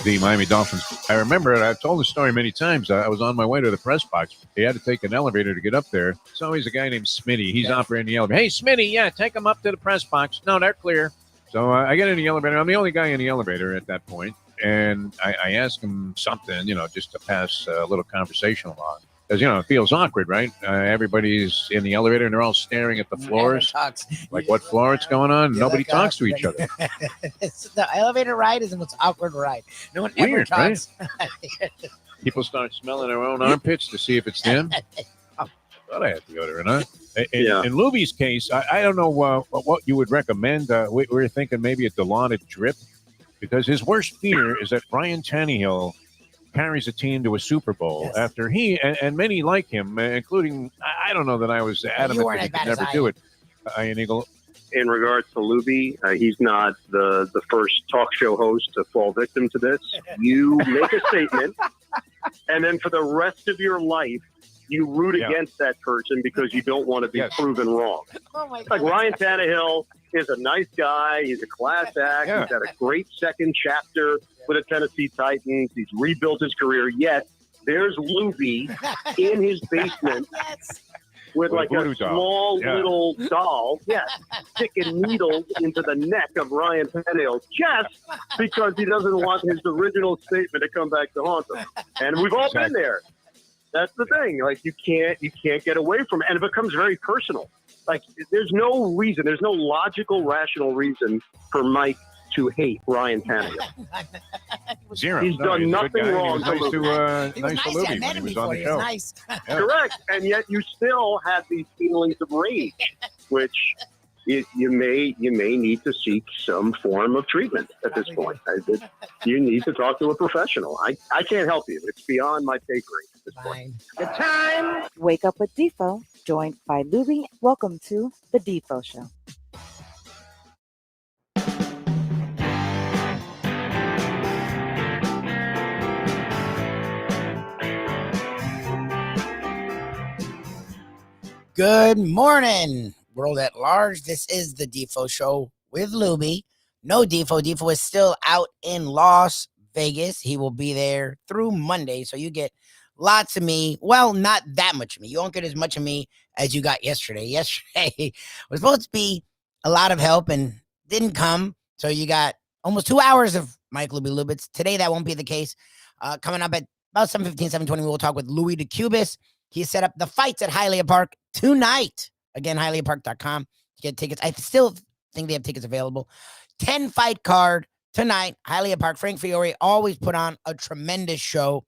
the Miami Dolphins. I remember, and I've told the story many times. I was on my way to the press box. He had to take an elevator to get up there. There's always a guy named Smitty. He's operating the elevator. Hey, Smitty, yeah, take him up to the press box. No, they're clear. So I get in the elevator. I'm the only guy in the elevator at that point. And I ask him something, just to pass a little conversation along. Because, it feels awkward, right? Everybody's in the elevator and they're all staring at the floors. Like what floor it's going on? Nobody talks to each other. The elevator ride is the most awkward ride. No one ever talks. Right? People start smelling their own armpits to see if it's them. I thought I had deodorant, huh? In Lubie's case, I don't know what you would recommend. We were thinking maybe a Dilaudid drip, because his worst fear is that Ryan Tannehill carries a team to a Super Bowl after he and many like him, including, I don't know that I was adamant that he could never do it. Ian Eagle. In regards to Lubie, he's not the first talk show host to fall victim to this. You make a statement, and then for the rest of your life, you root against that person because you don't want to be proven wrong. Oh my God. Like Ryan Tannehill is a nice guy. He's a class act. He's had a great second chapter with the Tennessee Titans. He's rebuilt his career. Yet there's Lubie in his basement with like a small little doll, sticking needles into the neck of Ryan Tannehill just because he doesn't want his original statement to come back to haunt him. And we've all been there. That's the thing. Like you can't get away from it, and it becomes very personal. Like there's no reason, there's no logical, rational reason for Mike to hate Ryan Tannehill. Zero. He's done nothing wrong. Nice to Lubie I met when him he was on before. the He show. was nice. Correct, and yet you still have these feelings of rage, which you may need to seek some form of treatment at this point. You need to talk to a professional. I can't help you. It's beyond my pay grade at this point. The time. Wake up with Defo, joined by Lubie. Welcome to the Defo Show. Good morning, world at large. This is the Defo Show with Lubie. No Defo. Defo is still out in Las Vegas. He will be there through Monday, so you get lots of me. Well, not that much of me. You won't get as much of me as you got yesterday. Yesterday was supposed to be a lot of help and didn't come, so you got almost 2 hours of Mike Lubitz. Today, that won't be the case. Coming up at about 7:15, 7:20, we will talk with Louis DeCubis. He set up the fights at Hialeah Park tonight. Again, HialeahPark.com to get tickets. I still think they have tickets available. 10-fight card tonight, Hialeah Park. Frank Fiore always put on a tremendous show.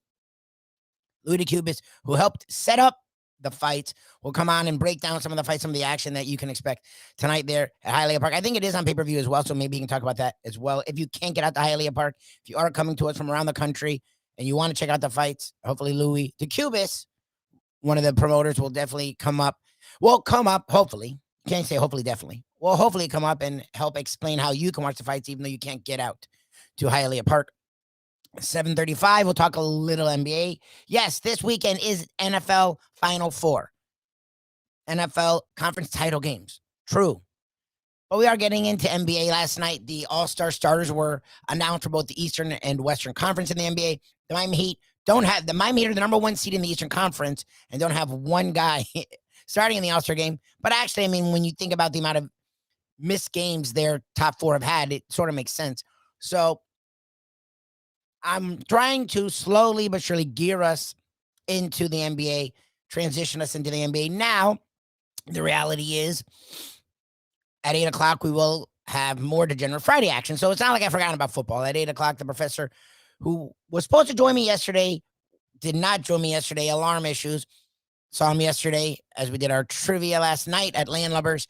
Louis DeCubis, who helped set up the fights, will come on and break down some of the fights, some of the action that you can expect tonight there at Hialeah Park. I think it is on pay-per-view as well, so maybe you can talk about that as well. If you can't get out to Hialeah Park, if you are coming to us from around the country and you want to check out the fights, hopefully Louis DeCubis, one of the promoters, will definitely come up. Will come up, hopefully. Can't say hopefully, definitely. Will hopefully come up and help explain how you can watch the fights, even though you can't get out to Hialeah Park. 7:35, we'll talk a little NBA. Yes, this weekend is NFL Final Four. NFL conference title games. True. But we are getting into NBA. Last night, the All-Star starters were announced for both the Eastern and Western Conference in the NBA. The Miami Heat the Miami Heat are the number one seed in the Eastern Conference and don't have one guy starting in the All-Star game. But actually, I mean, when you think about the amount of missed games their top four have had, it sort of makes sense. So I'm trying to slowly but surely gear us into the NBA, transition us into the NBA. Now, the reality is, at 8 o'clock, we will have more Degenerate Friday action. So it's not like I've forgotten about football. At 8 o'clock, the professor who was supposed to join me yesterday did not join me yesterday. Alarm issues. Saw him yesterday as we did our trivia last night at Landlubbers.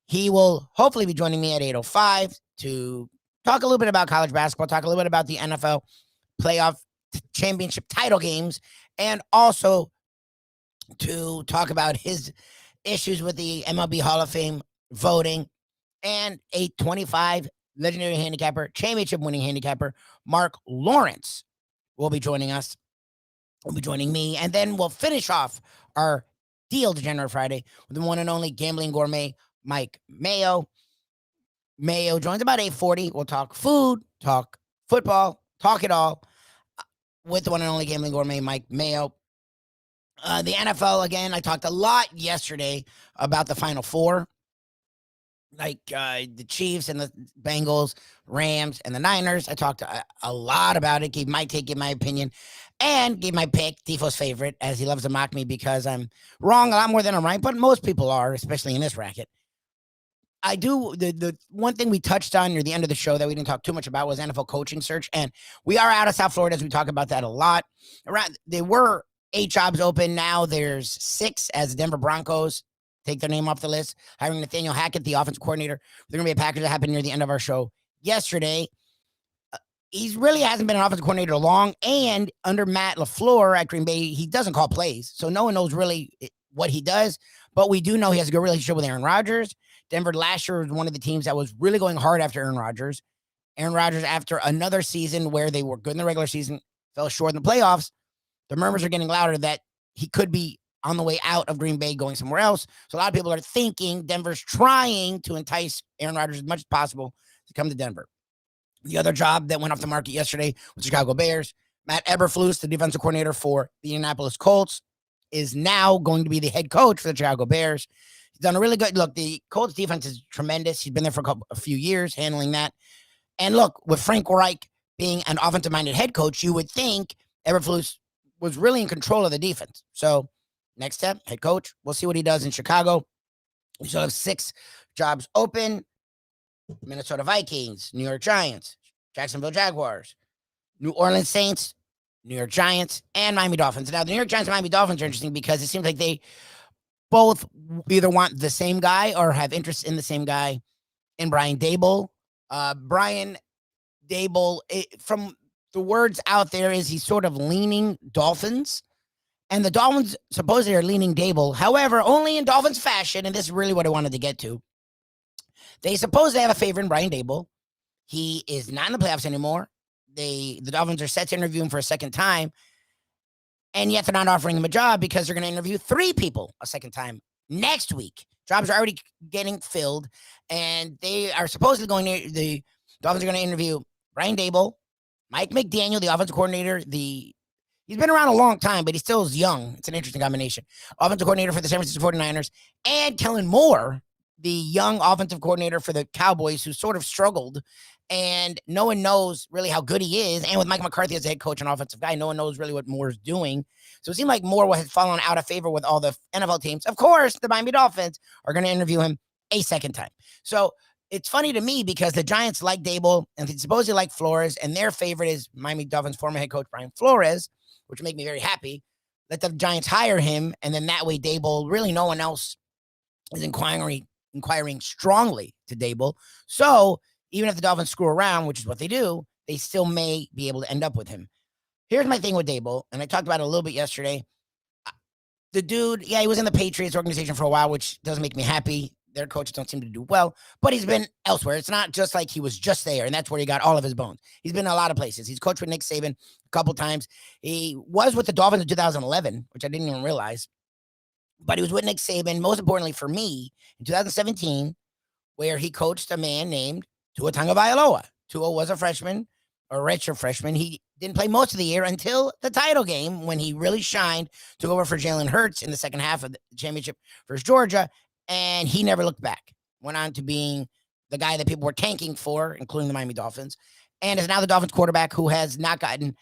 He will hopefully be joining me at 8:05 to talk a little bit about college basketball, talk a little bit about the NFL playoff championship title games, and also to talk about his issues with the MLB Hall of Fame voting, and a 25 legendary handicapper, championship winning handicapper, Mark Lawrence, will be joining us, will be joining me, and then we'll finish off our deal Degenerate Friday with the one and only Gambling Gourmet Mike Mayo. Mayo joins about 8:40. We'll talk food, talk football, talk it all with the one and only Gambling Gourmet Mike Mayo. The NFL, again, I talked a lot yesterday about the Final Four, like the Chiefs and the Bengals, Rams, and the Niners. I talked a lot about it, gave my take, gave my opinion, and gave my pick, Defo's favorite, as he loves to mock me because I'm wrong a lot more than I'm right, but most people are, especially in this racket. I do, the one thing we touched on near the end of the show that we didn't talk too much about was NFL coaching search, and we are out of South Florida, as we talk about that a lot. There were 8 jobs open. Now there's 6 as Denver Broncos take their name off the list, hiring Nathaniel Hackett, the offensive coordinator. They're going to be a package that happened near the end of our show yesterday. He really hasn't been an offensive coordinator long, and under Matt LaFleur at Green Bay, he doesn't call plays, so no one knows really what he does, but we do know he has a good relationship with Aaron Rodgers. Denver last year was one of the teams that was really going hard after Aaron Rodgers. Aaron Rodgers, after another season where they were good in the regular season, fell short in the playoffs. The murmurs are getting louder that he could be on the way out of Green Bay going somewhere else. So a lot of people are thinking Denver's trying to entice Aaron Rodgers as much as possible to come to Denver. The other job that went off the market yesterday was Chicago Bears. Matt Eberflus, the defensive coordinator for the Indianapolis Colts, is now going to be the head coach for the Chicago Bears. He's done a really good look. The Colts defense is tremendous. He's been there for a few years handling that. And look, with Frank Reich being an offensive-minded head coach, you would think Eberflus was really in control of the defense. So next step, head coach. We'll see what he does in Chicago. We still have 6 jobs open. Minnesota Vikings, New York Giants, Jacksonville Jaguars, New Orleans Saints, New York Giants, and Miami Dolphins. Now, the New York Giants and Miami Dolphins are interesting because it seems like they both either want the same guy or have interest in the same guy in Brian Daboll. Brian Daboll, from the words out there, is he's sort of leaning Dolphins. And the Dolphins supposedly are leaning Daboll. However, only in Dolphins fashion, and this is really what I wanted to get to. They supposedly have a favor in Brian Daboll. He is not in the playoffs anymore. The Dolphins are set to interview him for a second time. And yet they're not offering him a job because they're going to interview 3 people a second time next week. Jobs are already getting filled. And they are supposedly the Dolphins are going to interview Brian Daboll, Mike McDaniel, the offensive coordinator. He's been around a long time, but he still is young. It's an interesting combination. Offensive coordinator for the San Francisco 49ers, and Kellen Moore, the young offensive coordinator for the Cowboys, who sort of struggled, and no one knows really how good he is. And with Mike McCarthy as the head coach and offensive guy, no one knows really what Moore's doing. So it seemed like Moore has fallen out of favor with all the NFL teams. Of course, the Miami Dolphins are going to interview him a second time. So it's funny to me because the Giants like Daboll and they supposedly like Flores, and their favorite is Miami Dolphins former head coach Brian Flores, which would make me very happy. Let the Giants hire him, and then that way Daboll, really no one else is inquiring strongly to Daboll. So even if the Dolphins screw around, which is what they do, they still may be able to end up with him. Here's my thing with Daboll, and I talked about it a little bit yesterday. The dude, yeah, he was in the Patriots organization for a while, which doesn't make me happy. Their coaches don't seem to do well, but he's been elsewhere. It's not just like he was just there, and that's where he got all of his bones. He's been in a lot of places. He's coached with Nick Saban a couple times. He was with the Dolphins in 2011, which I didn't even realize. But he was with Nick Saban, most importantly for me, in 2017, where he coached a man named Tua Tagovailoa. Tua was a freshman, a redshirt freshman. He didn't play most of the year until the title game when he really shined, took over for Jalen Hurts in the second half of the championship versus Georgia, and he never looked back. Went on to being the guy that people were tanking for, including the Miami Dolphins, and is now the Dolphins quarterback who has not gotten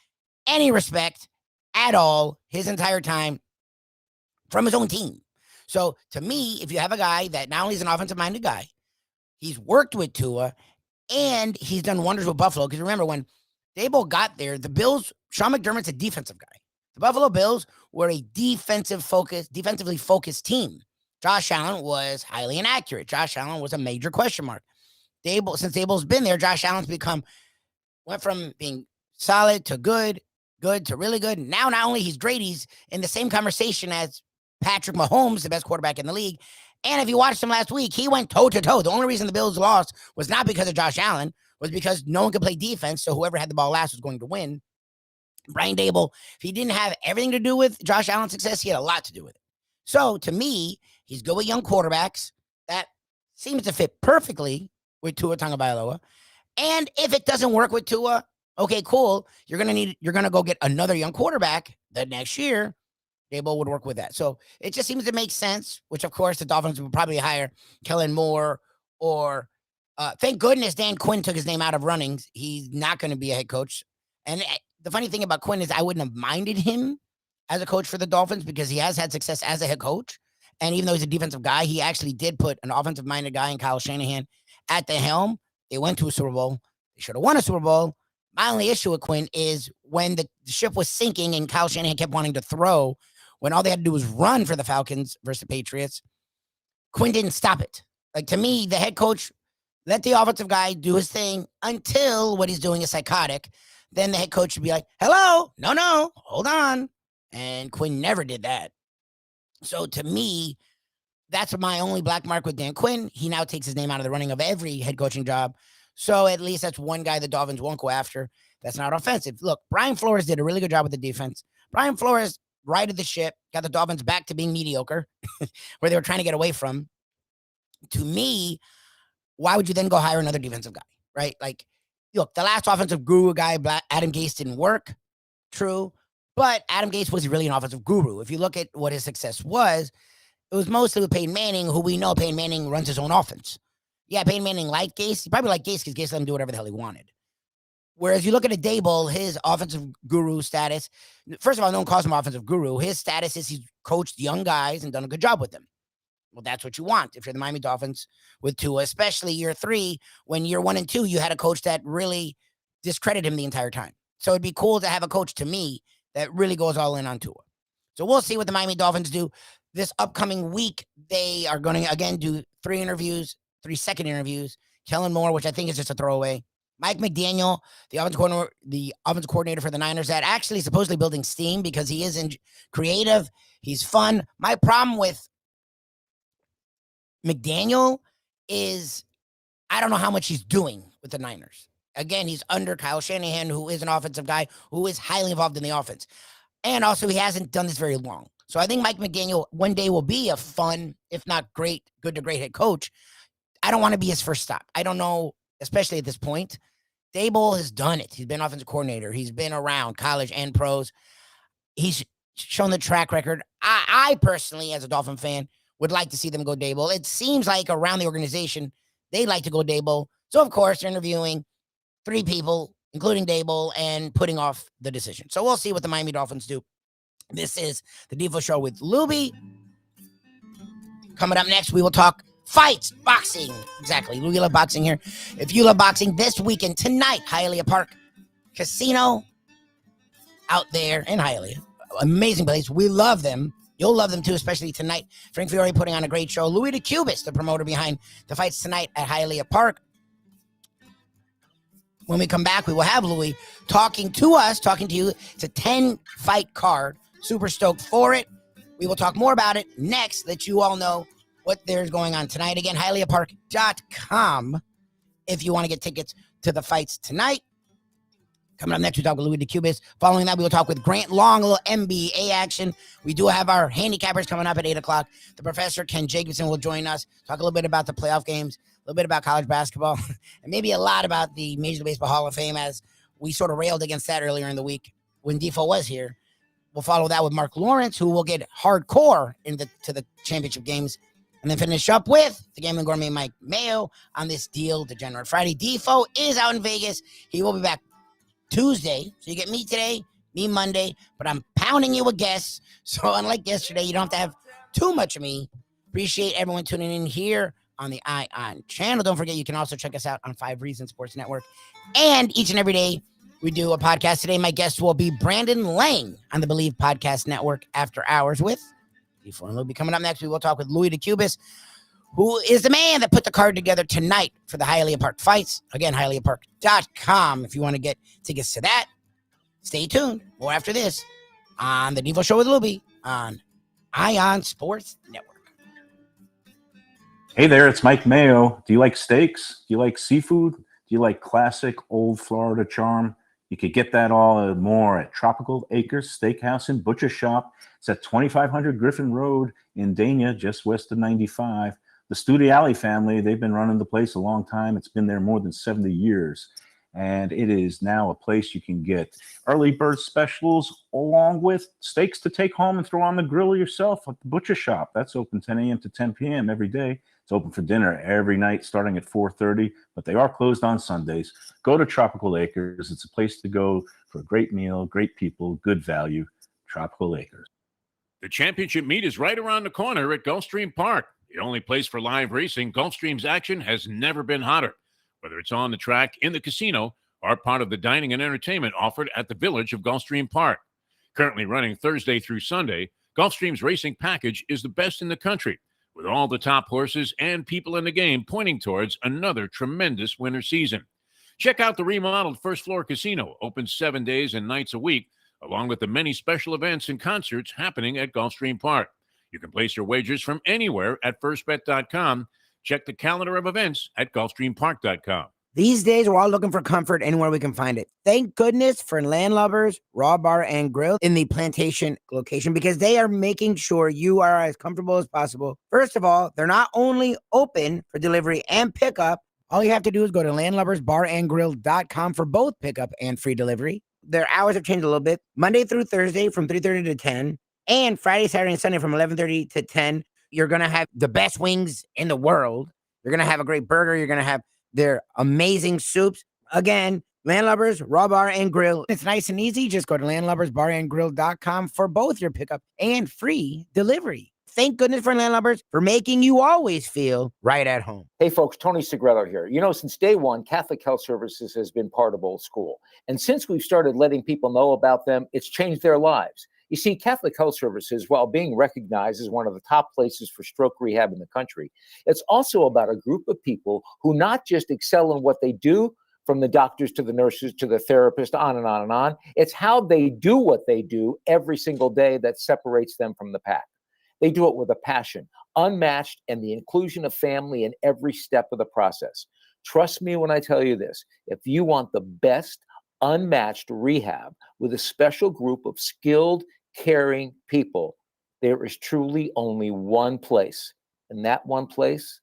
any respect at all his entire time from his own team. So to me, if you have a guy that not only is an offensive-minded guy, he's worked with Tua, and he's done wonders with Buffalo. Because remember, when Daboll got there, the Bills, Sean McDermott's a defensive guy. The Buffalo Bills were a defensively focused team. Josh Allen was highly inaccurate. Josh Allen was a major question mark. Since Daboll's been there, Josh Allen's went from being solid to good to really good. Now, not only he's great, he's in the same conversation as Patrick Mahomes, the best quarterback in the league. And if you watched him last week, he went toe-to-toe. The only reason the Bills lost was not because of Josh Allen, was because no one could play defense, so whoever had the ball last was going to win. Brian Daboll, if he didn't have everything to do with Josh Allen's success, he had a lot to do with it. So, to me, he's good with young quarterbacks. That seems to fit perfectly with Tua Tagovailoa. And if it doesn't work with Tua, Okay, cool. You're gonna go get another young quarterback the next year. Dable would work with that. So it just seems to make sense, which of course the Dolphins would probably hire Kellen Moore or thank goodness Dan Quinn took his name out of runnings. He's not going to be a head coach. And the funny thing about Quinn is I wouldn't have minded him as a coach for the Dolphins because he has had success as a head coach. And even though he's a defensive guy, he actually did put an offensive-minded guy in Kyle Shanahan at the helm. They went to a Super Bowl. They should have won a Super Bowl. My only issue with Quinn is when the ship was sinking and Kyle Shanahan kept wanting to throw, when all they had to do was run for the Falcons versus the Patriots, Quinn didn't stop it. Like, to me, the head coach let the offensive guy do his thing until what he's doing is psychotic. Then the head coach should be like, hello, no, hold on. And Quinn never did that. So to me, that's my only black mark with Dan Quinn. He now takes his name out of the running of every head coaching job. So at least that's one guy the Dolphins won't go after. That's not offensive. Look, Brian Flores did a really good job with the defense. Brian Flores righted the ship, got the Dolphins back to being mediocre, where they were trying to get away from. To me, why would you then go hire another defensive guy, right? Like, look, the last offensive guru guy, Adam Gase, didn't work. True. But Adam Gase was really an offensive guru. If you look at what his success was, it was mostly with Peyton Manning, who we know Peyton Manning runs his own offense. Yeah, Peyton Manning liked Gase. He probably liked Gase because Gase let him do whatever the hell he wanted. Whereas you look at a Dable, his offensive guru status, first of all, no one calls him offensive guru. His status is he's coached young guys and done a good job with them. Well, that's what you want if you're the Miami Dolphins with Tua, especially year 3, when year 1 and 2, you had a coach that really discredited him the entire time. So it'd be cool to have a coach, to me, that really goes all in on Tua. So we'll see what the Miami Dolphins do. This upcoming week, they are going to, again, do 3 second interviews. Kellen Moore, which I think is just a throwaway. Mike McDaniel, the offensive coordinator for the Niners, that actually is supposedly building steam because he is creative. He's fun. My problem with McDaniel is I don't know how much he's doing with the Niners. Again, he's under Kyle Shanahan, who is an offensive guy who is highly involved in the offense. And also, he hasn't done this very long. So I think Mike McDaniel one day will be a fun, if not great, good to great head coach. I don't want to be his first stop. I don't know, especially at this point. Dable has done it. He's been offensive coordinator. He's been around college and pros. He's shown the track record. I personally, as a Dolphin fan, would like to see them go Dable. It seems like around the organization, they like to go Dable. So, of course, they're interviewing 3 people, including Dable, and putting off the decision. So we'll see what the Miami Dolphins do. This is the Defo Show with Lubie. Coming up next, we will talk fights, boxing. Exactly. We love boxing here. If you love boxing, this weekend, tonight, Hialeah Park Casino out there in Hialeah. Amazing place. We love them. You'll love them too, especially tonight. Frank Fiore putting on a great show. Louis DeCubis, the promoter behind the fights tonight at Hialeah Park. When we come back, we will have Louis talking to you. It's a 10-fight card. Super stoked for it. We will talk more about it next, let you all know what there's going on tonight. Again, HialeahPark.com if you want to get tickets to the fights tonight. Coming up next, we talk with Louis DeCubis. Following that, we will talk with Grant Long, a little NBA action. We do have our handicappers coming up at 8 o'clock. The professor, Ken Jacobson, will join us, talk a little bit about the playoff games, a little bit about college basketball, and maybe a lot about the Major League Baseball Hall of Fame, as we sort of railed against that earlier in the week when Defo was here. We'll follow that with Mark Lawrence, who will get hardcore to the championship games, and then finish up with the Gambling Gourmet Mike Mayo on this deal, Degenerate Friday. Defo is out in Vegas. He will be back Tuesday. So you get me today, me Monday, but I'm pounding you with guests. So unlike yesterday, you don't have to have too much of me. Appreciate everyone tuning in here on the ION channel. Don't forget, you can also check us out on 5 Reasons Sports Network. And each and every day, we do a podcast. Today, my guest will be Brandon Lang on the Believe Podcast Network After Hours with Defo and Lubie. Coming up next, we will talk with Louis DeCubis, who is the man that put the card together tonight for the Hialeah Park fights. Again, HialeahPark.com if you want to get tickets to that. Stay tuned. More after this on the Defo Show with Lubie on ION Sports Network. Hey there, it's Mike Mayo. Do you like steaks? Do you like seafood? Do you like classic old Florida charm? You could get that all and more at Tropical Acres Steakhouse and Butcher Shop. It's at 2500 Griffin Road in Dania, just west of 95. The Studiali family, they've been running the place a long time. It's been there more than 70 years. And it is now a place you can get early bird specials along with steaks to take home and throw on the grill yourself at the butcher shop. That's open 10 a.m. to 10 p.m. every day. It's open for dinner every night starting at 4:30, but they are closed on Sundays. Go to Tropical Acres. It's a place to go for a great meal, great people, good value. Tropical Acres. The championship meet is right around the corner at Gulfstream Park. The only place for live racing, Gulfstream's action has never been hotter. Whether it's on the track, in the casino, or part of the dining and entertainment offered at the Village of Gulfstream Park. Currently running Thursday through Sunday, Gulfstream's racing package is the best in the country, with all the top horses and people in the game pointing towards another tremendous winter season. Check out the remodeled first floor casino, open 7 days and nights a week, along with the many special events and concerts happening at Gulfstream Park. You can place your wagers from anywhere at firstbet.com. Check the calendar of events at gulfstreampark.com. These days, we're all looking for comfort anywhere we can find it. Thank goodness for Landlubbers Raw Bar and Grill in the Plantation location, because they are making sure you are as comfortable as possible. First of all, they're not only open for delivery and pickup. All you have to do is go to landlubbersbarandgrill.com for both pickup and free delivery. Their hours have changed a little bit. Monday through Thursday from 3:30 to 10, and Friday, Saturday, and Sunday from 11:30 to 10. You're going to have the best wings in the world. You're going to have a great burger. You're going to have their amazing soups. Again, Landlubbers, Raw Bar and Grill. It's nice and easy. Just go to landlubbersbarandgrill.com for both your pickup and free delivery. Thank goodness for Landlubbers for making you always feel right at home. Hey folks, Tony Segrello here. You know, since day one, Catholic Health Services has been part of Old School. And since we've started letting people know about them, it's changed their lives. You see, Catholic Health Services, while being recognized as one of the top places for stroke rehab in the country, it's also about a group of people who not just excel in what they do, from the doctors to the nurses to the therapist, on and on and on. It's how they do what they do every single day that separates them from the pack. They do it with a passion, unmatched, and the inclusion of family in every step of the process. Trust me when I tell you this. If you want the best, unmatched rehab with a special group of skilled, caring people, there is truly only one place, and that one place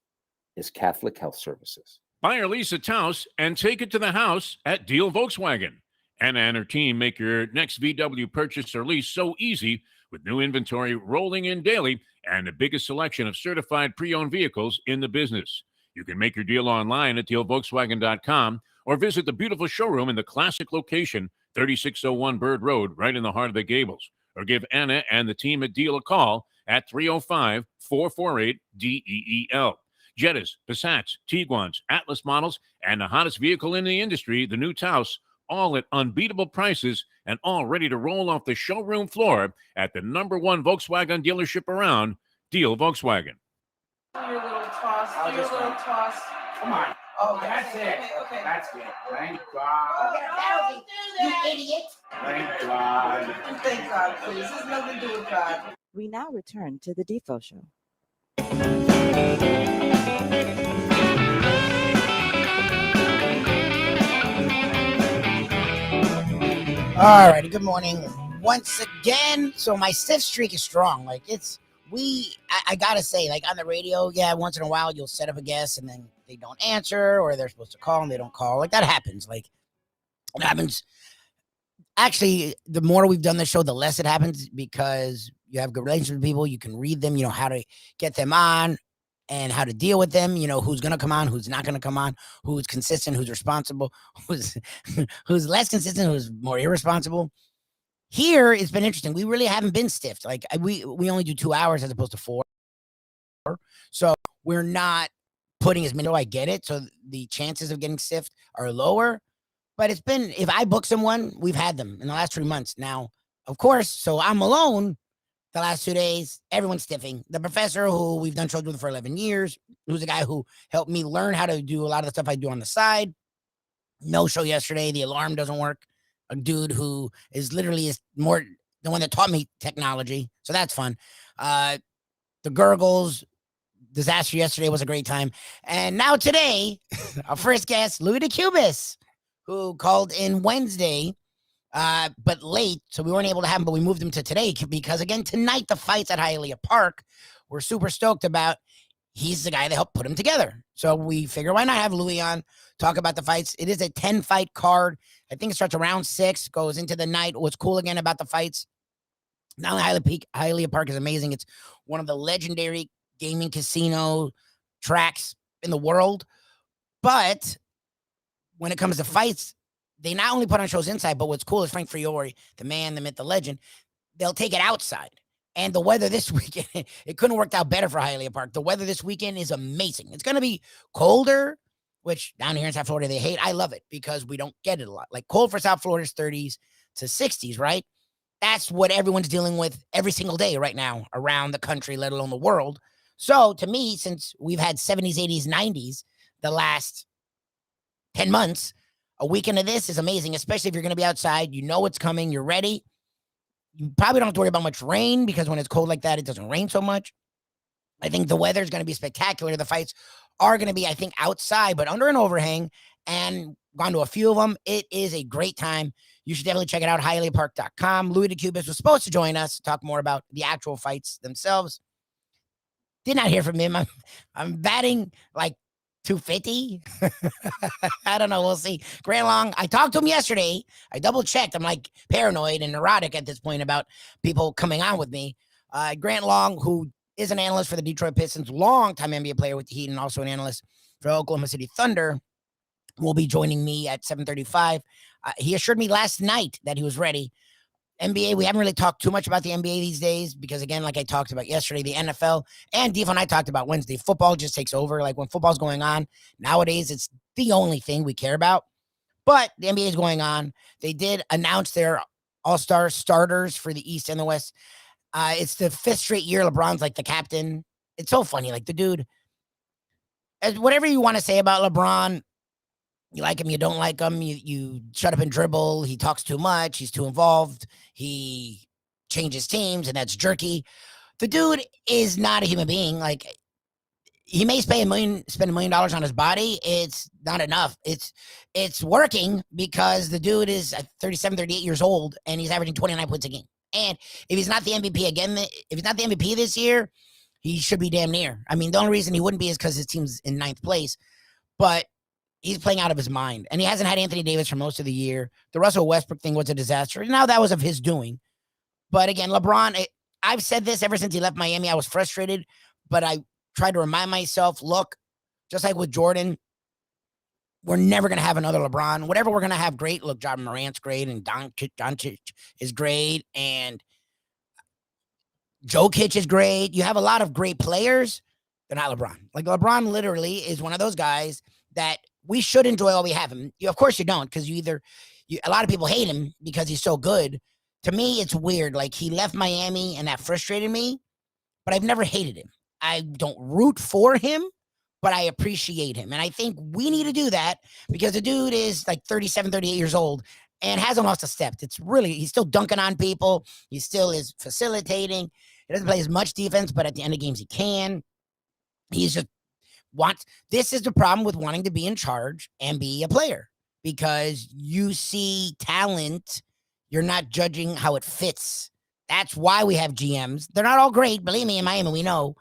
is Catholic Health Services. Buy or lease a Taos and take it to the house at Deal Volkswagen. Anna and her team make your next VW purchase or lease so easy, with new inventory rolling in daily and the biggest selection of certified pre-owned vehicles in the business. You can make your deal online at dealvolkswagen.com or visit the beautiful showroom in the classic location, 3601 Bird Road, right in the heart of the Gables. Or give Anna and the team at Deal a call at 305-448-DEEL. Jettas, Passats, Tiguans, Atlas models, and the hottest vehicle in the industry, the new Taos, all at unbeatable prices and all ready to roll off the showroom floor at the #1 Volkswagen dealership around, Deal Volkswagen. Do your little toss. Do your little toss. Come on. Oh, That's it. Okay. That's it. Thank God. Don't do that. You idiot. Thank God. Thank God, please. There's nothing to do with God. We now return to the Defo Show. All righty, good morning once again. So my stiff streak is strong. Like I gotta say, like on the radio, yeah, once in a while you'll set up a guest and then they don't answer, or they're supposed to call and they don't call. Like that happens. Like it happens. Actually, the more we've done the show, the less it happens, because you have good relationships with people. You can read them, you know how to get them on and how to deal with them. You know who's gonna come on, who's not gonna come on, who's consistent, who's responsible, who's less consistent, who's more irresponsible. Here, it's been interesting. We really haven't been stiffed. Like we only do 2 hours as opposed to 4. So we're not putting as many. I get it. So the chances of getting stiffed are lower. But it's been, if I book someone, we've had them in the last 3 months. Now, of course, so I'm alone the last 2 days. Everyone's stiffing. The professor who we've done shows with for 11 years, who's a guy who helped me learn how to do a lot of the stuff I do on the side. No show yesterday. The alarm doesn't work. A dude who is literally more the one that taught me technology. So that's fun. The gurgles disaster yesterday was a great time. And now today, our first guest, Louis the Cubist, who called in Wednesday, but late. So we weren't able to have him, but we moved him to today because, again, tonight, the fights at Hialeah Park, we're super stoked about. he's the guy that helped put them together. So we figure why not have Louis on, talk about the fights. It is a 10-fight card. I think it starts around 6, goes into the night. What's cool again about the fights, not only Hialeah Park is amazing, it's one of the legendary gaming casino tracks in the world. But when it comes to fights, they not only put on shows inside, but what's cool is Frank Fiore, the man, the myth, the legend, they'll take it outside. And the weather this weekend, it couldn't have worked out better for Hialeah Park. The weather this weekend is amazing. It's going to be colder, which down here in South Florida, they hate. I love it because we don't get it a lot. Like cold for South Florida's 30s to 60s, right? That's what everyone's dealing with every single day right now around the country, let alone the world. So to me, since we've had 70s, 80s, 90s the last 10 months, a weekend of this is amazing, especially if you're going to be outside. You know what's coming. You're ready. You probably don't have to worry about much rain because when it's cold like that, it doesn't rain so much. I think the weather is going to be spectacular. The fights are going to be, I think, outside, but under an overhang, and gone to a few of them. It is a great time. You should definitely check it out, hialeahpark.com. Louis DeCubis was supposed to join us to talk more about the actual fights themselves. Did not hear from him. I'm batting like 250. I don't know. We'll see. Grant Long, I talked to him yesterday. I double checked. I'm like paranoid and neurotic at this point about people coming on with me. Grant Long, who is an analyst for the Detroit Pistons, longtime NBA player with the Heat, and also an analyst for Oklahoma City Thunder, will be joining me at 7:35. He assured me last night that he was ready. NBA, we haven't really talked too much about the NBA these days because, again, like I talked about yesterday, the NFL and Defo and I talked about Wednesday, football just takes over. Like when football's going on, nowadays it's the only thing we care about. But the NBA is going on. They did announce their all-star starters for the East and the West. It's the 5th straight year LeBron's like the captain. It's so funny. Like the dude, whatever you want to say about LeBron, you like him, you don't like him, you shut up and dribble. He talks too much. He's too involved. He changes teams, and that's jerky. The dude is not a human being. Like, he may spend $1 million on his body. It's not enough. It's working because the dude is 37, 38 years old, and he's averaging 29 points a game. And if he's not the MVP again, if he's not the MVP this year, he should be damn near. I mean, the only reason he wouldn't be is because his team's in 9th place. But he's playing out of his mind, and he hasn't had Anthony Davis for most of the year. The Russell Westbrook thing was a disaster. Now that was of his doing. But again, LeBron, I've said this ever since he left Miami. I was frustrated, but I tried to remind myself, look, just like with Jordan, we're never going to have another LeBron. Whatever we're going to have, great. Look, John Morant's great, and Doncic is great, and Jokic is great. You have a lot of great players. They're not LeBron. Like, LeBron literally is one of those guys that we should enjoy while we have him. Of course you don't, because a lot of people hate him because he's so good. To me, it's weird. Like, he left Miami, and that frustrated me, but I've never hated him. I don't root for him, but I appreciate him. And I think we need to do that because the dude is like 37, 38 years old and hasn't lost a step. He's still dunking on people. He still is facilitating. He doesn't play as much defense, but at the end of games, he can. He's just this is the problem with wanting to be in charge and be a player, because you see talent, you're not judging how it fits. That's why we have GMs. They're not all great, believe me, in Miami, we know.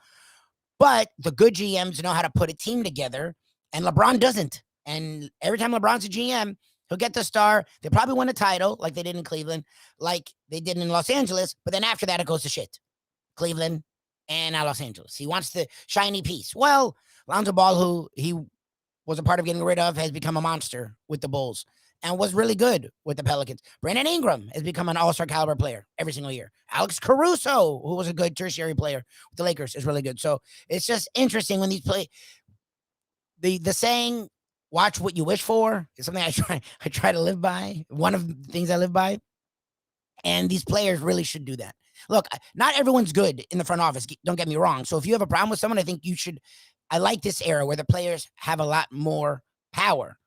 But the good GMs know how to put a team together, and LeBron doesn't. And every time LeBron's a GM, he'll get the star. They probably win a title like they did in Cleveland, like they did in Los Angeles. But then after that, it goes to shit. Cleveland and now Los Angeles. He wants the shiny piece. Well, Lonzo Ball, who he was a part of getting rid of, has become a monster with the Bulls and was really good with the Pelicans. Brandon Ingram has become an all-star caliber player every single year. Alex Caruso, who was a good tertiary player with the Lakers, is really good. So it's just interesting when these play. The saying, watch what you wish for, is something I try to live by. One of the things I live by. And these players really should do that. Look, not everyone's good in the front office. Don't get me wrong. So if you have a problem with someone, I think you should. I like this era where the players have a lot more power.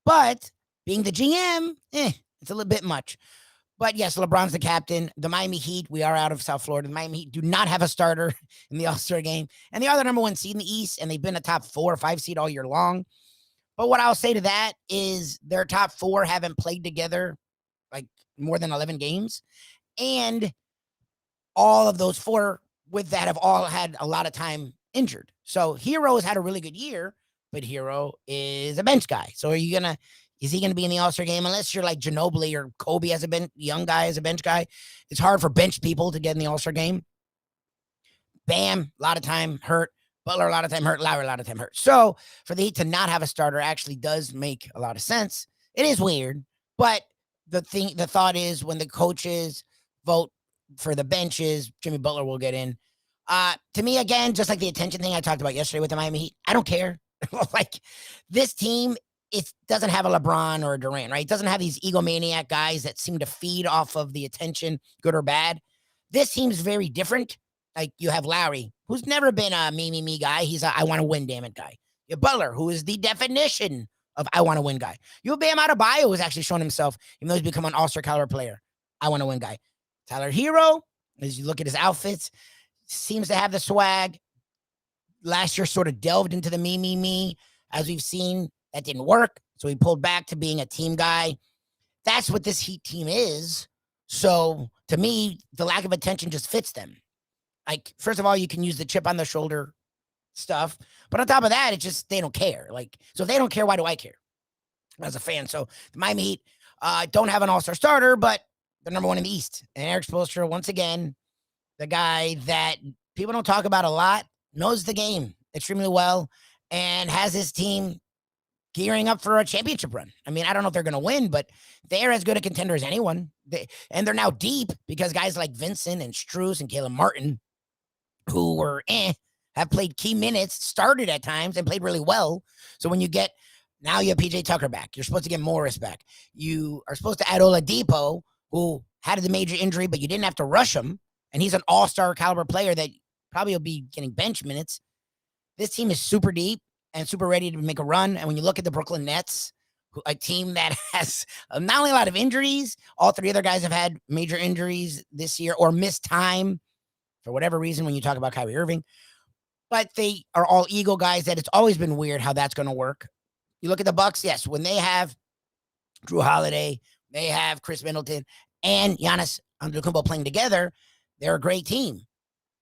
But being the GM, it's a little bit much. But yes, LeBron's the captain. The Miami Heat, we are out of South Florida. The Miami Heat do not have a starter in the All-Star game. And they are the number 1 seed in the East, and they've been a top 4 or 5 seed all year long. But what I'll say to that is their top 4 haven't played together like more than 11 games. And all of those 4 with that have all had a lot of time injured. So Hero's had a really good year, but Hero is a bench guy. So is he going to be in the All-Star game? Unless you're like Ginobili or Kobe as a young guy as a bench guy, it's hard for bench people to get in the All-Star game. Bam, a lot of time hurt. Butler, a lot of time hurt. Lowry, a lot of time hurt. So for the Heat to not have a starter actually does make a lot of sense. It is weird, but the thought is when the coaches vote for the benches, Jimmy Butler will get in. To me, again, just like the attention thing I talked about yesterday with the Miami Heat, I don't care. Like this team, it doesn't have a LeBron or a Durant, right? It doesn't have these egomaniac guys that seem to feed off of the attention, good or bad. This team's very different. Like you have Lowry, who's never been a me guy. He's a I want to win, damn it guy. You have Butler, who is the definition of I want to win guy. You have Bam Adebayo, who's actually shown himself, even though he's become an all-star caliber player. I want to win guy. Tyler Hero, as you look at his outfits, seems to have the swag. Last year sort of delved into the me. As we've seen, that didn't work. So he pulled back to being a team guy. That's what this Heat team is. So to me, the lack of attention just fits them. Like, first of all, you can use the chip on the shoulder stuff. But on top of that, it's just they don't care. Like, so if they don't care, why do I care as a fan? So the Miami Heat don't have an all-star starter, but they're number one in the East. And Eric Spoelstra, once again, the guy that people don't talk about a lot, knows the game extremely well and has his team gearing up for a championship run. I mean, I don't know if they're going to win, but they're as good a contender as anyone. And they're now deep because guys like Vincent and Strus and Caleb Martin, who were have played key minutes, started at times and played really well. So when you get, now you have PJ Tucker back. You're supposed to get Morris back. You are supposed to add Oladipo, who had the major injury, but you didn't have to rush him. And he's an all-star caliber player that probably will be getting bench minutes. This team is super deep and super ready to make a run. And when you look at the Brooklyn Nets, a team that has not only a lot of injuries, all three other guys have had major injuries this year or missed time for whatever reason when you talk about Kyrie Irving. But they are all ego guys that it's always been weird how that's going to work. You look at the Bucks, yes, when they have Drew Holiday, they have Chris Middleton, and Giannis Antetokounmpo playing together, they're a great team.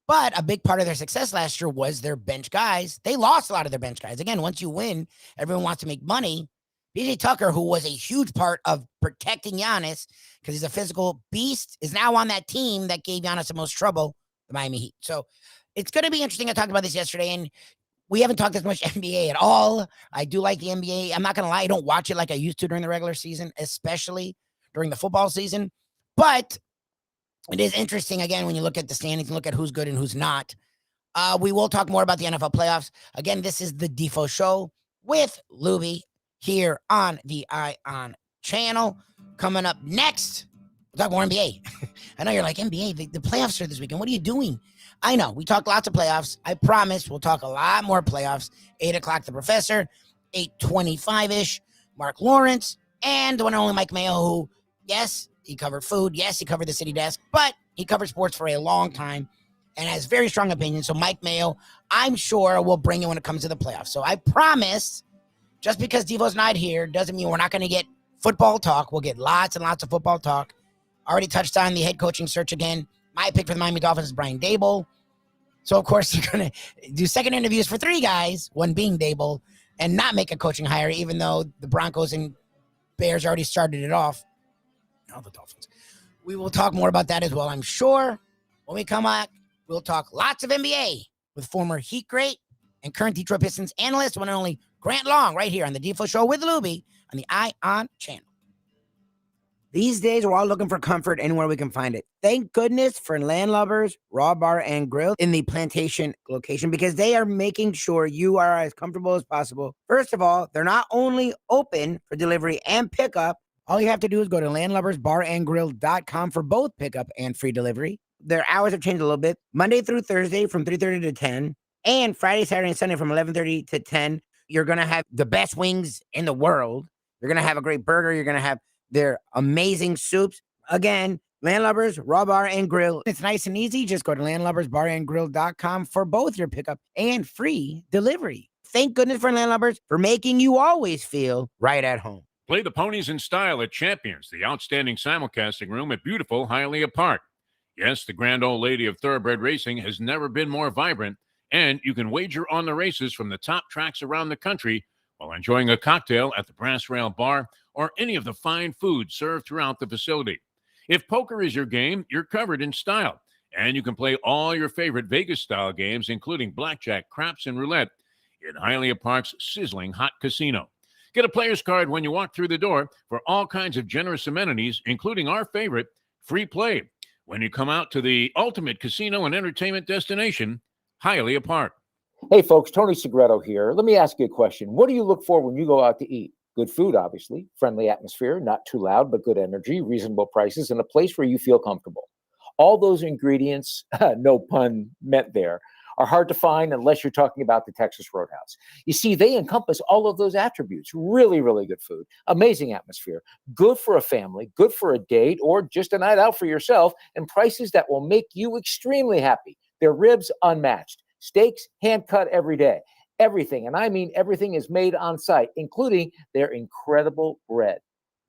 But a big part of their success last year was their bench guys. They lost a lot of their bench guys. Again, once you win, everyone wants to make money. PJ Tucker, who was a huge part of protecting Giannis because he's a physical beast, is now on that team that gave Giannis the most trouble, the Miami Heat. So it's going to be interesting. I talked about this yesterday, and we haven't talked as much NBA at all. I do like the NBA. I'm not going to lie. I don't watch it like I used to during the regular season, especially during the football season. But it is interesting, again, when you look at the standings and look at who's good and who's not. We will talk more about the NFL playoffs. Again, this is the Defo Show with Lubie here on the ION channel. Coming up next, we'll talk more NBA. I know you're like, NBA, the playoffs are this weekend. What are you doing? I know. We talk lots of playoffs. I promise we'll talk a lot more playoffs. 8 o'clock, The Professor. 8:25-ish, Mark Lawrence. And the one and only Mike Mayo, who, yes, he covered food. Yes, he covered the city desk. But he covered sports for a long time and has very strong opinions. So Mike Mayo, I'm sure, will bring you when it comes to the playoffs. So I promise, just because Devo's not here doesn't mean we're not going to get football talk. We'll get lots and lots of football talk. Already touched on the head coaching search again. My pick for the Miami Dolphins is Brian Daboll. So, of course, you're going to do second interviews for 3 guys, one being Daboll, and not make a coaching hire, even though the Broncos and Bears already started it off. Now the Dolphins. We will talk more about that as well, I'm sure. When we come back, we'll talk lots of NBA with former Heat great and current Detroit Pistons analyst, one and only Grant Long, right here on the Defo Show with Lubie on the ION channel. These days, we're all looking for comfort anywhere we can find it. Thank goodness for Landlubbers Raw Bar and Grill in the Plantation location, because they are making sure you are as comfortable as possible. First of all, they're not only open for delivery and pickup. All you have to do is go to landlubbersbarandgrill.com for both pickup and free delivery. Their hours have changed a little bit. Monday through Thursday from 3:30 to 10, and Friday, Saturday, and Sunday from 11:30 to 10. You're going to have the best wings in the world. You're going to have a great burger. You're going to have their amazing soups. Again, Landlubbers, Raw Bar and Grill. It's nice and easy. Just go to landlubbersbarandgrill.com for both your pickup and free delivery. Thank goodness for Landlubbers for making you always feel right at home. Play the ponies in style at Champions, the outstanding simulcasting room at beautiful Hialeah Park. Yes, the grand old lady of thoroughbred racing has never been more vibrant, And you can wager on the races from the top tracks around the country while enjoying a cocktail at the Brass Rail Bar or any of the fine foods served throughout the facility. If poker is your game, you're covered in style. And you can play all your favorite Vegas-style games, including blackjack, craps, and roulette, in Hialeah Park's sizzling hot casino. Get a player's card when you walk through the door for all kinds of generous amenities, including our favorite, free play, when you come out to the ultimate casino and entertainment destination, Hialeah Park. Hey, folks, Tony Segreto here. Let me ask you a question. What do you look for when you go out to eat? Good food, obviously, friendly atmosphere, not too loud, but good energy, reasonable prices, and a place where you feel comfortable. All those ingredients, no pun meant there, are hard to find unless you're talking about the Texas Roadhouse. You see, they encompass all of those attributes. Really, really good food, amazing atmosphere, good for a family, good for a date, or just a night out for yourself, and prices that will make you extremely happy. Their ribs, unmatched. Steaks, hand-cut every day. Everything, and I mean everything, is made on site, including their incredible bread.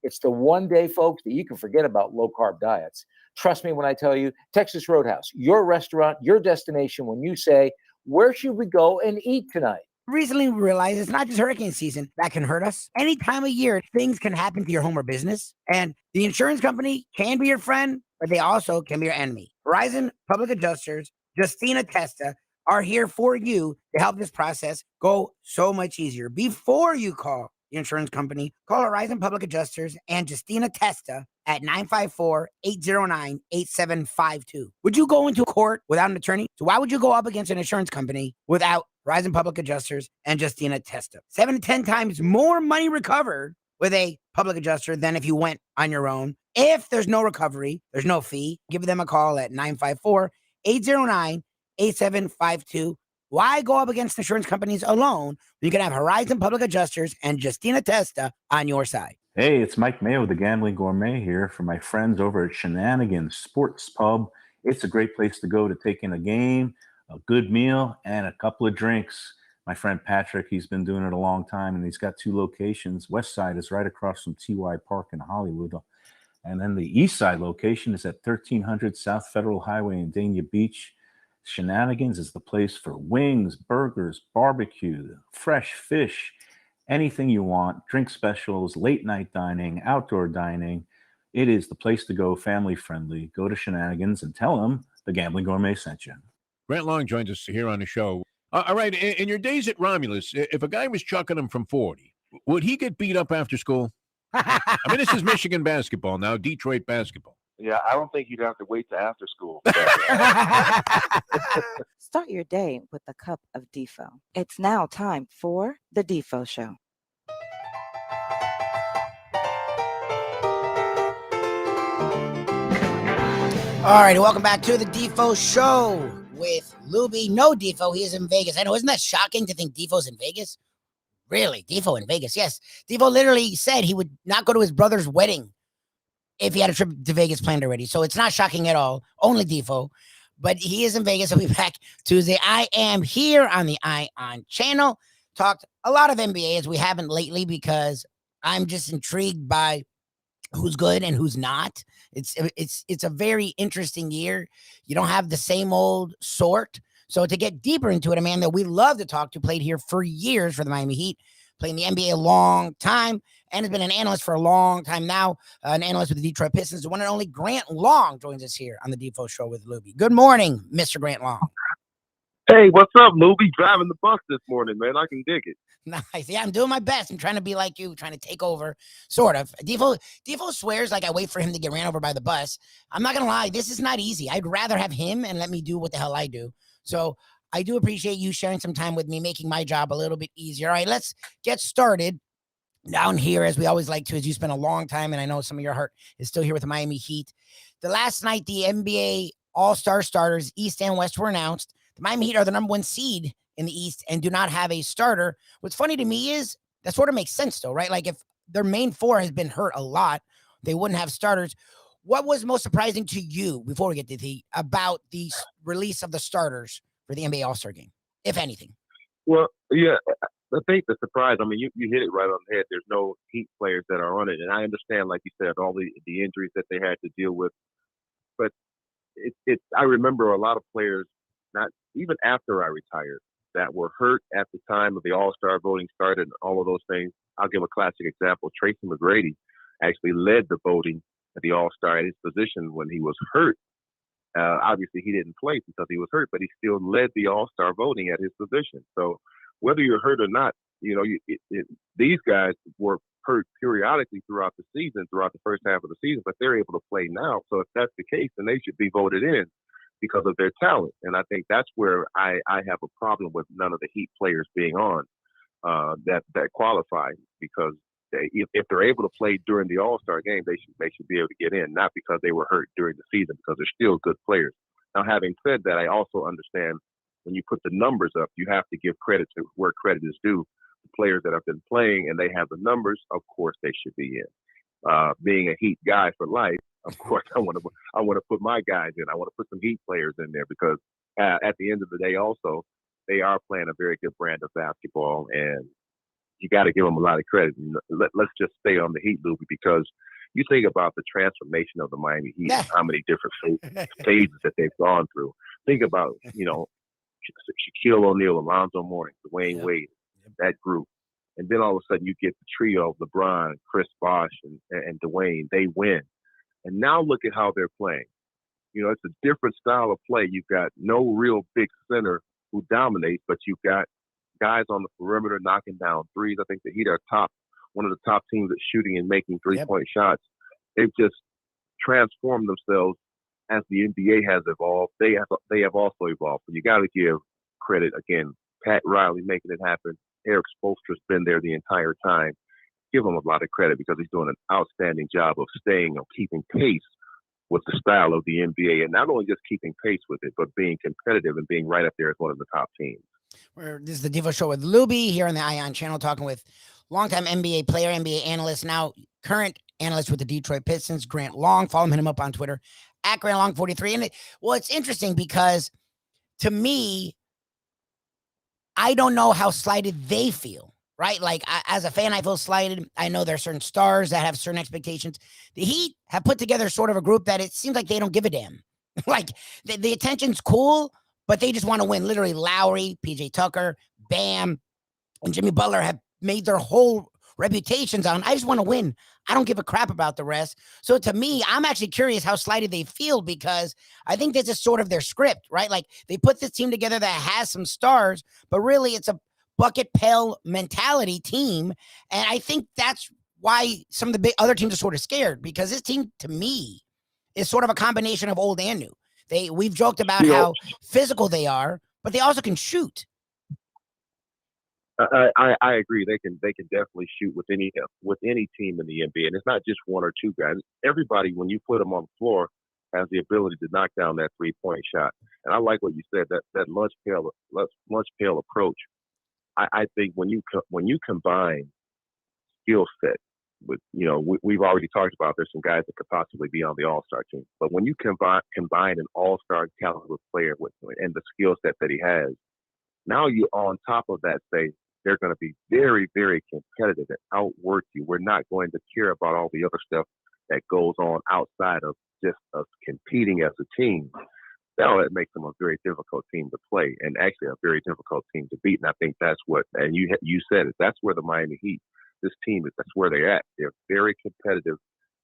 It's the one day, folks, that you can forget about low-carb diets. Trust me when I tell you, Texas Roadhouse, your restaurant, your destination when you say, where should we go and eat tonight? Recently, we realized it's not just hurricane season that can hurt us. Any time of year, things can happen to your home or business. And the insurance company can be your friend, but they also can be your enemy. Horizon Public Adjusters, Justina Testa, are here for you to help this process go so much easier. Before you call the insurance company, call Horizon Public Adjusters and Justina Testa at 954-809-8752. Would you go into court without an attorney? So why would you go up against an insurance company without Horizon Public Adjusters and Justina Testa? 7 to 10 times more money recovered with a public adjuster than if you went on your own. If there's no recovery, there's no fee. Give them a call at 954-809-8752. Why go up against insurance companies alone when you can have Horizon Public Adjusters and Justina Testa on your side? Hey, it's Mike Mayo, the Gambling Gourmet here for my friends over at Shenanigans Sports Pub. It's a great place to go to take in a game, a good meal, and a couple of drinks. My friend Patrick, he's been doing it a long time, and he's got 2 locations. West Side is right across from TY Park in Hollywood. And then the East Side location is at 1300 South Federal Highway in Dania Beach. Shenanigans is the place for wings, burgers, barbecue, fresh fish, anything you want, drink specials, late night dining, outdoor dining. It is the place to go, family friendly. Go to Shenanigans and tell them the Gambling Gourmet sent you. Grant Long joins us here on the show. All right, in your days at Romulus, if a guy was chucking him from 40, would he get beat up after school? I mean, this is Michigan basketball now, Detroit basketball. Yeah, I don't think you'd have to wait to after school. Start your day with a cup of Defo. It's now time for the Defo Show. All right, welcome back to the Defo Show with Lubie. No Defo, he is in Vegas. I know, isn't that shocking to think Defo's in Vegas? Really? Defo in Vegas? Yes. Defo literally said he would not go to his brother's wedding if he had a trip to Vegas planned already. So it's not shocking at all. Only Defo. But he is in Vegas. He'll be back Tuesday. I am here on the ION channel. Talked a lot of NBA as we haven't lately because I'm just intrigued by who's good and who's not. It's a very interesting year. You don't have the same old sort. So to get deeper into it, a man that we love to talk to, played here for years for the Miami Heat, played in the NBA a long time, and has been an analyst for a long time now, an analyst with the Detroit Pistons. The one and only Grant Long joins us here on the Defo Show with Lubie. Good morning, Mr. Grant Long. Hey, what's up, Lubie? Driving the bus this morning, man. I can dig it. Nice. Yeah, I'm doing my best. I'm trying to be like you, trying to take over, sort of. Defo swears like I wait for him to get ran over by the bus. I'm not going to lie. This is not easy. I'd rather have him and let me do what the hell I do. So I do appreciate you sharing some time with me, making my job a little bit easier. All right, let's get started. Down here, as we always like to, as you spent a long time, and I know some of your heart is still here with the Miami Heat. The last night, the NBA All-Star starters, East and West, were announced. The Miami Heat are the number 1 seed in the East and do not have a starter. What's funny to me is that sort of makes sense, though, right? Like if their main 4 has been hurt a lot, they wouldn't have starters. What was most surprising to you, before we get to the Heat, about the release of the starters for the NBA All-Star game, if anything? Well, yeah, I think the surprise, I mean, you hit it right on the head. There's no Heat players that are on it. And I understand, like you said, all the injuries that they had to deal with. But I remember a lot of players not even after I retired, that were hurt at the time of the All-Star voting started and all of those things. I'll give a classic example. Tracy McGrady actually led the voting at the All-Star at his position when he was hurt. Obviously, he didn't play because he was hurt, but he still led the All-Star voting at his position. So whether you're hurt or not, these guys were hurt periodically throughout the season, throughout the first half of the season, but they're able to play now. So if that's the case, then they should be voted in because of their talent. And I think that's where I have a problem with none of the Heat players being on that qualify, because if they're able to play during the All-Star game, they should be able to get in, not because they were hurt during the season, because they're still good players. Now, having said that, I also understand when you put the numbers up, you have to give credit to where credit is due. The players that have been playing and they have the numbers, of course they should be in. Being a Heat guy for life, of course I want to put my guys in. I want to put some Heat players in there because at the end of the day, also they are playing a very good brand of basketball, and you got to give them a lot of credit. And let's just stay on the Heat, Lubie, because you think about the transformation of the Miami Heat, and how many different phases that they've gone through. Think about, Shaquille O'Neal, Alonzo Mourning, Dwayne Wade, that group. And then all of a sudden you get the trio of LeBron, Chris Bosh, and Dwayne. They win. And now look at how they're playing. It's a different style of play. You've got no real big center who dominates, but you've got guys on the perimeter knocking down threes. I think the Heat are one of the top teams at shooting and making three-point shots. They've just transformed themselves as the NBA has evolved. They have also evolved. So you got to give credit again. Pat Riley making it happen. Eric Spoelstra's been there the entire time. Give him a lot of credit because he's doing an outstanding job of keeping pace with the style of the NBA, and not only just keeping pace with it, but being competitive and being right up there as one of the top teams. This is the Defo Show with Lubie here on the Ion channel, talking with longtime NBA player, NBA analyst, now current analyst with the Detroit Pistons, Grant Long. Follow him up on Twitter at Grant Long 43. And it's interesting because to me, I don't know how slighted they feel, right? Like as a fan, I feel slighted. I know there are certain stars that have certain expectations. The Heat have put together sort of a group that it seems like they don't give a damn. Like the attention's cool, but they just want to win. Literally, Lowry, PJ Tucker, Bam, and Jimmy Butler have made their whole reputations on, I just want to win. I don't give a crap about the rest. So to me, I'm actually curious how slighted they feel, because I think this is sort of their script, right? Like they put this team together that has some stars, but really it's a bucket pail mentality team. And I think that's why some of the big other teams are sort of scared, because this team, to me, is sort of a combination of old and new. We've joked about how physical they are, but they also can shoot. I agree. They can definitely shoot with any team in the NBA, and it's not just one or two guys. Everybody, when you put them on the floor, has the ability to knock down that 3-point shot. And I like what you said, that lunch pail approach. I think when you combine skill set with, we've already talked about there's some guys that could possibly be on the All-Star team, but when you combine an All-Star caliber player with and the skill set that he has, now you on top of that say they're going to be very, very competitive and outwork you. We're not going to care about all the other stuff that goes on outside of just us competing as a team. Now that makes them a very difficult team to play, and actually a very difficult team to beat. And I think that's what, and you said it, that's where the Miami Heat, this team, that's where they're at. They're very competitive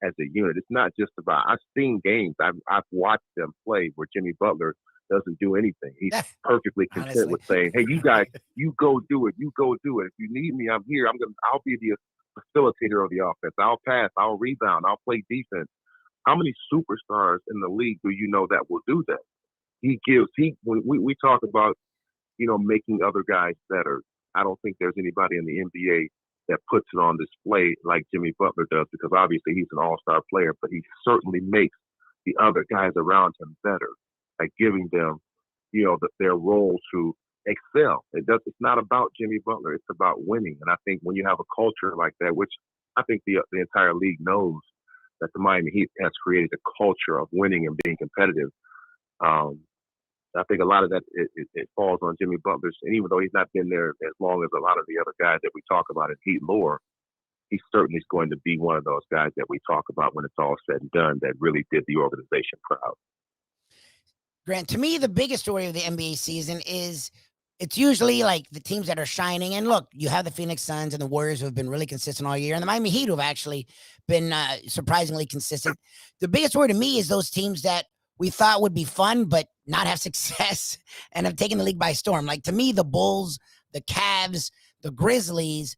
as a unit. It's not just about, I've seen games, I've watched them play where Jimmy Butler doesn't do anything. He's perfectly content with saying, "Hey, you guys, you go do it. You go do it. If you need me, I'm here. I'll be the facilitator of the offense. I'll pass. I'll rebound. I'll play defense." How many superstars in the league do you know that will do that? When we talk about, making other guys better, I don't think there's anybody in the NBA that puts it on display like Jimmy Butler does, because obviously he's an all-star player, but he certainly makes the other guys around him better, like giving them, their role to excel. It's not about Jimmy Butler. It's about winning. And I think when you have a culture like that, which I think the entire league knows that the Miami Heat has created a culture of winning and being competitive. I think a lot of that, it falls on Jimmy Butler's, and even though he's not been there as long as a lot of the other guys that we talk about in Heat lore, he certainly is going to be one of those guys that we talk about when it's all said and done that really did the organization proud. Grant, to me, the biggest story of the NBA season is it's usually like the teams that are shining. And look, you have the Phoenix Suns and the Warriors who have been really consistent all year, and the Miami Heat who have actually been surprisingly consistent. The biggest story to me is those teams that we thought would be fun but not have success and have taken the league by storm. Like to me, the Bulls, the Cavs, the Grizzlies,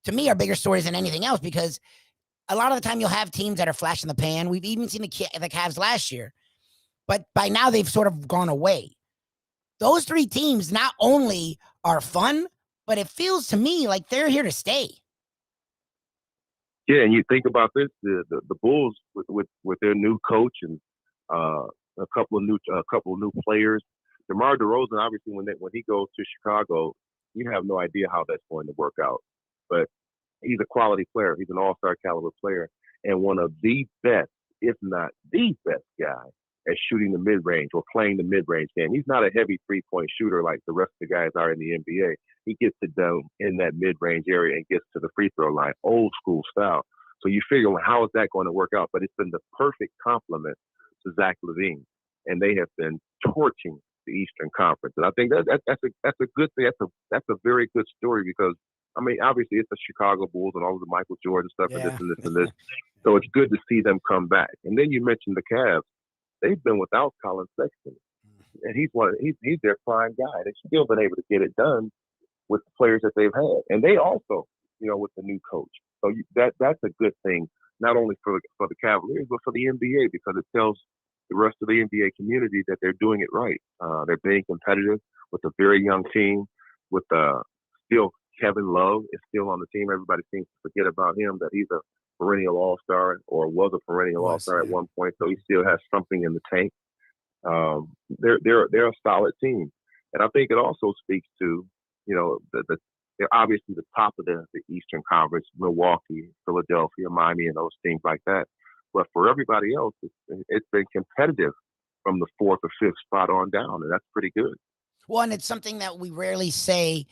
to me, are bigger stories than anything else because a lot of the time you'll have teams that are flash in the pan. We've even seen the Cavs last year, but by now they've sort of gone away. Those three teams not only are fun, but it feels to me like they're here to stay. Yeah, and you think about this: the Bulls with their new coach and a couple of new players. DeMar DeRozan, obviously, when he goes to Chicago, you have no idea how that's going to work out. But he's a quality player. He's an all-star caliber player, and one of the best, if not the best guy at shooting the mid-range or playing the mid-range game. He's not a heavy three-point shooter like the rest of the guys are in the NBA. He gets it done in that mid-range area and gets to the free throw line, old school style. So you figure, well, how is that going to work out? But it's been the perfect complement to Zach LaVine, and they have been torching the Eastern Conference. And I think that's a good thing. That's a very good story because, I mean, obviously it's the Chicago Bulls and all of the Michael Jordan stuff and this and this and this. So it's good to see them come back. And then you mentioned the Cavs. They've been without Colin Sexton, and he's their prime guy. They've still been able to get it done with the players that they've had, and they also, with the new coach. So that's a good thing, not only for the Cavaliers but for the NBA because it tells the rest of the NBA community that they're doing it right. They're being competitive with a very young team. With still Kevin Love is still on the team. Everybody seems to forget about him, that he's a perennial all-star or was a perennial all-star at one point, so he still has something in the tank. They're a solid team, and I think it also speaks to they're obviously the top of the Eastern Conference, Milwaukee, Philadelphia, Miami, and those teams like that. But for everybody else, it's been competitive from the fourth or fifth spot on down, and that's pretty good. Well, and it's something that we rarely say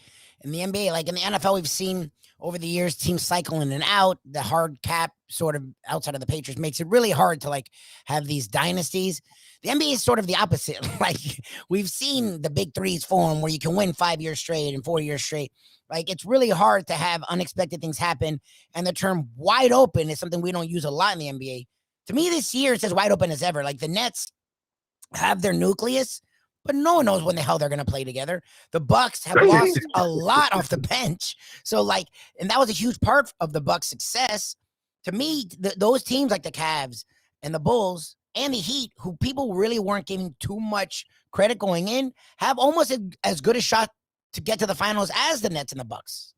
in the NBA. Like in the NFL, we've seen over the years teams cycle in and out. The hard cap sort of outside of the Patriots makes it really hard to like have these dynasties. The NBA is sort of the opposite. Like we've seen the big threes form where you can win 5 years straight and 4 years straight. Like it's really hard to have unexpected things happen. And the term wide open is something we don't use a lot in the NBA. To me, this year, it's as wide open as ever. Like the Nets have their nucleus, but no one knows when the hell they're going to play together. The Bucks have lost a lot off the bench. So like, and that was a huge part of the Bucks' success. To me, those teams like the Cavs and the Bulls and the Heat, who people really weren't giving too much credit going in, have almost as good a shot to get to the finals as the Nets and the Bucks.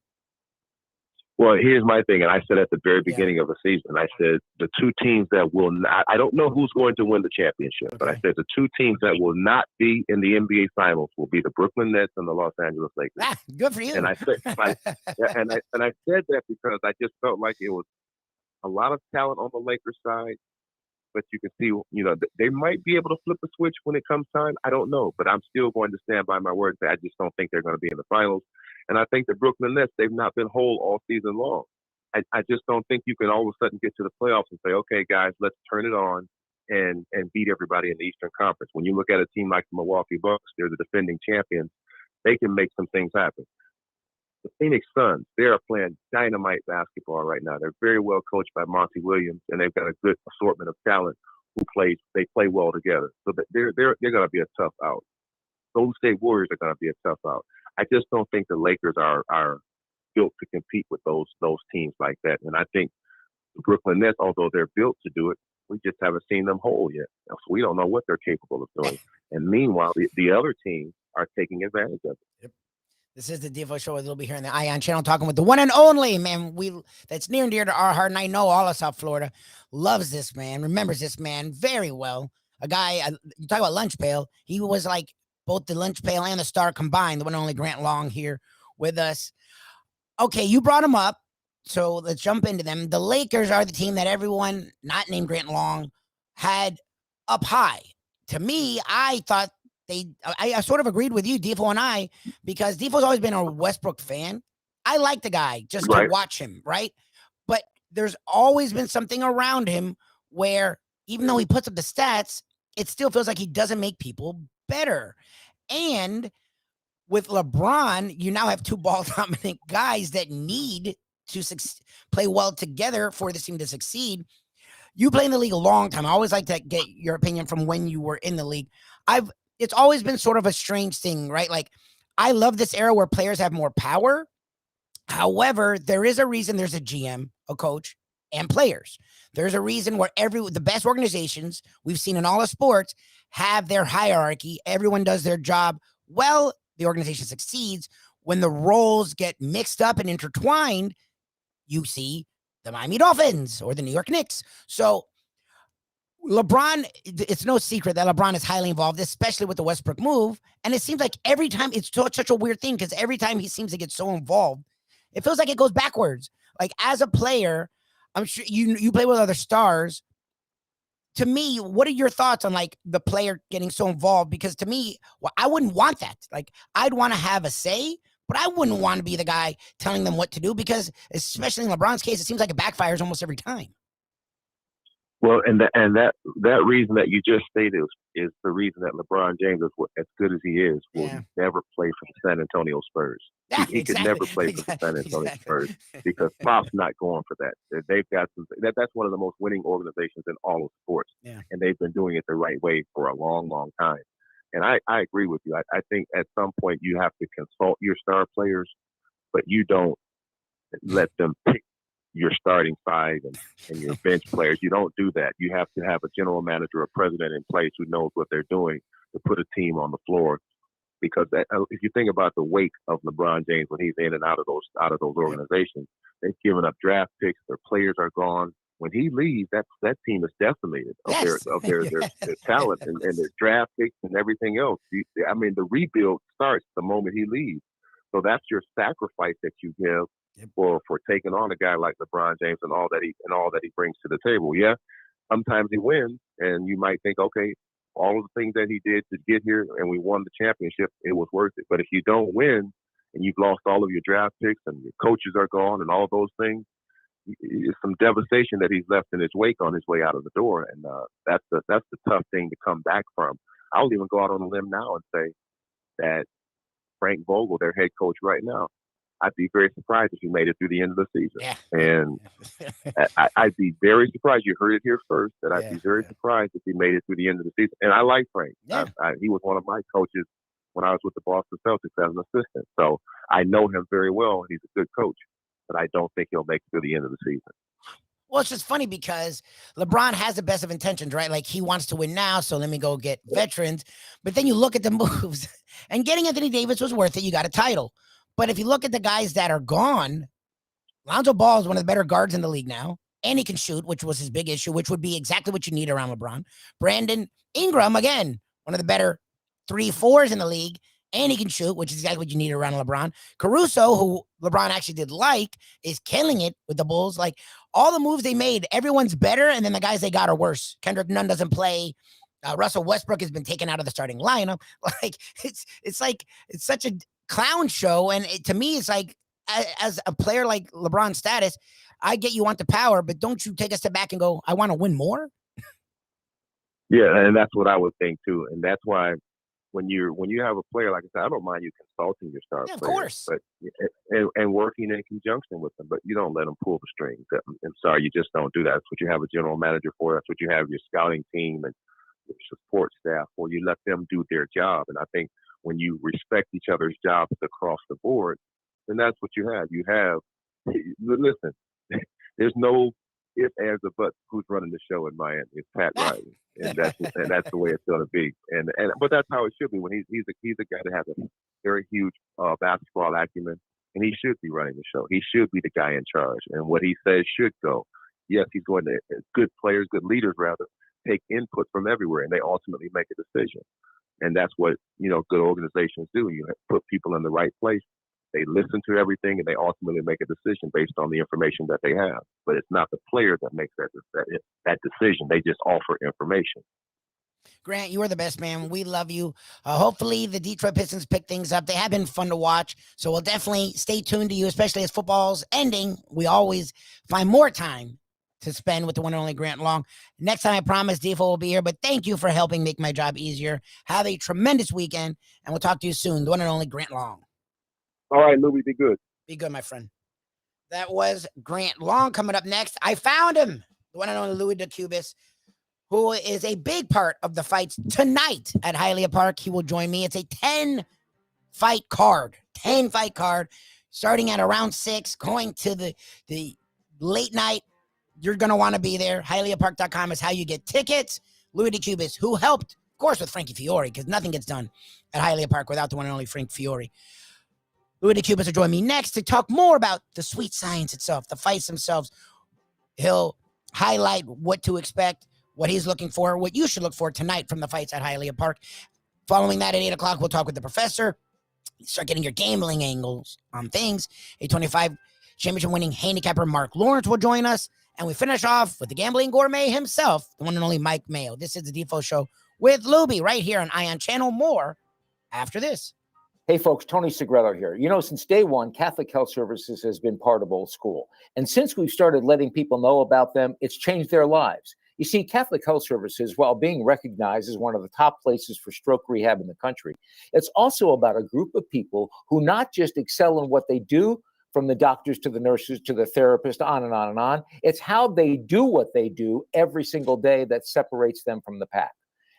Well, here's my thing, and I said at the very beginning of the season, I said the two teams that will not, I don't know who's going to win the championship, but I said the two teams that will not be in the NBA Finals will be the Brooklyn Nets and the Los Angeles Lakers. Good for you. And I said, and I said that because I just felt like it was a lot of talent on the Lakers side, but you can see, they might be able to flip a switch when it comes time. I don't know, but I'm still going to stand by my word that I just don't think they're going to be in the finals. And I think the Brooklyn Nets, they've not been whole all season long. I just don't think you can all of a sudden get to the playoffs and say, okay, guys, let's turn it on and beat everybody in the Eastern Conference. When you look at a team like the Milwaukee Bucks, they're the defending champions. They can make some things happen. The Phoenix Suns, they are playing dynamite basketball right now. They're very well coached by Monty Williams, and they've got a good assortment of talent they play well together. So they're going to be a tough out. Golden State Warriors are going to be a tough out. I just don't think the Lakers are built to compete with those teams like that. And I think the Brooklyn Nets, although they're built to do it, we just haven't seen them whole yet. So we don't know what they're capable of doing. And meanwhile, the other teams are taking advantage of it. Yep. This is the Defo Show with Lubie here on the Ion Channel, talking with the one and only, man. That's near and dear to our heart, and I know all of South Florida loves this man, remembers this man very well. A guy, you talk about lunch pail, he was like both the lunch pail and the star combined, the one and only Grant Long here with us. Okay, you brought him up, so let's jump into them. The Lakers are the team that everyone not named Grant Long had up high. To me, I thought I sort of agreed with you, Defo and I, because Defo's always been a Westbrook fan. I like the guy just to watch him, right? But there's always been something around him where even though he puts up the stats, it still feels like he doesn't make people better. And with LeBron, you now have two ball dominant guys that need to play well together for this team to succeed. You play in the league a long time. I always like to get your opinion from when you were in the league. It's always been sort of a strange thing, right? Like, I love this era where players have more power. However, there is a reason there's a GM, a coach, and players. There's a reason where the best organizations we've seen in all of sports have their hierarchy. Everyone does their job well. The organization succeeds. When the roles get mixed up and intertwined, you see the Miami Dolphins or the New York Knicks. So LeBron, it's no secret that LeBron is highly involved, especially with the Westbrook move. And it seems like every time, it's such a weird thing, because every time he seems to get so involved, it feels like it goes backwards. Like, as a player, I'm sure you play with other stars. To me, what are your thoughts on, like, the player getting so involved? Because to me, well, I wouldn't want that. Like, I'd want to have a say, but I wouldn't want to be the guy telling them what to do, because especially in LeBron's case, it seems like it backfires almost every time. Well, and that reason that you just stated is the reason that LeBron James is as good as he is will never play for the San Antonio Spurs. He could never play for the San Antonio Spurs because Pop's not going for that. They've got that's one of the most winning organizations in all of sports, and they've been doing it the right way for a long, long time. And I agree with you. I think at some point you have to consult your star players, but you don't let them pick your starting five and your bench players. You don't do that. You have to have a general manager or president in place who knows what they're doing to put a team on the floor. Because if you think about the wake of LeBron James when he's in and out of those organizations, they've given up draft picks. Their players are gone. When he leaves, that team is decimated of their talent and their draft picks and everything else. I mean, the rebuild starts the moment he leaves. So that's your sacrifice that you give for taking on a guy like LeBron James and all that he brings to the table. Yeah, sometimes he wins, and you might think, okay, all of the things that he did to get here, and we won the championship, it was worth it. But if you don't win, and you've lost all of your draft picks, and your coaches are gone, and all those things, it's some devastation that he's left in his wake on his way out of the door, and that's the tough thing to come back from. I'll even go out on a limb now and say that Frank Vogel, their head coach right now, I'd be very surprised if he made it through the end of the season. Yeah. And I'd be very surprised. You heard it here first, that I'd be very surprised if he made it through the end of the season. And I like Frank. Yeah. He was one of my coaches when I was with the Boston Celtics as an assistant. So I know him very well. He's a good coach, but I don't think he'll make it through the end of the season. Well, it's just funny because LeBron has the best of intentions, right? Like, he wants to win now, so let me go get veterans. But then you look at the moves, and getting Anthony Davis was worth it. You got a title. But if you look at the guys that are gone, Lonzo Ball is one of the better guards in the league now, and he can shoot, which was his big issue, which would be exactly what you need around LeBron. Brandon Ingram, again, one of the better 3-4s in the league, and he can shoot, which is exactly what you need around LeBron. Caruso, who LeBron actually did like, is killing it with the Bulls. Like, all the moves they made, everyone's better, and then the guys they got are worse. Kendrick Nunn doesn't play. Russell Westbrook has been taken out of the starting lineup. Like, it's such a clown show, and to me, it's like, as a player like LeBron's status, I get you want the power, but don't you take a step back and go, I want to win more? Yeah, and that's what I would think too, and that's why when you have a player, like I said, I don't mind you consulting your star players, of course, but and working in conjunction with them, but you don't let them pull the strings. I'm sorry, you just don't do that. That's what you have a general manager for. That's what you have your scouting team and your support staff for. You let them do their job, and I think when you respect each other's jobs across the board, then that's what you have. You have, listen, there's no if, ands, or buts who's running the show in Miami. It's Pat Riley, and that's the way it's going to be. But that's how it should be. When he's a guy that has a very huge basketball acumen, and he should be running the show. He should be the guy in charge, and what he says should go. Yes, he's going to good players, good leaders rather, take input from everywhere, and they ultimately make a decision. And that's what, good organizations do. You put people in the right place. They listen to everything, and they ultimately make a decision based on the information that they have. But it's not the player that makes that decision. They just offer information. Grant, you are the best, man. We love you. Hopefully the Detroit Pistons pick things up. They have been fun to watch. So we'll definitely stay tuned to you, especially as football's ending. We always find more time to spend with the one and only Grant Long. Next time, I promise Defo will be here, but thank you for helping make my job easier. Have a tremendous weekend, and we'll talk to you soon. The one and only Grant Long. All right, Lubie, be good. Be good, my friend. That was Grant Long. Coming up next, I found him, the one and only Louis DeCubis, who is a big part of the fights tonight at Hialeah Park. He will join me. It's a 10-fight card, starting at around 6, going to the late night. You're going to want to be there. HialeahPark.com is how you get tickets. Louis DeCubis, who helped, of course, with Frankie Fiore, because nothing gets done at Hialeah Park without the one and only Frank Fiore. Louis DeCubis will join me next to talk more about the sweet science itself, the fights themselves. He'll highlight what to expect, what he's looking for, what you should look for tonight from the fights at Hialeah Park. Following that at 8 o'clock, we'll talk with the professor. Start getting your gambling angles on things. A 25 championship-winning handicapper Mark Lawrence will join us. And we finish off with the Gambling Gourmet himself, the one and only Mike Mayo. This is the Defo Show with Lubie right here on Ion Channel. More after this. Hey, folks, Tony Segreto here. You know, since day one, Catholic Health Services has been part of Old School. And since we've started letting people know about them, it's changed their lives. You see, Catholic Health Services, while being recognized as one of the top places for stroke rehab in the country, it's also about a group of people who not just excel in what they do, from the doctors to the nurses to the therapists, on and on and on. It's how they do what they do every single day that separates them from the pack.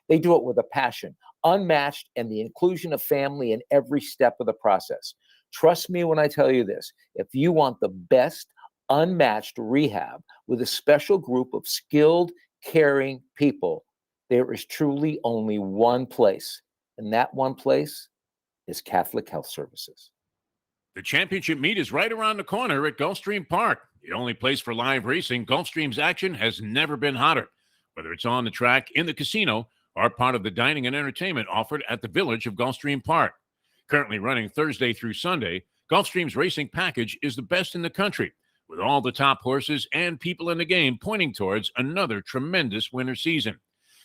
They do it with a passion, unmatched, and the inclusion of family in every step of the process. Trust me when I tell you this. If you want the best, unmatched rehab with a special group of skilled, caring people, there is truly only one place, and that one place is Catholic Health Services. The championship meet is right around the corner at Gulfstream Park. The only place for live racing, Gulfstream's action has never been hotter. Whether it's on the track, in the casino, or part of the dining and entertainment offered at the Village of Gulfstream Park. Currently running Thursday through Sunday, Gulfstream's racing package is the best in the country, with all the top horses and people in the game pointing towards another tremendous winter season.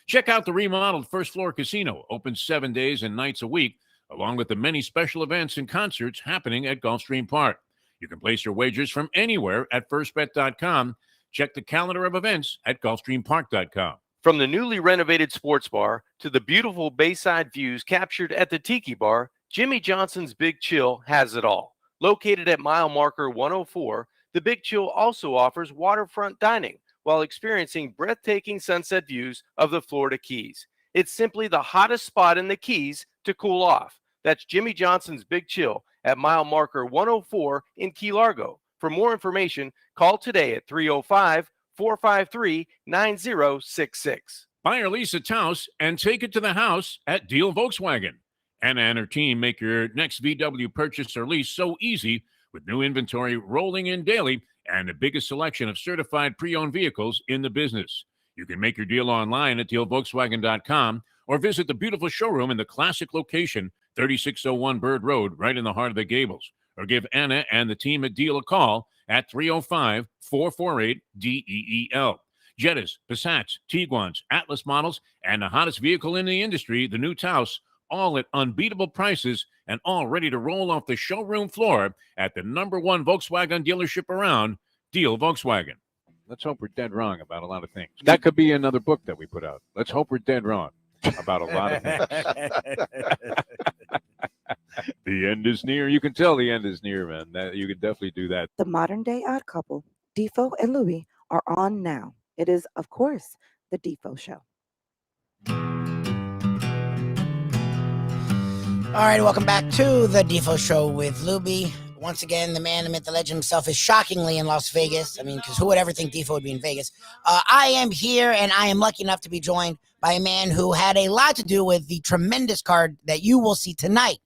Check out the remodeled first floor casino, open 7 days and nights a week, along with the many special events and concerts happening at Gulfstream Park. You can place your wagers from anywhere at firstbet.com. Check the calendar of events at gulfstreampark.com. From the newly renovated sports bar to the beautiful bayside views captured at the Tiki Bar, Jimmy Johnson's Big Chill has it all. Located at mile marker 104, the Big Chill also offers waterfront dining while experiencing breathtaking sunset views of the Florida Keys. It's simply the hottest spot in the Keys to cool off. That's Jimmy Johnson's Big Chill at mile marker 104 in Key Largo. For more information, call today at 305-453-9066. Buy or lease a Taos and take it to the house at Deal Volkswagen. Anna and her team make your next VW purchase or lease so easy with new inventory rolling in daily and the biggest selection of certified pre-owned vehicles in the business. You can make your deal online at dealvolkswagen.com or visit the beautiful showroom in the classic location, 3601 Bird Road, right in the heart of the Gables. Or give Anna and the team at Deal a call at 305-448-DEEL. Jettas, Passats, Tiguans, Atlas models, and the hottest vehicle in the industry, the new Taos, all at unbeatable prices and all ready to roll off the showroom floor at the #1 Volkswagen dealership around, Deal Volkswagen. Let's hope we're dead wrong about a lot of things. That could be another book that we put out. Let's hope we're dead wrong about a lot of things. The end is near. You can tell the end is near, man. You can definitely do that. The modern day odd couple, Defo and Lubie, are on now. It is, of course, the Defo Show. All right, welcome back to the Defo Show with Lubie. Once again, the man, the myth, the legend himself is shockingly in Las Vegas. I mean, because who would ever think Defo would be in Vegas? I am here, and I am lucky enough to be joined by a man who had a lot to do with the tremendous card that you will see tonight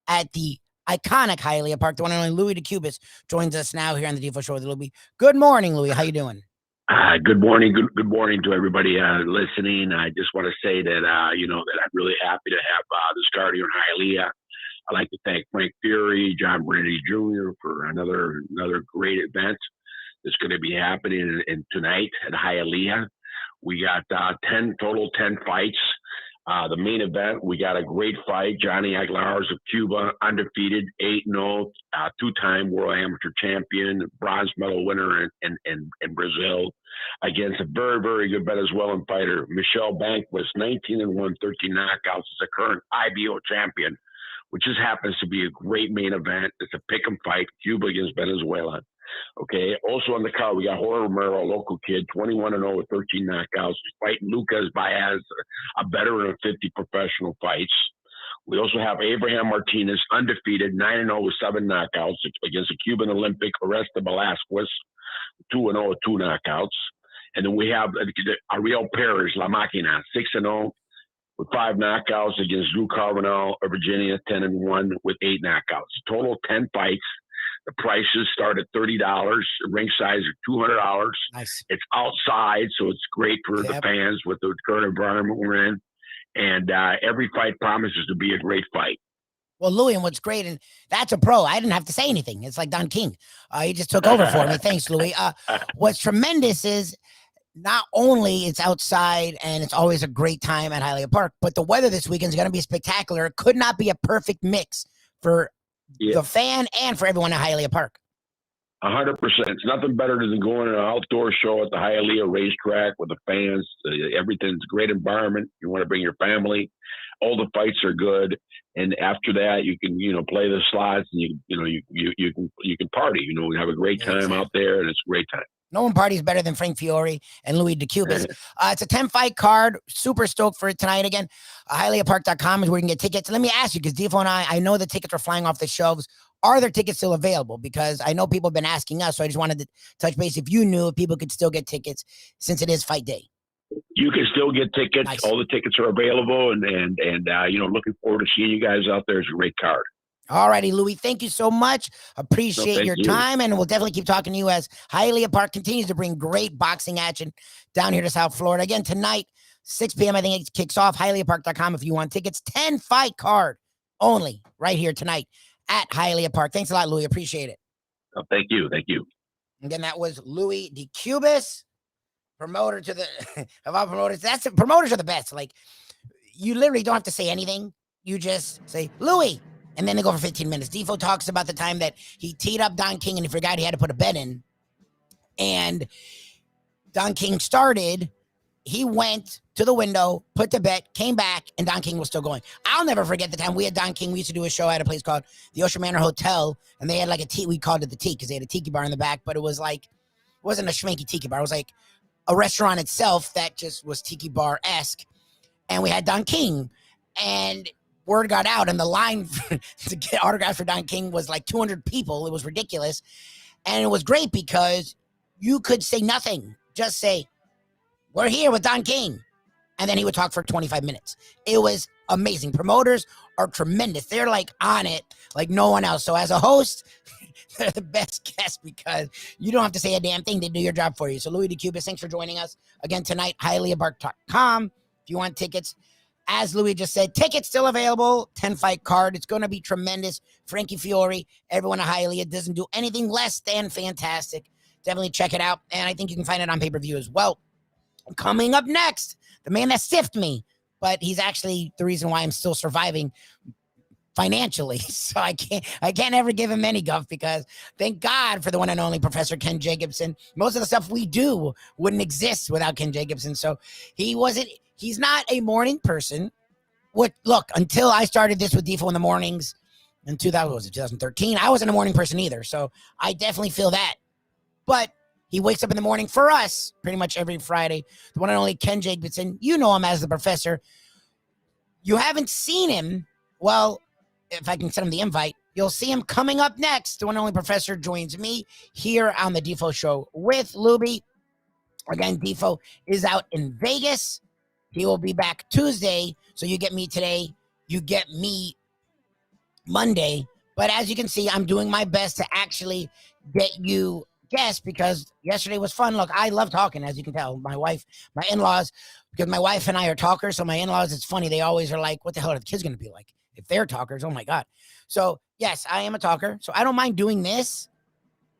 at the iconic Hialeah Park. The one and only Louis DeCubis joins us now here on the Defo Show with Lubie. Good morning, Louis. How you doing? Good morning. Good morning to everybody listening. I just want to say that, that I'm really happy to have the start here in Hialeah. I'd like to thank Frank Fury, John Brady Jr. for another great event that's going to be happening in tonight at Hialeah. We got 10 fights. The main event, we got a great fight. Johnny Aguilar's of Cuba, undefeated, 8-0, two-time world amateur champion, bronze medal winner in Brazil, against a very, very good Venezuelan fighter, Michelle Banquist, 19-1, 13 knockouts, is a current IBO champion, which just happens to be a great main event. It's a pick 'em fight, Cuba against Venezuela. Okay. Also on the card, we got Jorge Romero, a local kid, 21-0 with 13 knockouts, fighting Lucas Baez, a veteran of 50 professional fights. We also have Abraham Martinez, undefeated, 9-0 with 7 knockouts against the Cuban Olympic Oreste Velasquez, 2-0 with 2 knockouts. And then we have Ariel Perez, La Máquina, 6-0 with 5 knockouts against Drew Carbonell of Virginia, 10-1 with 8 knockouts. Total 10 fights. The prices start at $30. Ring size are $200. Nice. It's outside, so it's great for the fans with the current environment we're in. And every fight promises to be a great fight. Well, Louie, and what's great, and that's a pro. I didn't have to say anything. It's like Don King. He just took over for me. Thanks, Louie. What's tremendous is not only it's outside and it's always a great time at Hialeah Park, but the weather this weekend is going to be spectacular. It could not be a perfect mix for the fan and for everyone at Hialeah Park. 100%. It's nothing better than going to an outdoor show at the Hialeah racetrack with the fans. Everything's a great environment. You want to bring your family. All the fights are good, and after that, you can play the slots and you can party. Have a great time out there, and it's a great time. No one parties better than Frank Fiore and Louis DeCubis. It's a 10-fight card. Super stoked for it tonight. Again, HialeahPark.com is where you can get tickets. Let me ask you, because Defo and I know the tickets are flying off the shelves. Are there tickets still available? Because I know people have been asking us, so I just wanted to touch base if you knew if people could still get tickets since it is fight day. You can still get tickets. Nice. All the tickets are available, and looking forward to seeing you guys out there. It's a great card. All righty, Louis. Thank you so much. Appreciate your time, and we'll definitely keep talking to you as Hialeah Park continues to bring great boxing action down here to South Florida. Again, tonight, 6 p.m., I think it kicks off. HialeahPark.com if you want tickets. 10-fight card only right here tonight at Hialeah Park. Thanks a lot, Louis. Appreciate it. Oh, thank you. Thank you. Again, that was Louis DeCubis, promoter to the of our promoters. Promoters are the best. Like, you literally don't have to say anything. You just say, Louis. And then they go for 15 minutes. Defo talks about the time that he teed up Don King and he forgot he had to put a bet in. And Don King started. He went to the window, put the bet, came back, and Don King was still going. I'll never forget the time we had Don King. We used to do a show at a place called the Ocean Manor Hotel. And they had like a tea. We called it the tea because they had a tiki bar in the back. But it wasn't a schmanky tiki bar. It was like a restaurant itself that just was tiki bar-esque. And we had Don King. And word got out, and the line to get autographs for Don King was like 200 people. It was ridiculous. And it was great because you could say nothing. Just say, we're here with Don King. And then he would talk for 25 minutes. It was amazing. Promoters are tremendous. They're like on it like no one else. So as a host, they're the best guests because you don't have to say a damn thing. They do your job for you. So Louis DeCubis, thanks for joining us again tonight. HialeahPark.com if you want tickets. As Louis just said, tickets still available. 10-fight card. It's going to be tremendous. Frankie Fiore, everyone at Hialeah doesn't do anything less than fantastic. Definitely check it out. And I think you can find it on pay-per-view as well. Coming up next, the man that stiffed me, but he's actually the reason why I'm still surviving financially. So I can't ever give him any guff because thank God for the one and only Professor Ken Jacobson. Most of the stuff we do wouldn't exist without Ken Jacobson. So he's not a morning person. Look, until I started this with Defo in the mornings in 2013, I wasn't a morning person either. So I definitely feel that. But he wakes up in the morning for us pretty much every Friday. The one and only Ken Jacobson. You know him as the Professor. You haven't seen him. Well, if I can send him the invite, you'll see him coming up next. The one and only Professor joins me here on the Defo Show with Lubie. Again, Defo is out in Vegas. He will be back Tuesday. So you get me today. You get me Monday. But as you can see, I'm doing my best to actually get you guests because yesterday was fun. Look, I love talking, as you can tell. My in-laws, because my wife and I are talkers. So my in-laws, it's funny. They always are like, what the hell are the kids going to be like? If they're talkers, oh my God. So yes, I am a talker. So I don't mind doing this,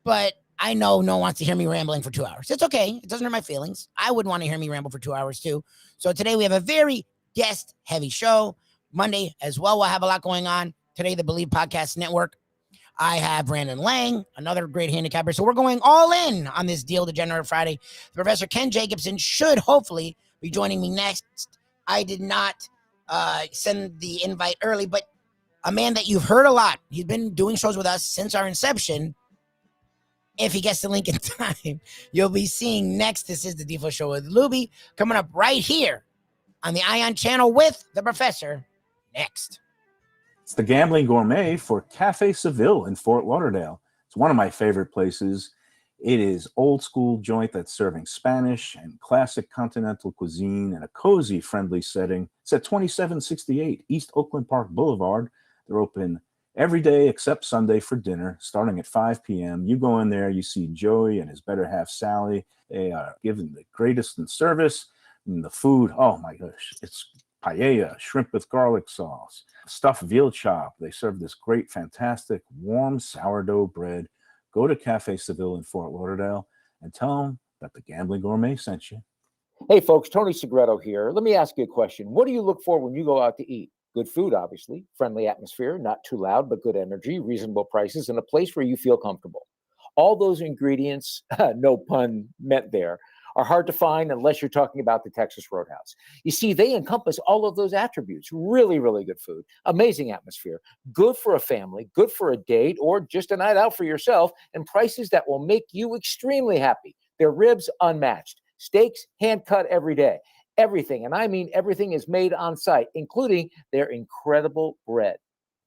but I know no one wants to hear me rambling for 2 hours. It's okay. It doesn't hurt my feelings. I would want to hear me ramble for 2 hours too. So today we have a very guest heavy show. Monday as well, we'll have a lot going on. Today, the Believe Podcast Network. I have Brandon Lang, another great handicapper. So we're going all in on this deal, Degenerate Friday. Professor Ken Jacobson should hopefully be joining me next. I did not send the invite early, but a man that you've heard a lot. He's been doing shows with us since our inception. If he gets the link in time, you'll be seeing next. This is the Defo Show with Lubie, coming up right here on the Ion channel with the Professor next. It's the Gambling Gourmet for Cafe Seville in Fort Lauderdale. It's one of my favorite places. It is old school joint that's serving Spanish and classic continental cuisine in a cozy, friendly setting. It's at 2768 East Oakland Park Boulevard. They're open every day except Sunday for dinner, starting at 5 p.m. You go in there, you see Joey and his better half, Sally. They are given the greatest in service. And the food, oh my gosh, it's paella, shrimp with garlic sauce, stuffed veal chop. They serve this great, fantastic, warm sourdough bread. Go to Cafe Seville in Fort Lauderdale and tell them that the Gambling Gourmet sent you. Hey, folks, Tony Segreto here. Let me ask you a question. What do you look for when you go out to eat? Good food, obviously, friendly atmosphere, not too loud, but good energy, reasonable prices, and a place where you feel comfortable. All those ingredients, no pun meant there, are hard to find unless you're talking about the Texas Roadhouse. You see, they encompass all of those attributes. Really, really good food, amazing atmosphere, good for a family, good for a date, or just a night out for yourself, and prices that will make you extremely happy. Their ribs unmatched, steaks hand-cut every day. Everything, and I mean everything, is made on site, including their incredible bread.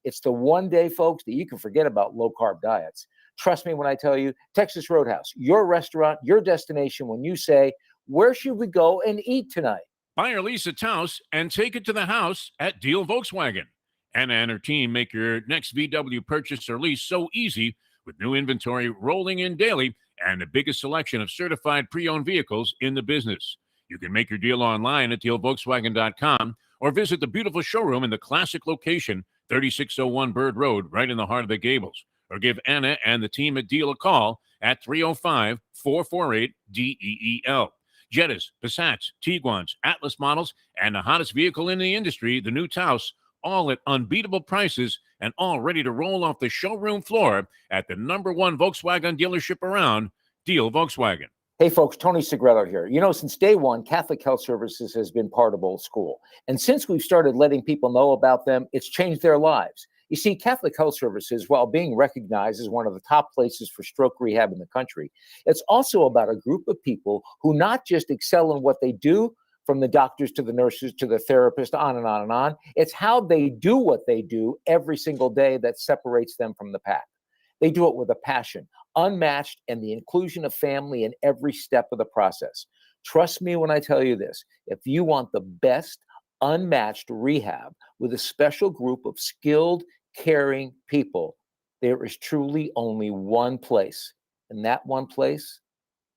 It's the one day, folks, that you can forget about low-carb diets. Trust me when I tell you, Texas Roadhouse, your restaurant, your destination when you say, where should we go and eat tonight? Buy or lease a Taos and take it to the house at Deal Volkswagen. Anna and her team make your next VW purchase or lease so easy with new inventory rolling in daily and the biggest selection of certified pre-owned vehicles in the business. You can make your deal online at dealvolkswagen.com or visit the beautiful showroom in the classic location, 3601 Bird Road, right in the heart of the Gables. Or give Anna and the team at Deal a call at 305-448-DEEL. Jettas, Passats, Tiguans, Atlas models, and the hottest vehicle in the industry, the new Taos, all at unbeatable prices and all ready to roll off the showroom floor at the #1 Volkswagen dealership around, Deal Volkswagen. Hey, folks, Tony Segreto here. You know, since day one, Catholic Health Services has been part of old school. And since we've started letting people know about them, it's changed their lives. You see, Catholic Health Services, while being recognized as one of the top places for stroke rehab in the country, it's also about a group of people who not just excel in what they do, from the doctors to the nurses to the therapists, on and on and on. It's how they do what they do every single day that separates them from the pack. They do it with a passion, unmatched, and the inclusion of family in every step of the process. Trust me when I tell you this. If you want the best, unmatched rehab with a special group of skilled, caring people, there is truly only one place, and that one place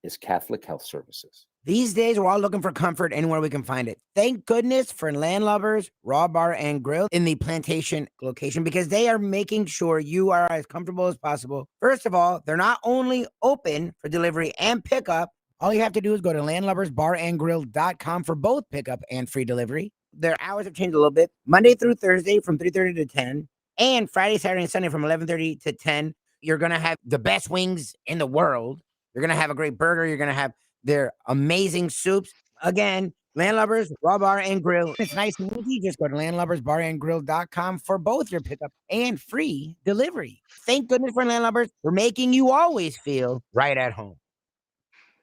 is Catholic Health Services. These days, we're all looking for comfort anywhere we can find it. Thank goodness for Landlubbers Raw Bar and Grill in the Plantation location, because they are making sure you are as comfortable as possible. First of all, they're not only open for delivery and pickup. All you have to do is go to landlubbersbarandgrill.com for both pickup and free delivery. Their hours have changed a little bit. Monday through Thursday from 3:30 to 10, and Friday, Saturday, and Sunday from 11:30 to 10. You're going to have the best wings in the world. You're going to have a great burger. You're going to have their amazing soups. Again, Landlubbers Raw Bar and Grill. It's nice and easy. Just go to landlubbersbarandgrill.com for both your pickup and free delivery. Thank goodness for Landlubbers for making you always feel right at home.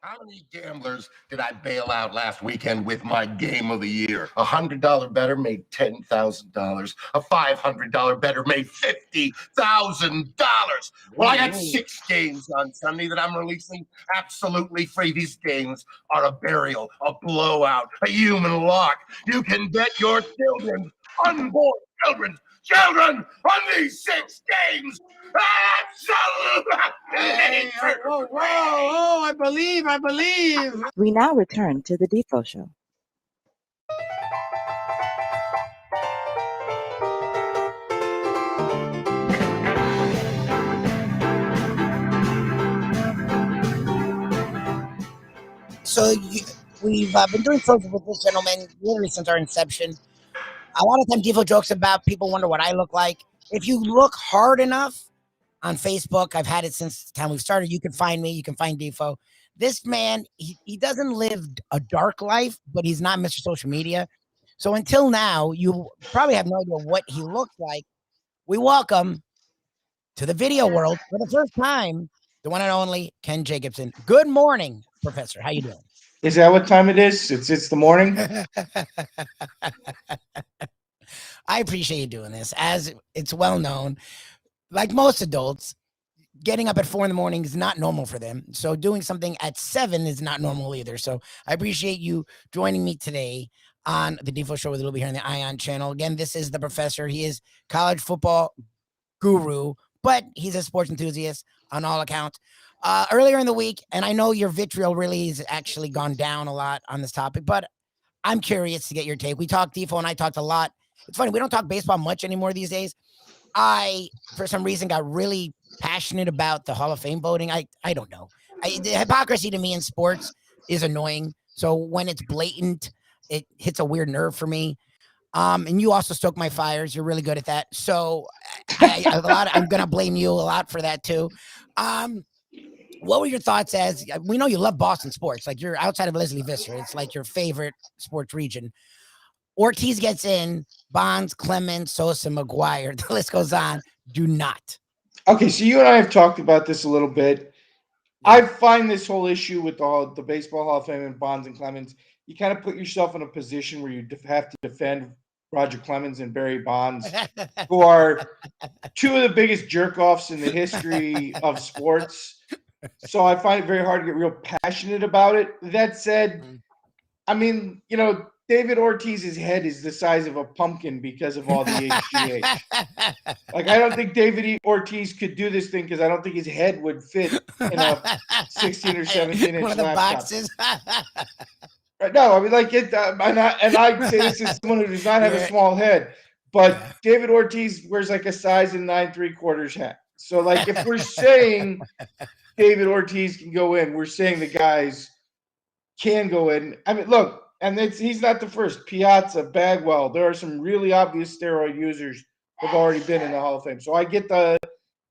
How many gamblers did I bail out last weekend with my game of the year? A $100 better made $10,000. A $500 better made $50,000. Well, I got 6 games on Sunday that I'm releasing absolutely free. These games are a burial, a blowout, a human lock. You can bet your children, unborn children, on these 6 games. Whoa, I believe. We now return to the Defo Show. So we've been doing shows with this gentleman literally since our inception. A lot of time, Defo jokes about people wonder what I look like. If you look hard enough on Facebook, I've had it since the time we started. You can find me. You can find Defo. This man, he doesn't live a dark life, but he's not Mr. Social Media. So until now, you probably have no idea what he looks like. We welcome to the video world for the first time the one and only Ken Jacobson. Good morning, Professor. How you doing? Is that what time it is? It's the morning. I appreciate you doing this. As it's well known, like most adults, getting up at 4 a.m. is not normal for them. So doing something at 7 is not normal either. So I appreciate you joining me today on the Defo Show with Lubie here on the Ion channel. Again, this is the Professor. He is college football guru, but he's a sports enthusiast on all accounts. Earlier in the week, and I know your vitriol really has actually gone down a lot on this topic, but I'm curious to get your take. We talked, Defo and I talked a lot. It's funny, we don't talk baseball much anymore these days. I, for some reason, got really passionate about the Hall of Fame voting. I don't know. The hypocrisy to me in sports is annoying. So when it's blatant, it hits a weird nerve for me. And you also stoke my fires. You're really good at that. So I'm going to blame you a lot for that too. What were your thoughts as we know you love Boston sports, like you're outside of Leslie Visser. It's like your favorite sports region. Ortiz gets in, Bonds, Clemens, Sosa, McGuire. The list goes on. Do not. Okay, so you and I have talked about this a little bit. I find this whole issue with the Baseball Hall of Fame and Bonds and Clemens, you kind of put yourself in a position where you have to defend Roger Clemens and Barry Bonds, who are two of the biggest jerk-offs in the history of sports. So I find it very hard to get real passionate about it. That said, I mean, David Ortiz's head is the size of a pumpkin because of all the HGH. Like, I don't think David Ortiz could do this thing because I don't think his head would fit in a 16 or 17 inch one of the laptop. boxes. No, I mean, like it, and I say this as someone who does not have a small head, but David Ortiz wears like a size in 9 3/4 hat. So, like, if we're saying David Ortiz can go in, we're saying the guys can go in. I mean, look. And he's not the first. Piazza, Bagwell. There are some really obvious steroid users who've already been in the Hall of Fame. So I get the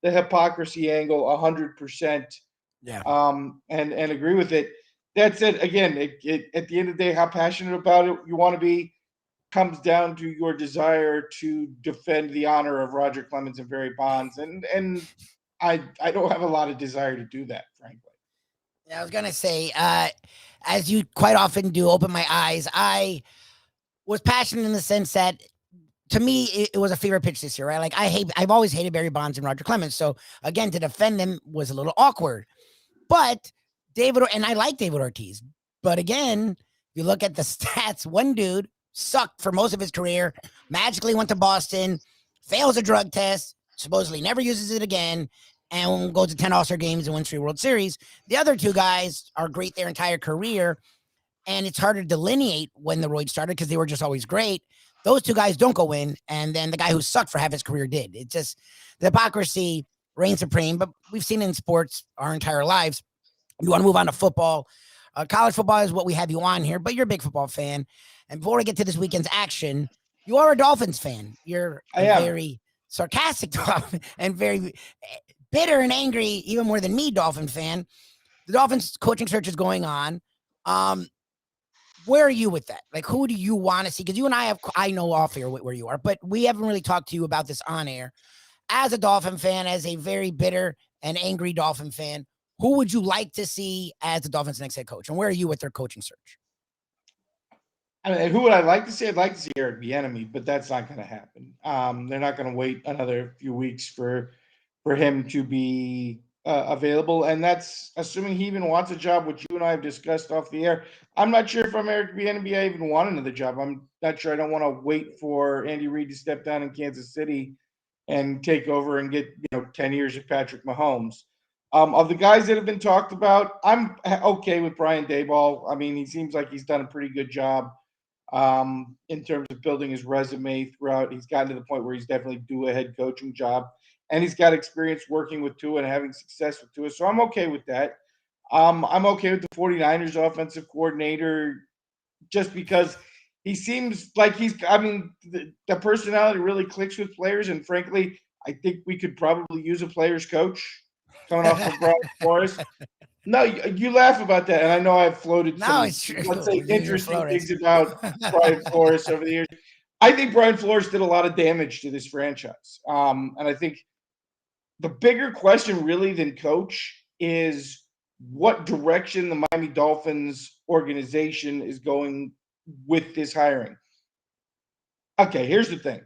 hypocrisy angle 100%. Yeah. And agree with it. That said, again, at the end of the day, how passionate about it you want to be comes down to your desire to defend the honor of Roger Clemens and Barry Bonds. And I don't have a lot of desire to do that, frankly. I was gonna say, as you quite often do, open my eyes. I was passionate in the sense that, to me, it was a fever pitch this year, right? Like I've always hated Barry Bonds and Roger Clemens. So again, to defend them was a little awkward. But I like David Ortiz. But again, if you look at the stats, one dude sucked for most of his career, magically went to Boston, fails a drug test, supposedly never uses it again, and goes to 10 All-Star games and wins 3 World Series. The other two guys are great their entire career, and it's harder to delineate when the roids started because they were just always great. Those two guys don't go in, and then the guy who sucked for half his career did. It's just the hypocrisy reigns supreme, but we've seen it in sports our entire lives. You want to move on to football. College football is what we have you on here, but you're a big football fan. And before we get to this weekend's action, you are a Dolphins fan. You're very sarcastic Dolphin and very bitter and angry, even more than me, Dolphin fan. The Dolphins coaching search is going on. Where are you with that? Like, who do you want to see? Because you and I know off air where you are, but we haven't really talked to you about this on air. As a Dolphin fan, as a very bitter and angry Dolphin fan, who would you like to see as the Dolphins' next head coach? And where are you with their coaching search? I mean, who would I like to see? I'd like to see Eric Bieniemy, but that's not going to happen. They're not going to wait another few weeks for him to be available, and that's assuming he even wants a job, which you and I have discussed off the air. I'm not sure if I'm Eric Bieniemy, I even want another job. I'm not sure. I don't want to wait for Andy Reid to step down in Kansas City and take over and get 10 years of Patrick Mahomes. Of the guys that have been talked about, I'm okay with Brian Daboll. I mean, he seems like he's done a pretty good job in terms of building his resume throughout. He's gotten to the point where he's definitely due a head coaching job, and he's got experience working with Tua and having success with Tua. So I'm okay with that. I'm okay with the 49ers offensive coordinator just because he seems like the personality really clicks with players. And frankly, I think we could probably use a player's coach coming off of Brian Flores. No, you laugh about that. And I know I've floated it's true. let's say, interesting Flores. things about Brian Flores over the years. I think Brian Flores did a lot of damage to this franchise. And I think the bigger question really than coach is what direction the Miami Dolphins organization is going with this hiring. Okay, here's the thing.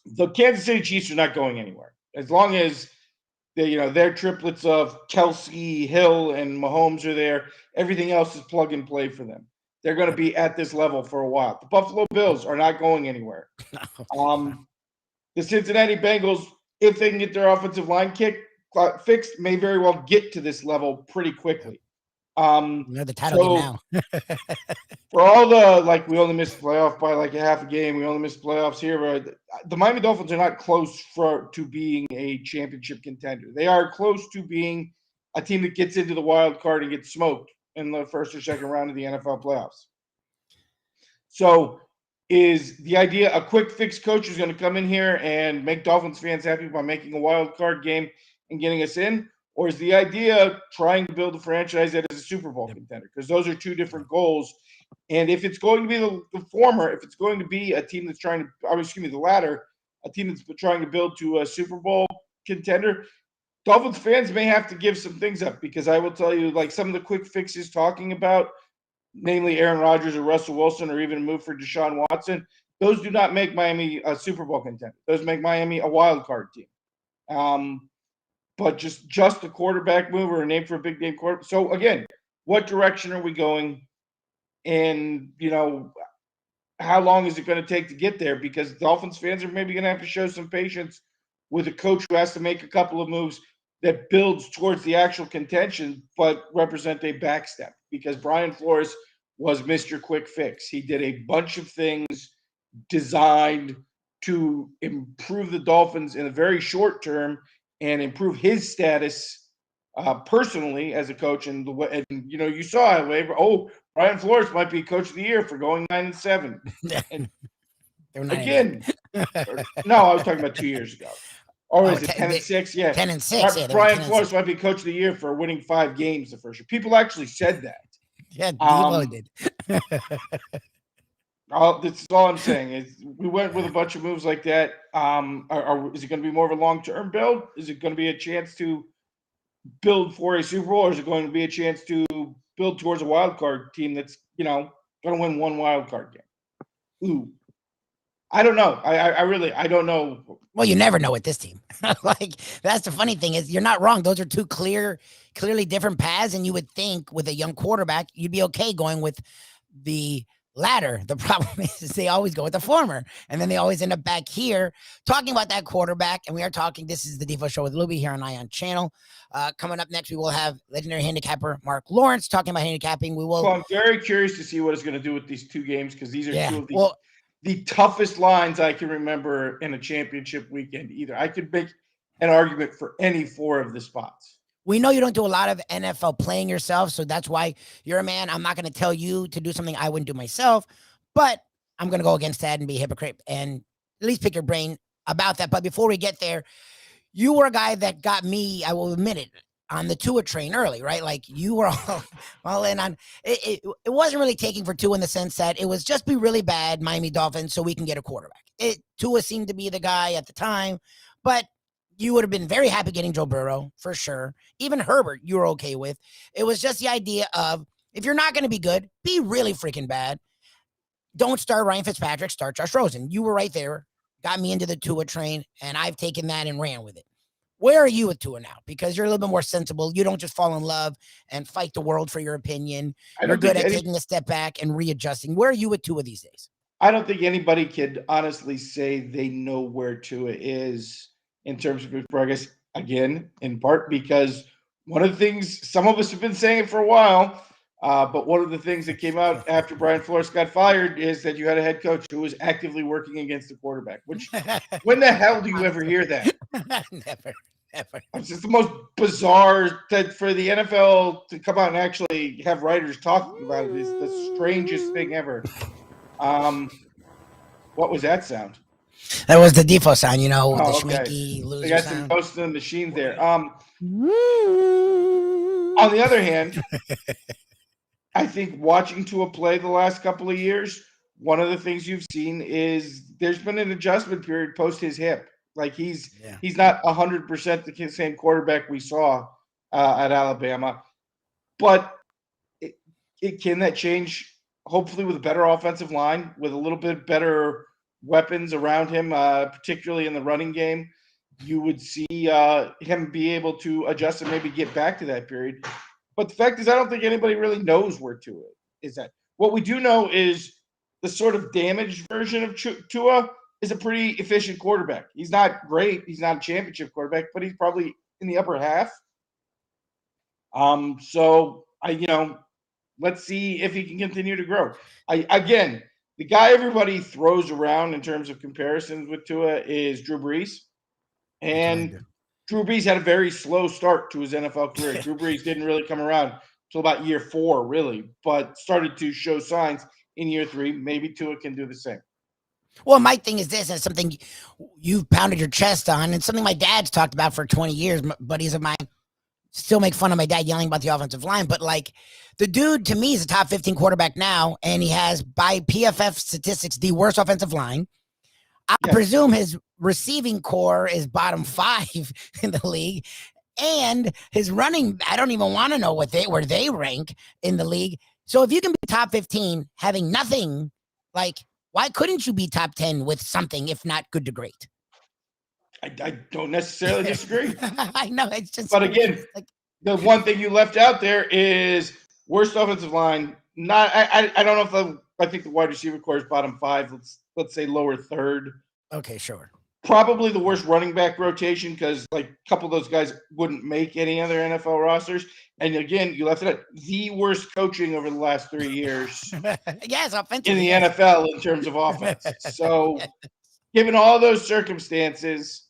The Kansas City Chiefs are not going anywhere. As long as their triplets of Kelsey, Hill, and Mahomes are there, everything else is plug and play for them. They're going to be at this level for a while. The Buffalo Bills are not going anywhere. The Cincinnati Bengals, if they can get their offensive line fixed, may very well get to this level pretty quickly. The title game now. For all the we only missed the playoff by a half a game, we only missed the playoffs here. But the Miami Dolphins are not close to being a championship contender. They are close to being a team that gets into the wild card and gets smoked in the first or second round of the NFL playoffs. So, is the idea a quick fix coach is going to come in here and make Dolphins fans happy by making a wild card game and getting us in? Or is the idea trying to build a franchise that is a Super Bowl contender? Because those are two different goals. And if it's going to be the former, if it's going to be a team that's the latter, a team that's trying to build to a Super Bowl contender, Dolphins fans may have to give some things up, because I will tell you, some of the quick fixes talking about, namely Aaron Rodgers or Russell Wilson, or even a move for Deshaun Watson, those do not make Miami a Super Bowl contender. Those make Miami a wild card team. But just a quarterback move or a name for a big name quarterback. So again, what direction are we going? And how long is it going to take to get there? Because Dolphins fans are maybe going to have to show some patience with a coach who has to make a couple of moves that builds towards the actual contention, but represent a backstep. Because Brian Flores was Mr. Quick Fix. He did a bunch of things designed to improve the Dolphins in a very short term and improve his status personally as a coach. And you saw it. Brian Flores might be coach of the year for going 9-7. And again, no, I was talking about 2 years ago. Or is it 10-6? Yeah, 10-6. Yeah, Brian Flores might be coach of the year for winning 5 games the first year. People actually said that. Yeah, Devo did. This is all I'm saying is we went with a bunch of moves like that. Is it going to be more of a long-term build? Is it going to be a chance to build for a Super Bowl, or is it going to be a chance to build towards a wild card team that's going to win one wild card game? Ooh, I don't know. I don't know. Well, you never know with this team. That's the funny thing is you're not wrong. Those are two clearly different paths, and you would think with a young quarterback you'd be okay going with the latter. The problem is they always go with the former, and then they always end up back here talking about that quarterback. And we are talking, this is the Defo Show with Lubie here on Ion Channel. Coming up next, we will have legendary handicapper Mark Lawrence talking about handicapping. So I'm very curious to see what it's going to do with these 2 games, because these are two of the toughest lines I can remember in a championship weekend either. I could make an argument for any 4 of the spots. We know you don't do a lot of NFL playing yourself, so that's why you're a man. I'm not going to tell you to do something I wouldn't do myself, but I'm going to go against that and be a hypocrite and at least pick your brain about that. But before we get there, you were a guy that got me, I will admit it, on the Tua train early, right? You were all in on it. It wasn't really taking for Tua in the sense that it was just be really bad Miami Dolphins so we can get a quarterback. Tua seemed to be the guy at the time, but you would have been very happy getting Joe Burrow for sure. Even Herbert, you were okay with. It was just the idea of, if you're not going to be good, be really freaking bad. Don't start Ryan Fitzpatrick, start Josh Rosen. You were right there, got me into the Tua train, and I've taken that and ran with it. Where are you with Tua now? Because you're a little bit more sensible. You don't just fall in love and fight the world for your opinion. You're good at taking a step back and readjusting. Where are you with Tua these days? I don't think anybody could honestly say they know where Tua is in terms of his progress, again, in part because one of the things, some of us have been saying it for a while, but one of the things that came out after Brian Flores got fired is that you had a head coach who was actively working against the quarterback, which, when the hell do you ever hear that? Never. It's just the most bizarre, that for the NFL to come out and actually have writers talking about it is the strangest thing ever. What was that sound? That was the Defo sound, the Oh, okay. schminky They loser got some sound. ghosts in the machines there. On the other hand, I think watching Tua play the last couple of years, one of the things you've seen is there's been an adjustment period post his hip. Like he's not 100% the same quarterback we saw at Alabama, but can that change? Hopefully, with a better offensive line, with a little bit better weapons around him, particularly in the running game, you would see him be able to adjust and maybe get back to that period. But the fact is, I don't think anybody really knows where Tua is at. What we do know is the sort of damaged version of Tua is a pretty efficient quarterback. He's not great. He's not a championship quarterback, but he's probably in the upper half. So let's see if he can continue to grow. Again, the guy everybody throws around in terms of comparisons with Tua is Drew Brees. And Drew Brees had a very slow start to his NFL career. Drew Brees didn't really come around until about year 4, really, but started to show signs in year 3. Maybe Tua can do the same. Well, my thing is this, and something you've pounded your chest on, and something my dad's talked about for 20 years. Buddies of mine still make fun of my dad yelling about the offensive line, but the dude to me is a top 15 quarterback now, and he has, by PFF statistics, the worst offensive line. I presume his receiving core is bottom 5 in the league, and his running, I don't even want to know where they rank in the league. So if you can be top 15 having nothing, why couldn't you be top 10 with something, if not good to great? I don't necessarily disagree. I know, it's just. But again, the one thing you left out there is worst offensive line. I don't know if I think the wide receiver core is bottom 5. Let's say lower 3rd. Okay, sure. Probably the worst running back rotation because a couple of those guys wouldn't make any other NFL rosters. And again, you left it at the worst coaching over the last 3 years. Yes, offensively in the NFL in terms of offense. So, given all those circumstances,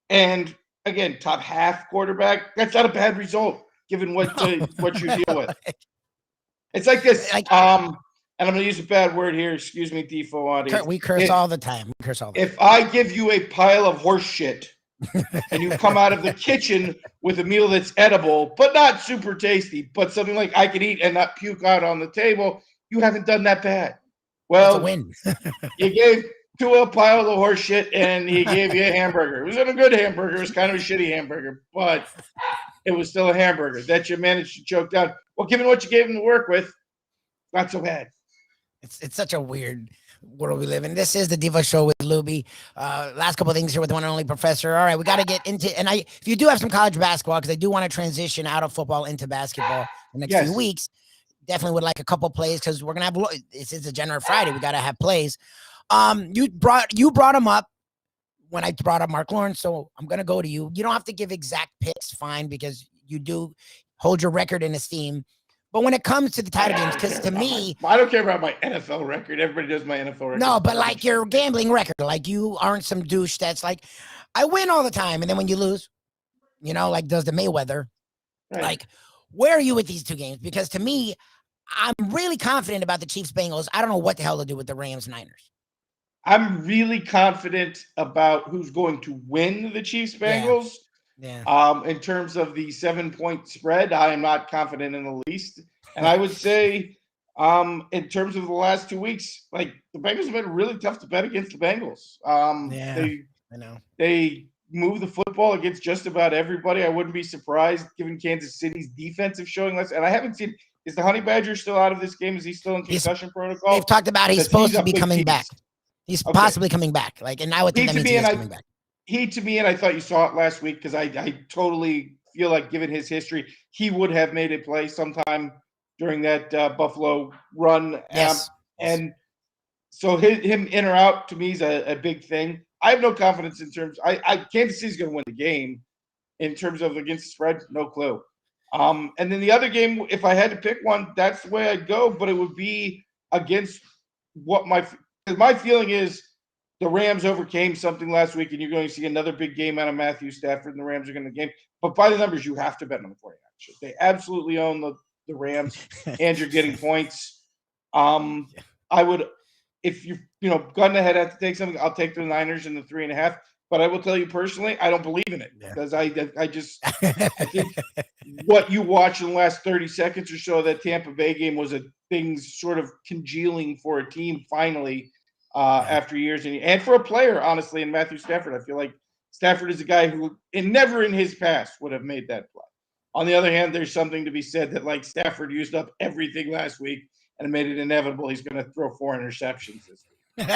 and again, top half quarterback, that's not a bad result given what you deal with. It's like this. And I'm going to use a bad word here. Excuse me, Defo audience. We curse all the time. If I give you a pile of horse shit and you come out of the kitchen with a meal that's edible, but not super tasty, but something like I can eat and not puke out on the table, you haven't done that bad. Well, win. You gave Tua a pile of horse shit and he gave you a hamburger. It wasn't a good hamburger. It was kind of a shitty hamburger, but it was still a hamburger that you managed to choke down. Well, given what you gave him to work with, not so bad. It's such a weird world we live in. This is the Defo Show with Lubie. Last couple of things here with the one and only Professor. All right, we got to get into, and if you do have some college basketball, because I do want to transition out of football into basketball the next few weeks, definitely would like a couple plays because we're gonna have. This is Degenerate Friday. We got to have plays. You brought him up when I brought up Mark Lawrence, so I'm gonna go to you. You don't have to give exact picks, fine, because you do hold your record in esteem. But when it comes to the title games, because to me, I don't care about my NFL record. Everybody does my NFL record. No, but your gambling record, you aren't some douche that's I win all the time, and then when you lose, does the Mayweather. Right. Where are you with these two games? Because to me, I'm really confident about the Chiefs Bengals. I don't know what the hell to do with the Rams Niners. I'm really confident about who's going to win the Chiefs Bengals. Yeah. In terms of the 7-point spread, I am not confident in the least. And I would say, in terms of the last 2 weeks, the Bengals have been really tough to bet against the Bengals. I know. They move the football against just about everybody. I wouldn't be surprised given Kansas City's defensive showing less. And I haven't seen, is the Honey Badger still out of this game? Is he still in concussion protocol? They've talked about he's supposed to be coming back. He's possibly coming back. And I would think that means he's coming back. He, to me, and I thought you saw it last week because I totally feel like, given his history, he would have made a play sometime during that Buffalo run. Yes. And so him in or out, to me, is a big thing. I have no confidence in terms – Kansas City's going to win the game. In terms of against the spread, no clue. And then the other game, if I had to pick one, that's the way I'd go, but it would be against what my feeling is. The Rams overcame something last week, and you're going to see another big game out of Matthew Stafford, and the Rams are going to game. But by the numbers, you have to bet on the 49ers. They absolutely own the Rams, and you're getting points. I would, if you gun ahead, have to take something. I'll take the Niners in the 3.5. But I will tell you personally, I don't believe in it because I think what you watched in the last 30 seconds or so of that Tampa Bay game was a things sort of congealing for a team finally after years and for a player, honestly, in Matthew Stafford. I feel like Stafford is a guy who never in his past would have made that play. On the other hand, there's something to be said that like Stafford used up everything last week and made it inevitable he's going to throw 4 interceptions this week.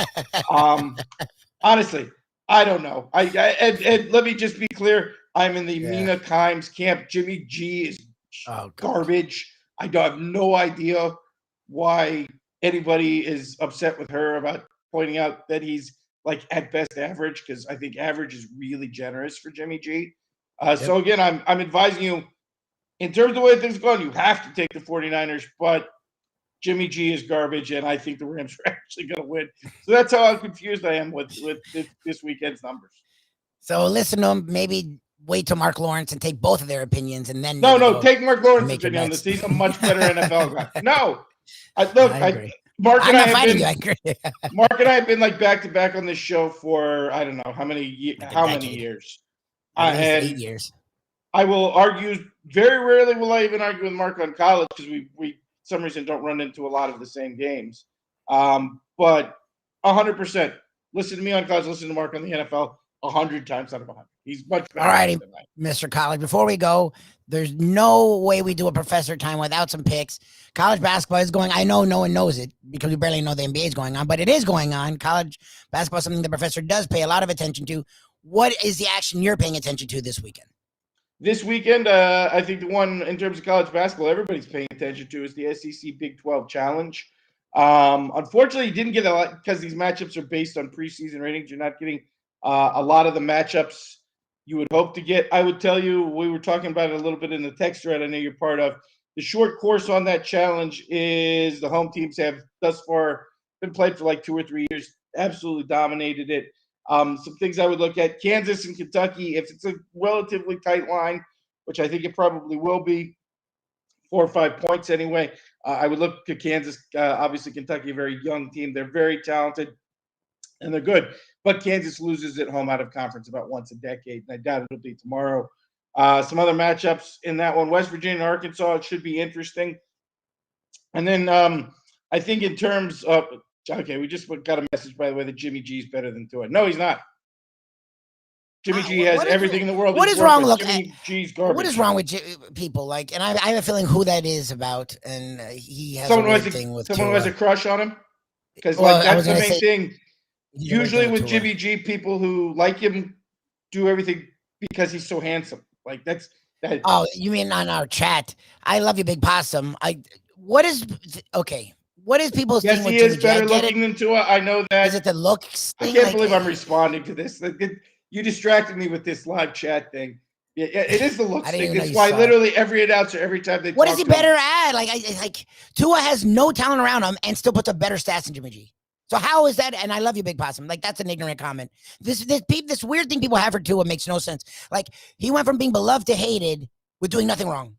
Honestly, I don't know. And let me just be clear. I'm in the Mina Kimes camp. Jimmy G is garbage. I have no idea why anybody is upset with her about pointing out that he's like at best average, because I think average is really generous for Jimmy G. So again, I'm advising you in terms of the way things are going, you have to take the 49ers, but Jimmy G is garbage, and I think the Rams are actually going to win. So that's how confused I am with this weekend's numbers. So listen to them. Maybe wait till Mark Lawrence and take both of their opinions, and then no, take Mark Lawrence's opinion on this. He's a much better NFL guy. No, I agree. Mark and I have been like back to back on this show for I don't know how many years. At least 8 years. I will argue. Very rarely will I even argue with Mark on college because we some reason don't run into a lot of the same games. But 100%. Listen to me on college, listen to Mark on the NFL 100 times out of 100. He's much better. All righty, Mr. College. Before we go, there's no way we do a professor time without some picks. College basketball is going. I know no one knows it because we barely know the NBA is going on, but it is going on. College basketball is something the professor does pay a lot of attention to. What is the action you're paying attention to this weekend? This weekend, I think the one in terms of college basketball everybody's paying attention to is the SEC Big 12 Challenge. Unfortunately, you didn't get a lot because these matchups are based on preseason ratings. You're not getting a lot of the matchups you would hope to get. I would tell you, we were talking about it a little bit in the text thread I know you're part of. The short course on that challenge is the home teams have thus far been played for like 2 or 3 years, absolutely dominated it. Some things I would look at, Kansas and Kentucky, if it's a relatively tight line, which I think it probably will be, 4 or 5 points anyway, I would look to Kansas. Obviously, Kentucky, a very young team. They're very talented, and they're good. But Kansas loses at home out of conference about once a decade, and I doubt it'll be tomorrow. Some other matchups in that one, West Virginia and Arkansas, it should be interesting. And then I think in terms of okay, we just got a message, by the way, that Jimmy G is better than Tua. No, he's not. Jimmy G has everything in the world. What is wrong? Look, Jimmy G's garbage. What is wrong with people? Like, and I have a feeling who that is about, and he has someone a weird thing with someone Tua. who has a crush on him. Because that's the main thing. Usually with Jimmy G, people who like him do everything because he's so handsome. Like that. Oh, you mean on our chat? I love you, Big Possum. What is people's thing with he Jimmy is better looking than Tua. I know that. Is it the looks thing? I can't believe I'm responding to this. You distracted me with this live chat thing. Yeah, it is the looks thing. It's why literally every announcer, every time they what is he better at? Like Tua has no talent around him and still puts up better stats than Jimmy G. So how is that? And I love you, Big Possum. Like, that's an ignorant comment. This weird thing people have for Tua makes no sense. Like, he went from being beloved to hated with doing nothing wrong.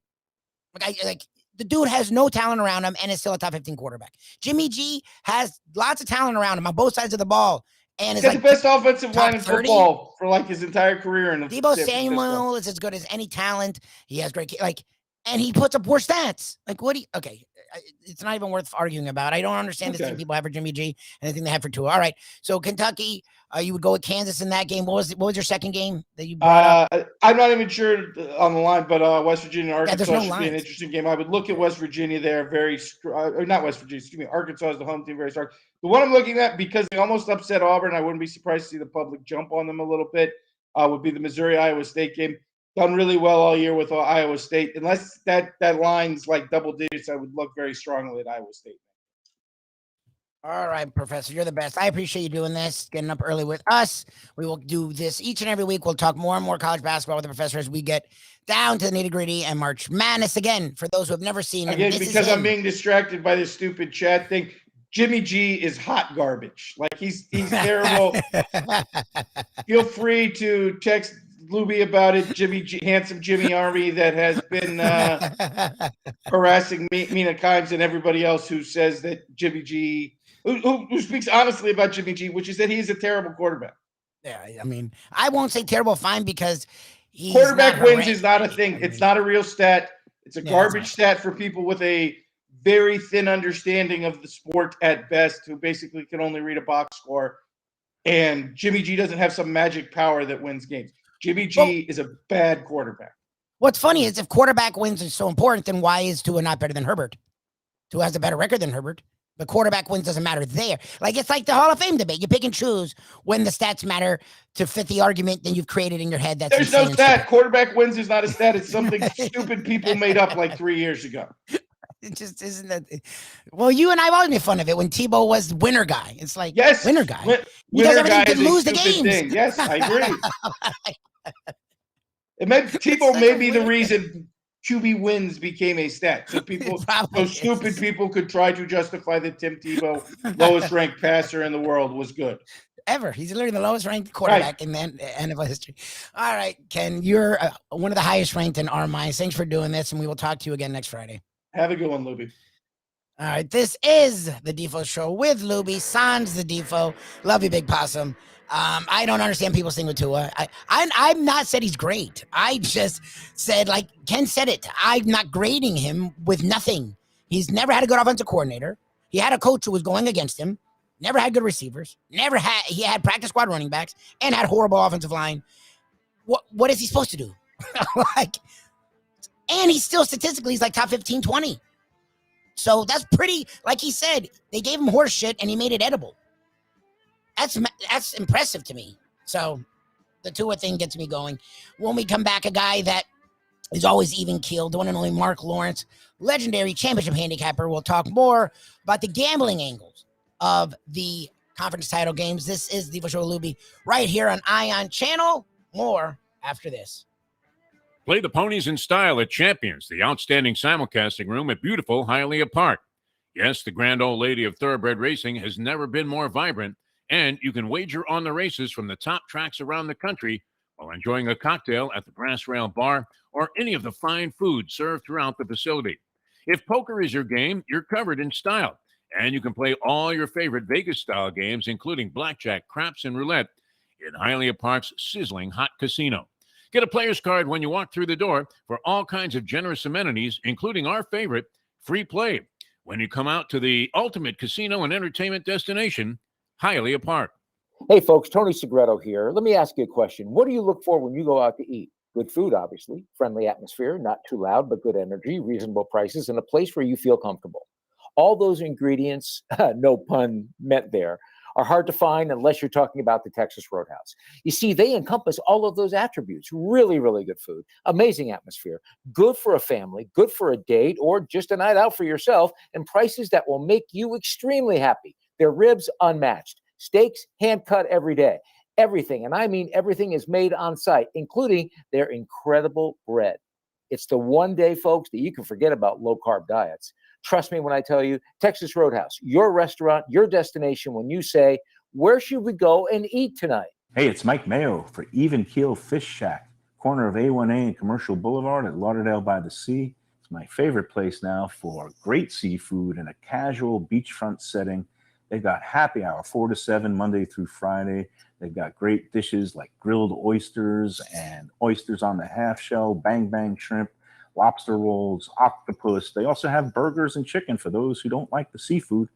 Like the dude has no talent around him and is still a top 15 quarterback. Jimmy G has lots of talent around him on both sides of the ball. And he's got the best offensive line in football for like his entire career. Debo Samuel is as good as any talent. He has great, and he puts up worse stats. Like, what do you, okay. It's not even worth arguing about. I don't understand this thing people have for Jimmy G and the thing they have for Tua. All right. So Kentucky, you would go with Kansas in that game. What was your second game that you brought up? I'm not even sure on the line, but West Virginia and Arkansas no should lines. be an interesting game. I would look at West Virginia there not West Virginia, excuse me. Arkansas is the home team, very strong. The one I'm looking at, because they almost upset Auburn, I wouldn't be surprised to see the public jump on them a little bit, would be the Missouri-Iowa State game. Done really well all year with Iowa State. Unless that line's like double digits, I would look very strongly at Iowa State. All right, Professor, you're the best. I appreciate you doing this, getting up early with us. We will do this each and every week. We'll talk more and more college basketball with the professor as we get down to the nitty-gritty and March Madness again. For those who have never seen again, because I'm being distracted by this stupid chat thing. Jimmy G is hot garbage. Like he's terrible. Feel free to text Lubie about it. Jimmy G, handsome Jimmy Army that has been harassing Mina Kimes and everybody else who says that Jimmy G who speaks honestly about Jimmy G, which is that he's a terrible quarterback. Yeah, I mean, I won't say terrible fine because he's quarterback not wins is not a thing. It's not a real stat. It's a garbage stat for people with a very thin understanding of the sport at best, who basically can only read a box score. And Jimmy G doesn't have some magic power that wins games. Jimmy G is a bad quarterback. What's funny is if quarterback wins is so important, then why is Tua not better than Herbert? Tua has a better record than Herbert. But quarterback wins doesn't matter there. Like, it's like the Hall of Fame debate. You pick and choose when the stats matter to fit the argument that you've created in your head. There's no stat. Quarterback wins is not a stat. It's something stupid people made up like 3 years ago. It just isn't that. Well, you and I have always made fun of it when Tebow was winner guy. It's like, yes, winner guy. He winner does guy everything is to a lose the stupid games. thing. Yes, I agree. Tebow may be the reason QB wins became a stat. So stupid people could try to justify that Tim Tebow, lowest ranked passer in the world, was good. Ever. He's literally the lowest ranked quarterback in the NFL history. All right, Ken, you're one of the highest ranked in our minds. Thanks for doing this, and we will talk to you again next Friday. Have a good one, Lubie. All right, this is the Defo Show with Lubie, sans the Defo. Love you, Big Possum. I don't understand people's thing with Tua. I'm not said he's great. I just said, like Ken said it, I'm not grading him with nothing. He's never had a good offensive coordinator. He had a coach who was going against him. Never had good receivers. He had practice squad running backs and had horrible offensive line. What is he supposed to do? And he's still statistically, he's like top 15, 20. So that's pretty, like he said, they gave him horse shit and he made it edible. That's impressive to me. So the Tua thing gets me going. When we come back, a guy that is always even keeled, the one and only Mark Lawrence, legendary championship handicapper. We'll talk more about the gambling angles of the conference title games. This is the Show Lubie right here on Ion Channel. More after this. Play the ponies in style at Champions, the outstanding simulcasting room at beautiful Hialeah Park. Yes, the grand old lady of thoroughbred racing has never been more vibrant, and you can wager on the races from the top tracks around the country while enjoying a cocktail at the Brass Rail Bar or any of the fine food served throughout the facility. If poker is your game, you're covered in style, and you can play all your favorite Vegas-style games, including blackjack, craps, and roulette in Hialeah Park's sizzling hot casino. Get a player's card when you walk through the door for all kinds of generous amenities, including our favorite, free play, when you come out to the ultimate casino and entertainment destination, Hialeah Park. Hey, folks, Tony Segreto here. Let me ask you a question. What do you look for when you go out to eat? Good food, obviously, friendly atmosphere, not too loud, but good energy, reasonable prices, and a place where you feel comfortable. All those ingredients, no pun meant there, are hard to find unless you're talking about the Texas Roadhouse. You see, they encompass all of those attributes. Really, really good food, amazing atmosphere, good for a family, good for a date, or just a night out for yourself, and prices that will make you extremely happy. Their ribs unmatched, steaks hand cut every day. Everything, and I mean everything, is made on site, including their incredible bread. It's the one day, folks, that you can forget about low-carb diets. Trust me when I tell you, Texas Roadhouse, your restaurant, your destination when you say, where should we go and eat tonight? Hey, it's Mike Mayo for Even Keel Fish Shack, corner of A1A and Commercial Boulevard at Lauderdale by the Sea. It's my favorite place now for great seafood in a casual beachfront setting. They've got happy hour 4 to 7 Monday through Friday. They've got great dishes like grilled oysters and oysters on the half shell, bang bang shrimp, lobster rolls, octopus. They also have burgers and chicken for those who don't like the seafood.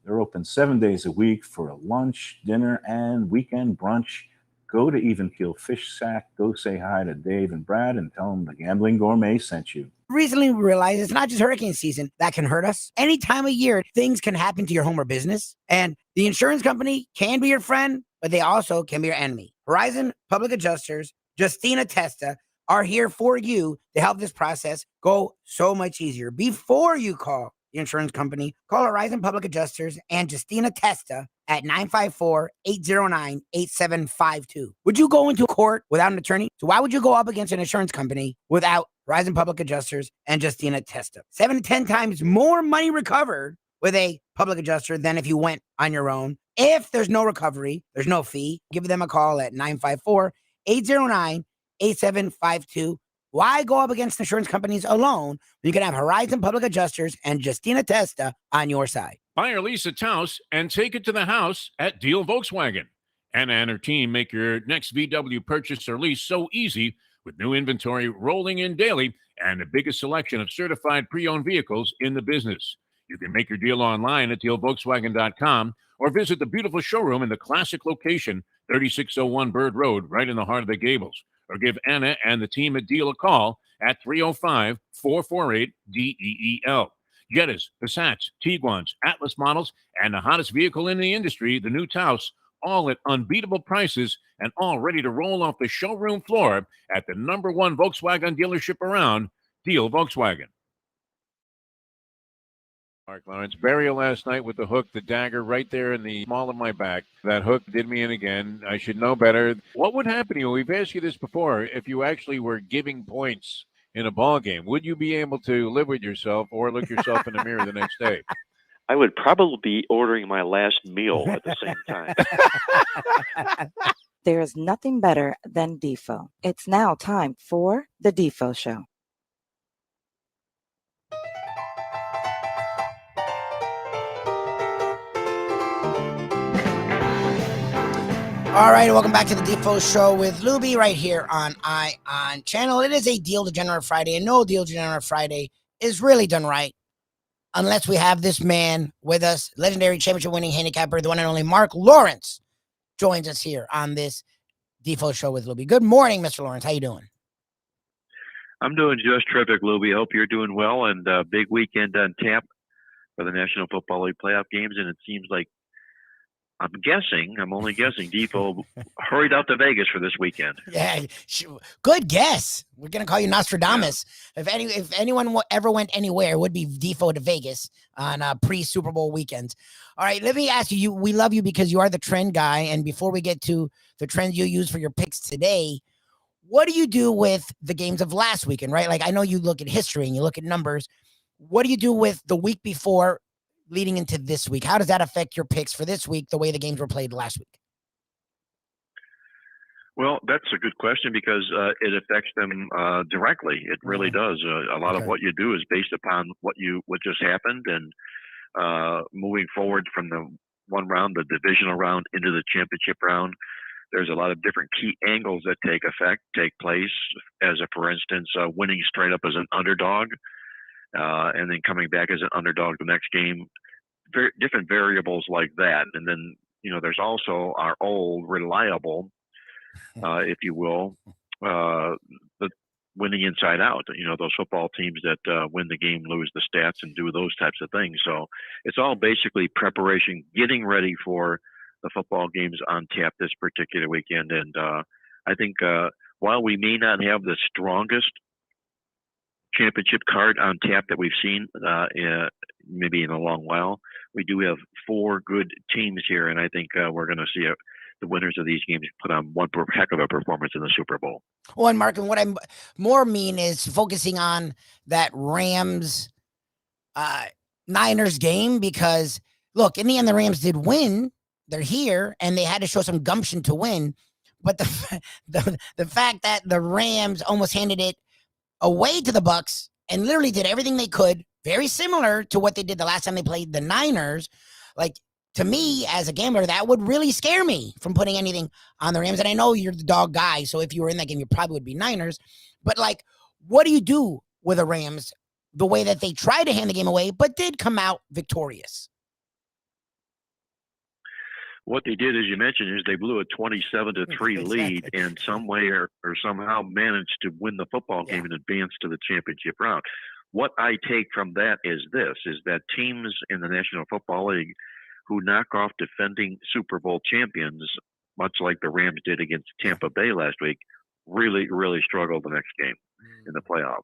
They're open 7 days a week for a lunch, dinner, and weekend brunch. Go to Even Keel Fish Shack. Go say hi to Dave and Brad and tell them the Gambling Gourmet sent you. Recently we realized it's not just hurricane season that can hurt us. Any time of year, things can happen to your home or business. And the insurance company can be your friend, but they also can be your enemy. Horizon Public Adjusters, Justina Testa, are here for you to help this process go so much easier. Before you call the insurance company, call Horizon Public Adjusters and Justina Testa at 954-809-8752. Would you go into court without an attorney? So why would you go up against an insurance company without Horizon Public Adjusters and Justina Testa? 7 to 10 times more money recovered with a public adjuster than if you went on your own. If there's no recovery, there's no fee. Give them a call at 954-809-8752. Why go up against insurance companies alone when you can have Horizon Public Adjusters and Justina Testa on your side? Buy or lease a Taos and take it to the house at Deal Volkswagen. Anna and her team make your next VW purchase or lease so easy with new inventory rolling in daily and the biggest selection of certified pre-owned vehicles in the business. You can make your deal online at dealvolkswagen.com or visit the beautiful showroom in the classic location, 3601 Bird Road, right in the heart of the Gables. Or give Anna and the team at Deal a call at 305-448-DEEL. Jettas, Passats, Tiguans, Atlas models, and the hottest vehicle in the industry, the new Taos, all at unbeatable prices and all ready to roll off the showroom floor at the #1 Volkswagen dealership around, Deal Volkswagen. Mark Lawrence, burial last night with the hook, the dagger right there in the small of my back. That hook did me in again. I should know better. What would happen to you? We've asked you this before. If you actually were giving points in a ball game, would you be able to live with yourself or look yourself in the mirror the next day? I would probably be ordering my last meal at the same time. There is nothing better than Defo. It's now time for the Defo Show. All right, welcome back to the Defo Show with Lubie right here on ION channel. It is a Deal Degenerate Friday, and no Deal Degenerate Friday is really done right unless we have this man with us, legendary championship-winning handicapper, the one and only Mark Lawrence, joins us here on this Defo Show with Lubie. Good morning, Mr. Lawrence. How you doing? I'm doing just terrific, Lubie. Hope you're doing well, and big weekend on tap for the National Football League playoff games, and it seems like I'm only guessing, Defo hurried out to Vegas for this weekend. Yeah, good guess. We're going to call you Nostradamus. Yeah. If anyone ever went anywhere, it would be Defo to Vegas on pre-Super Bowl weekends. All right, let me ask you, we love you because you are the trend guy, and before we get to the trends you use for your picks today, what do you do with the games of last weekend, right? Like, I know you look at history and you look at numbers. What do you do with the week before leading into this week? How does that affect your picks for this week, the way the games were played last week? Well, that's a good question because it affects them directly. It really does. A lot of what you do is based upon what just happened, and moving forward from the one round, the divisional round, into the championship round. There's a lot of different key angles that take place. As for instance, winning straight up as an underdog, and then coming back as an underdog the next game. Different variables like that. And then, there's also our old reliable, if you will, the winning inside out, those football teams that win the game, lose the stats, and do those types of things. So it's all basically preparation, getting ready for the football games on tap this particular weekend. And I think while we may not have the strongest championship card on tap that we've seen maybe in a long while, we do have 4 good teams here, and I think we're going to see the winners of these games put on one heck of a performance in the Super Bowl. Well, and Mark, and what I more mean is focusing on that Rams Niners game, because look, in the end, the Rams did win. They're here, and they had to show some gumption to win. But the fact that the Rams almost handed it away to the Bucs and literally did everything they could, very similar to what they did the last time they played the Niners. Like, to me, as a gambler, that would really scare me from putting anything on the Rams. And I know you're the dog guy, so if you were in that game, you probably would be Niners. But, like, what do you do with the Rams the way that they tried to hand the game away but did come out victorious? What they did, as you mentioned, is they blew a 27-3 lead and some way or somehow managed to win the football game and advance to the championship round. What I take from that is that teams in the National Football League who knock off defending Super Bowl champions, much like the Rams did against Tampa Bay last week, really, really struggle the next game in the playoffs.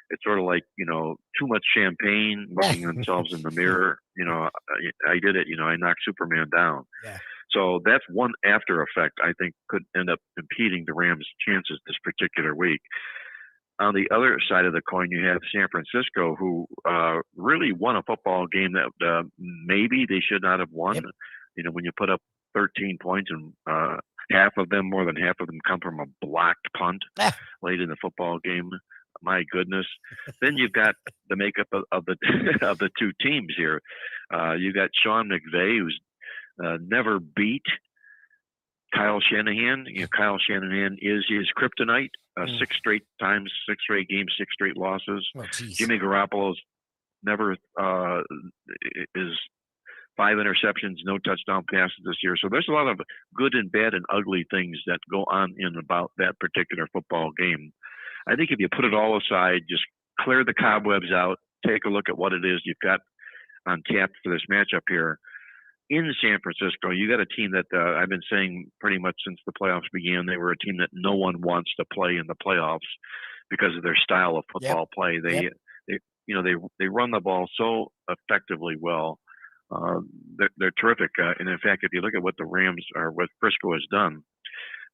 It's sort of like, too much champagne, looking themselves in the mirror. I did it. I knocked Superman down. Yeah. So that's one after effect I think could end up impeding the Rams' chances this particular week. On the other side of the coin, you have San Francisco, who really won a football game that maybe they should not have won. Yep. When you put up 13 points and more than half of them come from a blocked punt late in the football game. my goodness. Then you've got the makeup of the of the two teams here. You got Sean McVay, who's never beat Kyle Shanahan. Kyle Shanahan is his kryptonite. 6 straight times, 6 straight games, 6 straight losses. Jimmy Garoppolo's never is 5 interceptions, no touchdown passes this year. So there's a lot of good and bad and ugly things that go on in about that particular football game. I think if you put it all aside, just clear the cobwebs out, take a look at what it is you've got on tap for this matchup here. In San Francisco, you got a team that I've been saying pretty much since the playoffs began, they were a team that no one wants to play in the playoffs because of their style of football play. They run the ball so effectively well. They're terrific. And in fact, if you look at what the Rams or what Frisco has done,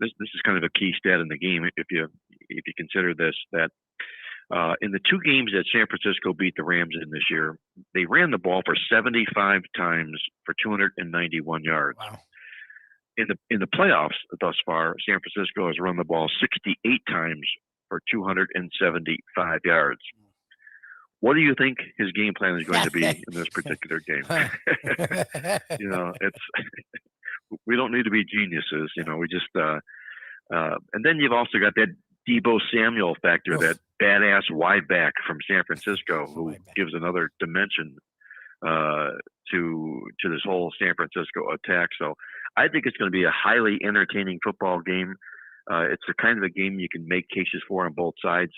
this is kind of a key stat in the game. If you consider this, that in the 2 games that San Francisco beat the Rams in this year, they ran the ball for 75 times for 291 yards. Wow. In the playoffs thus far, San Francisco has run the ball 68 times for 275 yards. What do you think his game plan is going to be in this particular game? It's we don't need to be geniuses. We just and then you've also got that Deebo Samuel factor, that badass wide back from San Francisco, who gives another dimension to this whole San Francisco attack. So I think it's going to be a highly entertaining football game. It's the kind of a game you can make cases for on both sides.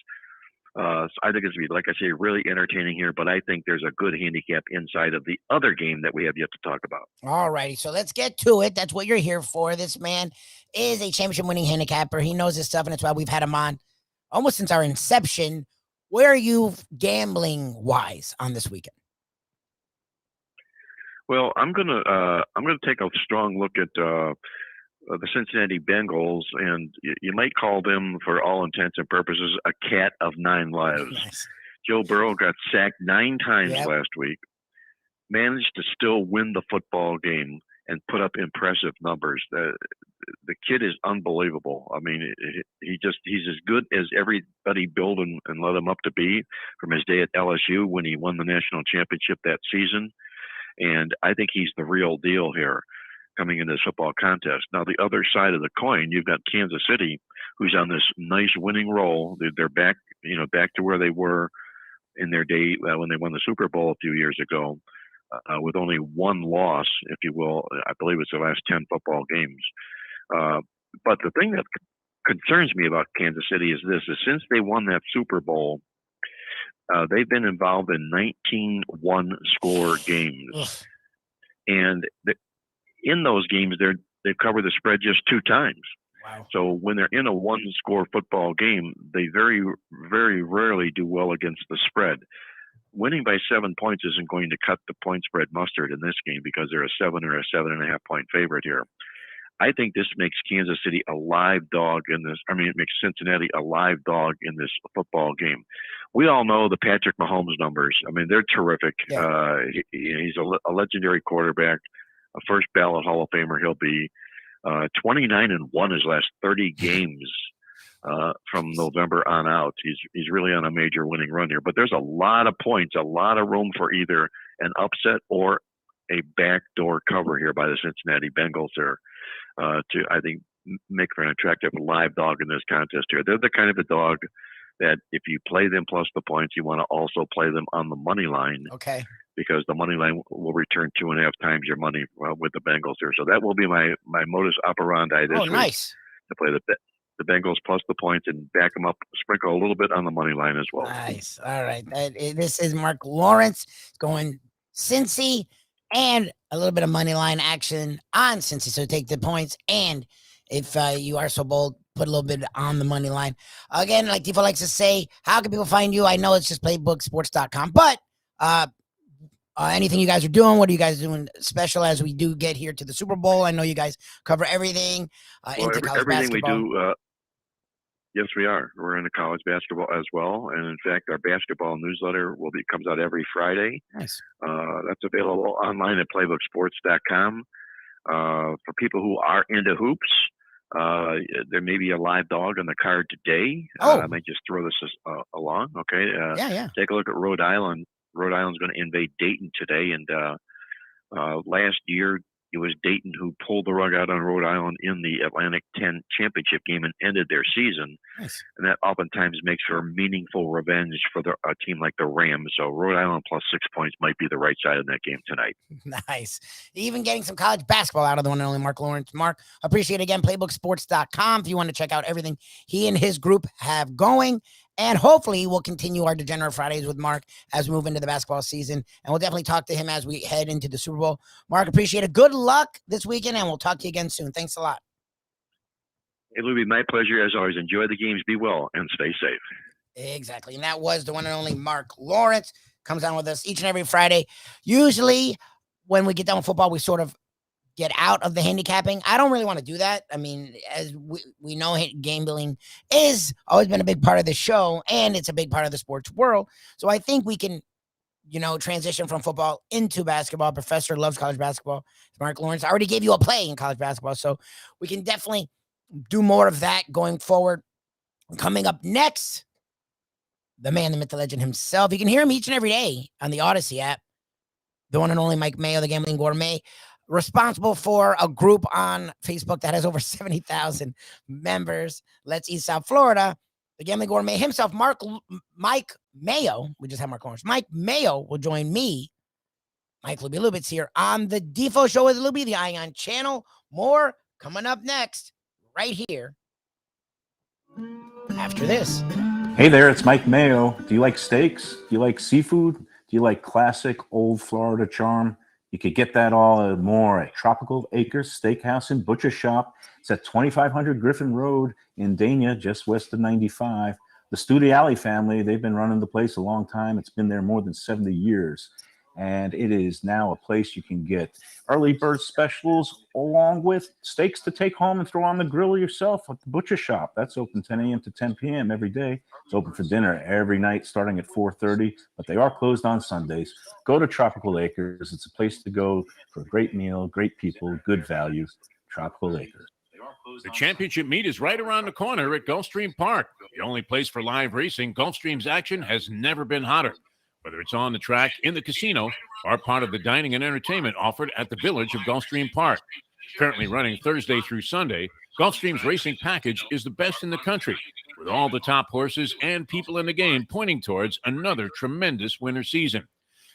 So I think it's going to be, like I say, really entertaining here, but I think there's a good handicap inside of the other game that we have yet to talk about. All righty, so let's get to it. That's what you're here for. This man is a championship winning handicapper. He knows his stuff, and that's why we've had him on almost since our inception. Where are you gambling wise on this weekend? Well, I'm gonna take a strong look at the Cincinnati Bengals, and you might call them, for all intents and purposes, a cat of 9 lives. Nice. Joe Burrow got sacked 9 times last week, managed to still win the football game and put up impressive numbers. The kid is unbelievable. I mean, he's as good as everybody billed and led him up to be from his day at LSU when he won the national championship that season. And I think he's the real deal here coming into this football contest. Now, the other side of the coin, you've got Kansas City, who's on this nice winning roll. They're back, back to where they were in their day when they won the Super Bowl a few years ago, with only 1 loss, if you will. I believe it's the last 10 football games. But the thing that concerns me about Kansas City is this: is since they won that Super Bowl, they've been involved in 19 one-score games, and in those games, they've covered the spread just 2 times. Wow. So when they're in a 1-score football game, they very, very rarely do well against the spread. Winning by 7 points isn't going to cut the point spread mustard in this game because they're a 7 or a 7.5 point favorite here. I think this makes Kansas City a live dog in this. I mean, it makes Cincinnati a live dog in this football game. We all know the Patrick Mahomes numbers. I mean, they're terrific. Yeah. He's a legendary quarterback, a first ballot Hall of Famer. He'll be 29-1 his last 30 games from November on out. He's really on a major winning run here. But there's a lot of points, a lot of room for either an upset or a backdoor cover here by the Cincinnati Bengals there to, I think, make for an attractive live dog in this contest here. They're the kind of a dog that if you play them plus the points, you want to also play them on the money line. Okay. Because the money line will return 2.5 times your money with the Bengals here. So that will be my modus operandi this week. Nice. To play the Bengals plus the points and back them up, sprinkle a little bit on the money line as well. Nice. All right. This is Mark Lawrence going Cincy and a little bit of money line action on Cincy. So take the points. And if you are so bold, put a little bit on the money line. Again, like Defo likes to say, how can people find you? I know it's just playbooksports.com, but anything you guys are doing, what are you guys doing special as we do get here to the Super Bowl? I know you guys cover everything into college everything basketball. We do. Yes, we are. We're into college basketball as well. And in fact, our basketball newsletter comes out every Friday. Nice. That's available online at playbooksports.com. For people who are into hoops, There may be a live dog on the card today. Oh. I might just throw this along. Okay. Yeah. Take a look at Rhode Island. Rhode Island's going to invade Dayton today. And last year, it was Dayton who pulled the rug out on Rhode Island in the Atlantic 10 championship game and ended their season. Nice. And that oftentimes makes for meaningful revenge for a team like the Rams. So Rhode Island plus 6 points might be the right side in that game tonight. Nice. Even getting some college basketball out of the one and only Mark Lawrence. Mark, appreciate it again. Playbooksports.com if you want to check out everything he and his group have going. And hopefully we'll continue our Degenerate Fridays with Mark as we move into the basketball season. And we'll definitely talk to him as we head into the Super Bowl. Mark, appreciate it. Good luck this weekend, and we'll talk to you again soon. Thanks a lot. Hey, Lubie, my pleasure as always. Enjoy the games. Be well and stay safe. Exactly. And that was the one and only Mark Lawrence. Comes on with us each and every Friday. Usually when we get done with football, we sort of get out of the handicapping. I don't really want to do that. I mean, as we know, gambling is always been a big part of the show, and it's a big part of the sports world. So I think we can, transition from football into basketball. Professor loves college basketball. Mark Lawrence, I already gave you a play in college basketball, so we can definitely do more of that going forward. Coming up next, the man, the myth, the legend himself. You can hear him each and every day on the Odyssey app. The one and only Mike Mayo, the Gambling Gourmet, responsible for a group on Facebook that has over 70,000 members. Let's East South Florida. The Gambling Gourmet himself, Mike Mayo. We just had Mark Lawrence. Mike Mayo will join me, Mike Lubitz, here on the Defo Show with Lubie, the Ion channel. More coming up next, right here after this. Hey there, it's Mike Mayo. Do you like steaks? Do you like seafood? Do you like classic old Florida charm? You could get that all and more at Tropical Acres Steakhouse and Butcher Shop. It's at 2500 Griffin Road in Dania, just west of 95. The Studiali family, they've been running the place a long time. It's been there more than 70 years. And it is now a place you can get early bird specials along with steaks to take home and throw on the grill yourself at the Butcher Shop. That's open 10 a.m. to 10 p.m. every day. It's open for dinner every night starting at 4:30, but they are closed on Sundays. Go to Tropical Acres. It's a place to go for a great meal, great people, good value. Tropical Acres. The championship meet is right around the corner at Gulfstream Park. The only place for live racing, Gulfstream's action has never been hotter. Whether it's on the track, in the casino, or part of the dining and entertainment offered at the Village of Gulfstream Park. Currently running Thursday through Sunday, Gulfstream's racing package is the best in the country, with all the top horses and people in the game pointing towards another tremendous winter season.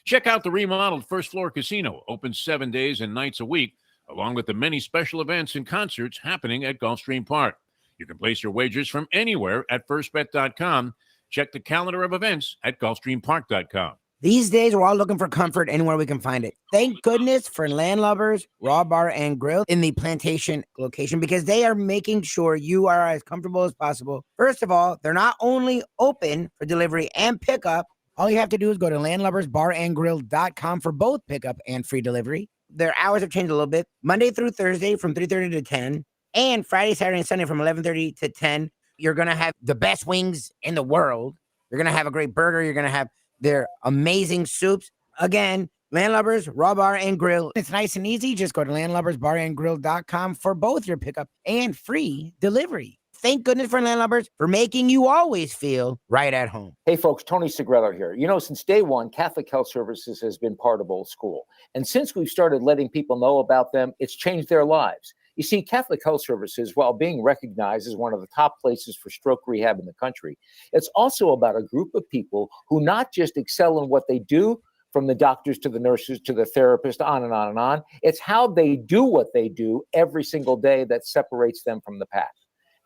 Check out the remodeled first floor casino, open 7 days and nights a week, along with the many special events and concerts happening at Gulfstream Park. You can place your wagers from anywhere at firstbet.com. Check the calendar of events at gulfstreampark.com. These days, we're all looking for comfort anywhere we can find it. Thank goodness for Landlubbers Raw Bar and Grill in the Plantation location, because they are making sure you are as comfortable as possible. First of all, they're not only open for delivery and pickup. All you have to do is go to landlubbersbarandgrill.com for both pickup and free delivery. Their hours have changed a little bit. Monday through Thursday from 3:30 to 10, and Friday, Saturday, and Sunday from 11:30 to 10. You're going to have the best wings in the world. You're going to have a great burger. You're going to have their amazing soups. Again, Landlubbers, Raw Bar and Grill. It's nice and easy. Just go to landlubbersbarandgrill.com for both your pickup and free delivery. Thank goodness for Landlubbers for making you always feel right at home. Hey, folks, Tony Segredo here. Since day one, Catholic Health Services has been part of Old School. And since we've started letting people know about them, it's changed their lives. You see, Catholic Health Services, while being recognized as one of the top places for stroke rehab in the country, it's also about a group of people who not just excel in what they do, from the doctors to the nurses to the therapist, on and on and on. It's how they do what they do every single day that separates them from the pack.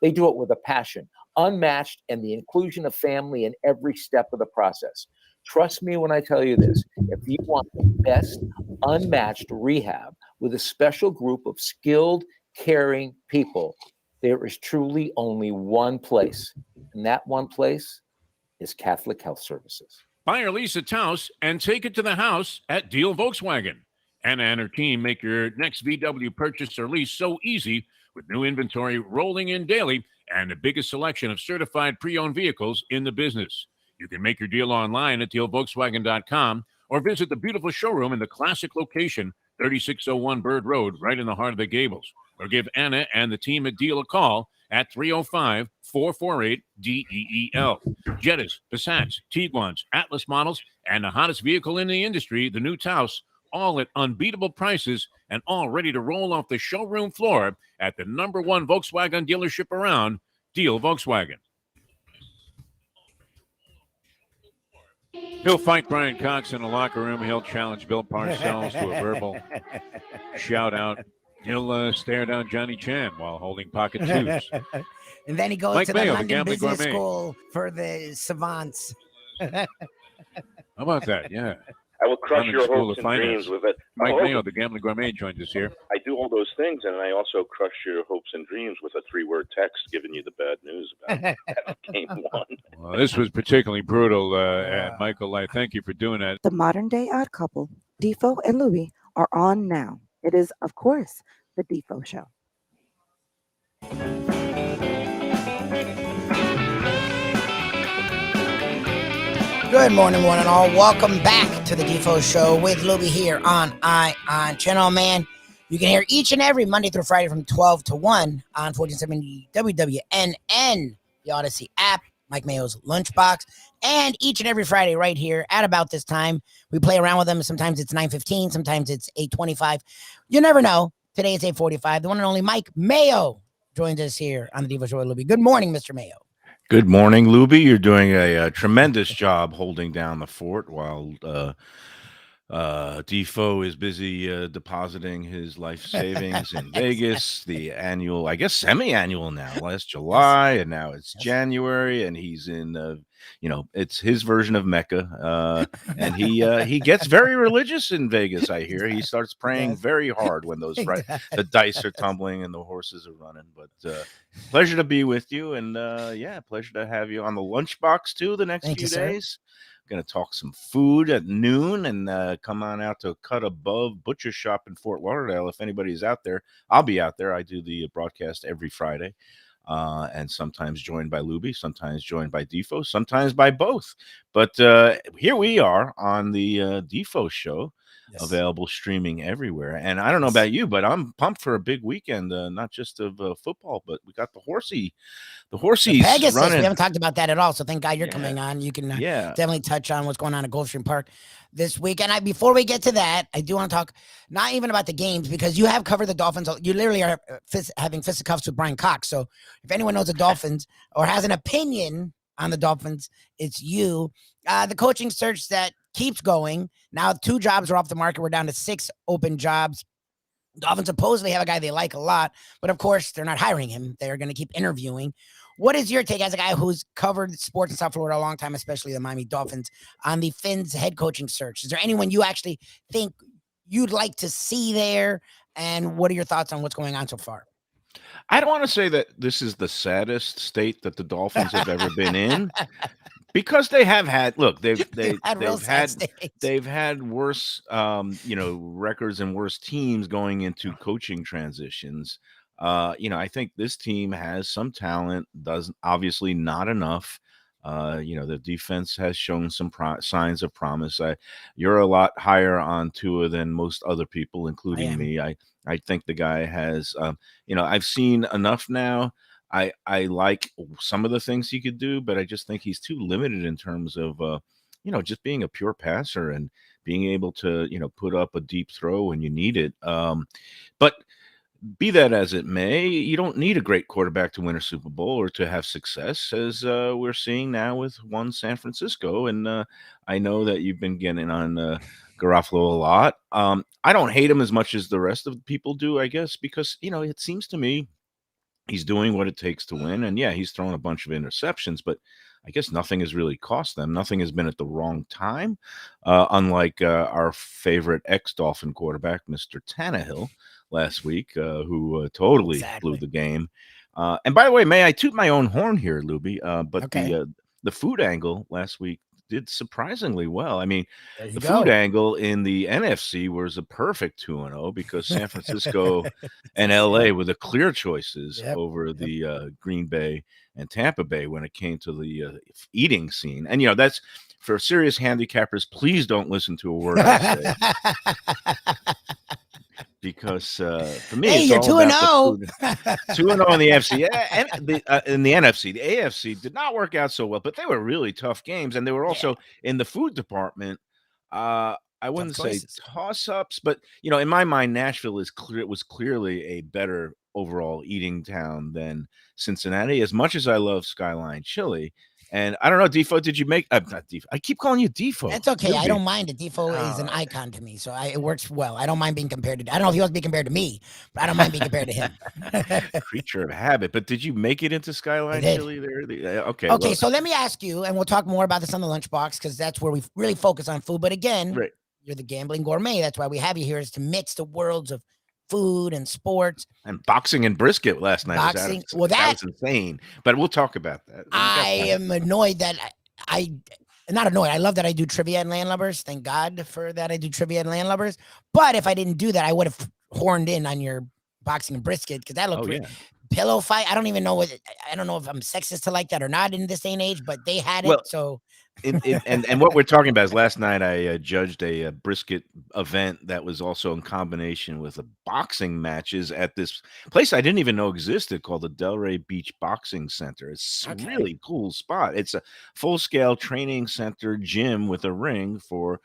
They do it with a passion, unmatched, and the inclusion of family in every step of the process. Trust me when I tell you this. If you want the best, unmatched rehab with a special group of skilled, caring people, there is truly only one place, and that one place is Catholic Health Services. Buy or lease a Taos and take it to the house at Deal Volkswagen. Anna and her team make your next VW purchase or lease so easy, with new inventory rolling in daily and the biggest selection of certified pre-owned vehicles in the business. You can make your deal online at dealvolkswagen.com or visit the beautiful showroom in the classic location, 3601 Bird Road, right in the heart of the Gables. or give Anna and the team at Deal a call at 305-448-DEEL. Jettas, Passats, Tiguans, Atlas models, and the hottest vehicle in the industry, the new Taos, all at unbeatable prices and all ready to roll off the showroom floor at the #1 Volkswagen dealership around, Deal Volkswagen. He'll fight Brian Cox in the locker room. He'll challenge Bill Parcells to a verbal shout-out. He'll stare down Johnny Chan while holding pocket twos. And then he goes Mike to Mayo, the the London Gambling Business Gourmet. School for the savants. How about that? Yeah. I will crush London your School hopes of and Finance. dreams with it. Mike Oh, Mayo, the Gambling Gourmet, joins us here. I do all those things, and I also crush your hopes and dreams with a 3-word text giving you the bad news about game one. Well, this was particularly brutal, and Michael. I thank you for doing that. The modern day odd couple, Defo and Lubie, are on now. It is, of course, the Defo Show. Good morning, one and all. Welcome back to the Defo Show with Lubie here on Ion Channel, man. You can hear each and every Monday through Friday from 12 to 1 on 1470 WWNN, the Odyssey app, Mike Mayo's Lunchbox, and each and every Friday right here at about this time. We play around with them. Sometimes it's 9:15, sometimes it's 8:25. You never know. Today it's 8:45. The one and only Mike Mayo joins us here on the Defo Show with Lubie. Good morning, Mr. Mayo. Good morning, Lubie. You're doing a tremendous job holding down the fort while Defo is busy depositing his life savings in Vegas. The annual, I guess, semi-annual now. Last July, and now it's January, and he's in. It's his version of Mecca, and he gets very religious in Vegas. I hear he starts praying very hard when those the dice are tumbling and the horses are running. But pleasure to be with you, and pleasure to have you on the Lunchbox too the next few days. Going to talk some food at noon and come on out to Cut Above Butcher Shop in Fort Lauderdale. If anybody's out there, I'll be out there. I do the broadcast every Friday, and sometimes joined by Lubie, sometimes joined by Defo, sometimes by both. But here we are on the Defo Show, available streaming everywhere. And I don't know about you, but I'm pumped for a big weekend, not just of football, but we got the horsies Pegasus. running. We haven't talked about that at all. So thank God you're coming on. You can definitely touch on what's going on at Gulfstream Park this week. And before we get to that, I do want to talk not even about the games, because you have covered the Dolphins. You literally are having fisticuffs with Brian Cox. So if anyone knows the Dolphins or has an opinion on the Dolphins, it's you. The coaching search that keeps going. Now 2 jobs are off the market. We're down to 6 open jobs. Dolphins supposedly have a guy they like a lot, but of course they're not hiring him. They're going to keep interviewing. What is your take as a guy who's covered sports in South Florida a long time, especially the Miami Dolphins, on the Fins head coaching search? Is there anyone you actually think you'd like to see there? And what are your thoughts on what's going on so far? I don't want to say that this is the saddest state that the Dolphins have ever been in, because they have had. Look, they've had worse, records and worse teams going into coaching transitions. I think this team has some talent. Doesn't obviously not enough. The defense has shown some signs of promise. You're a lot higher on Tua than most other people, including me. I think the guy has, I've seen enough now. I like some of the things he could do, but I just think he's too limited in terms of, just being a pure passer and being able to, put up a deep throw when you need it. But be that as it may, you don't need a great quarterback to win a Super Bowl or to have success, as we're seeing now with one San Francisco. And I know that you've been getting on Garofalo a lot. I don't hate him as much as the rest of the people do, I guess, because, it seems to me he's doing what it takes to win. And he's thrown a bunch of interceptions, but I guess nothing has really cost them. Nothing has been at the wrong time, unlike our favorite ex-Dolphin quarterback, Mr. Tannehill, last week, who totally blew the game. And by the way, may I toot my own horn here, Lubie? But the food angle last week did surprisingly well. I mean, the food angle in the NFC was a perfect 2-0 because San Francisco and LA were the clear choices over the Green Bay and Tampa Bay when it came to the eating scene. And, that's for serious handicappers. Please don't listen to a word I say. because for me, Hey, it's you're all about the 2-0. food. 2-0 in the AFC. Yeah, and in the NFC. The AFC did not work out so well, but they were really tough games, and they were also in the food department. I wouldn't say choices. toss-ups, but in my mind, Nashville is clear. It was clearly a better overall eating town than Cincinnati. As much as I love Skyline Chili, and I don't know, Defo, did you make? Not Defo. I keep calling you Defo. That's okay. I Lubie. don't mind it. Defo is an icon to me, so it works well. I don't mind being compared to. I don't know if he wants to be compared to me, but I don't mind being compared to him. Creature of habit. But did you make it into Skyline did. Chili there? Okay. Okay, well, so let me ask you, and we'll talk more about this on the lunchbox because that's where we really focus on food. But again, right. You're the gambling gourmet. That's why we have you here, is to mix the worlds of food and sports. And boxing and brisket last night. Boxing. That was insane. But we'll talk about that. I am annoyed that I not annoyed. I love that I do trivia and landlubbers. Thank God for that. I do trivia and landlubbers. But if I didn't do that, I would have horned in on your boxing and brisket because that looked pretty. Pillow fight. I don't even know I don't know if I'm sexist to like that or not in this day and age, but they had it. So and what we're talking about is last night I judged a brisket event that was also in combination with boxing matches at this place I didn't even know existed called the Delray Beach Boxing Center. It's a really cool spot. It's a full-scale training center gym with a ring for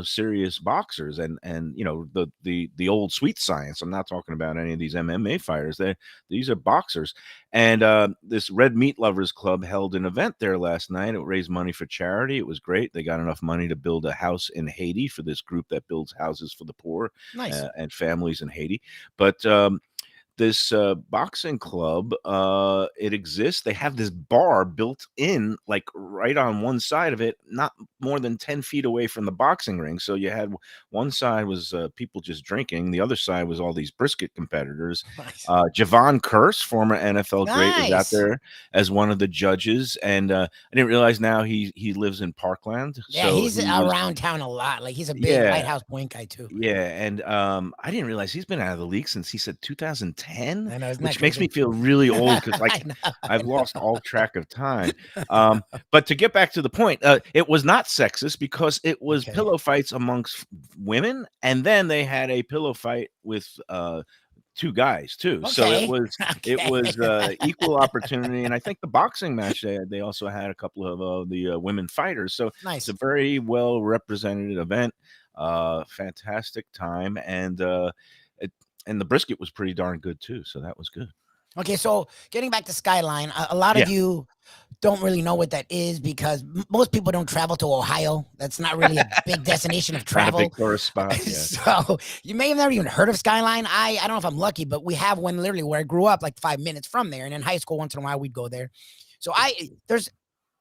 serious boxers and the old sweet science. I'm not talking about any of these MMA fighters. These are boxers. And this Red Meat Lovers Club held an event there last night. It raised money for charity. It was great. They got enough money to build a house in Haiti for this group that builds houses for the poor and families in Haiti. But this boxing club, it exists. They have this bar built in, like right on one side of it, not more than 10 feet away from the boxing ring. So you had one side was people just drinking. The other side was all these brisket competitors. Javon Curse, former NFL great, was out there as one of the judges. And I didn't realize now he lives in Parkland. Yeah, so he's around town a lot. Like he's a big White House point guy too. Yeah, and I didn't realize he's been out of the league since he said 2010. I know, Which makes me feel really old because I've lost all track of time. But to get back to the point, it was not sexist because it was pillow fights amongst women, and then they had a pillow fight with two guys too. So it was equal opportunity, and I think the boxing match they also had a couple of the women fighters. So it's a very well represented event. Fantastic time, and the brisket was pretty darn good too, so that was good. Okay, so getting back to Skyline, a lot of you don't really know what that is because most people don't travel to Ohio. That's not really a big destination of travel. Not a big tourist spot. Yeah. So you may have never even heard of Skyline. I don't know if I'm lucky, but we have one literally where I grew up, like 5 minutes from there, and in high school once in a while we'd go there. So there's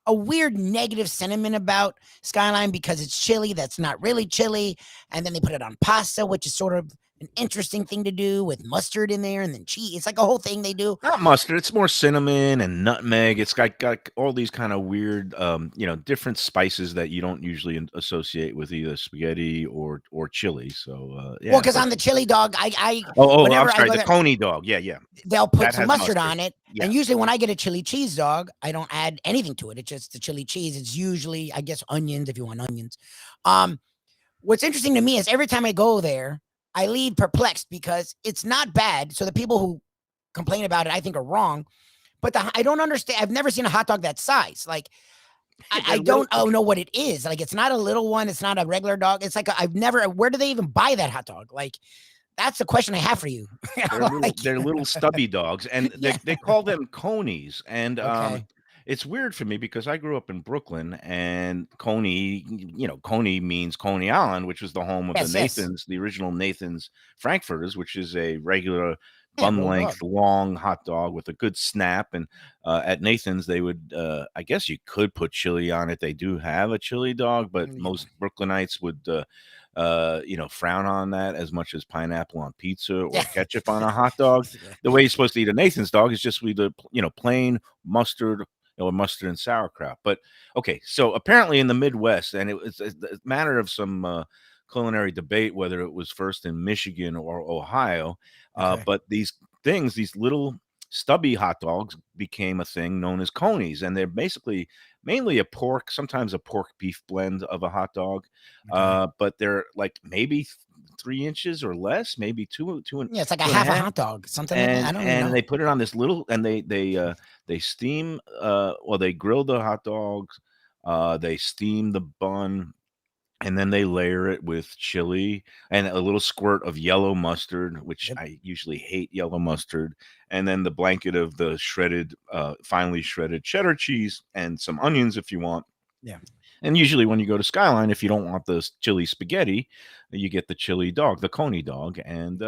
a weird negative sentiment about Skyline because it's chili that's not really chili, and then they put it on pasta, which is sort of an interesting thing to do with mustard in there and then cheese. It's like a whole thing they do. Not mustard. It's more cinnamon and nutmeg. It's got all these kind of weird, different spices that you don't usually associate with either spaghetti or chili. So, Well, because on the chili dog, I'm sorry, the Coney dog. Yeah. They'll put some mustard on it. Yeah. And usually when I get a chili cheese dog, I don't add anything to it. It's just the chili cheese. It's usually, I guess, onions if you want onions. What's interesting to me is every time I go there, I leave perplexed because it's not bad. So the people who complain about it, I think, are wrong. But I don't understand. I've never seen a hot dog that size. Like, I don't know what it is. Like, it's not a little one. It's not a regular dog. It's like where do they even buy that hot dog? Like, that's the question I have for you. They're little stubby dogs, and they call them conies. And it's weird for me because I grew up in Brooklyn, and Coney means Coney Island, which was the home of the Nathans, the original Nathans Frankfurters, which is a regular bun length long hot dog with a good snap. And at Nathan's, they would, I guess you could put chili on it. They do have a chili dog, but most Brooklynites would, frown on that as much as pineapple on pizza or ketchup on a hot dog. The way you're supposed to eat a Nathan's dog is just with plain mustard or mustard and sauerkraut. But okay, so apparently in the Midwest, and it was a matter of some culinary debate whether it was first in Michigan or Ohio, but these little stubby hot dogs became a thing known as conies, and they're basically mainly sometimes a pork beef blend of a hot dog, but they're like maybe 3 inches or less, maybe two and Yeah, it's like a 2.5. half a hot dog, something like that. I don't even know. They put it on this little, and they steam. Well, they grill the hot dogs. They steam the bun, and then they layer it with chili and a little squirt of yellow mustard, which I usually hate yellow mustard, and then the blanket of the shredded, finely shredded cheddar cheese and some onions if you want. Yeah. And usually when you go to Skyline, if you don't want the chili spaghetti, you get the chili dog, the coney dog. And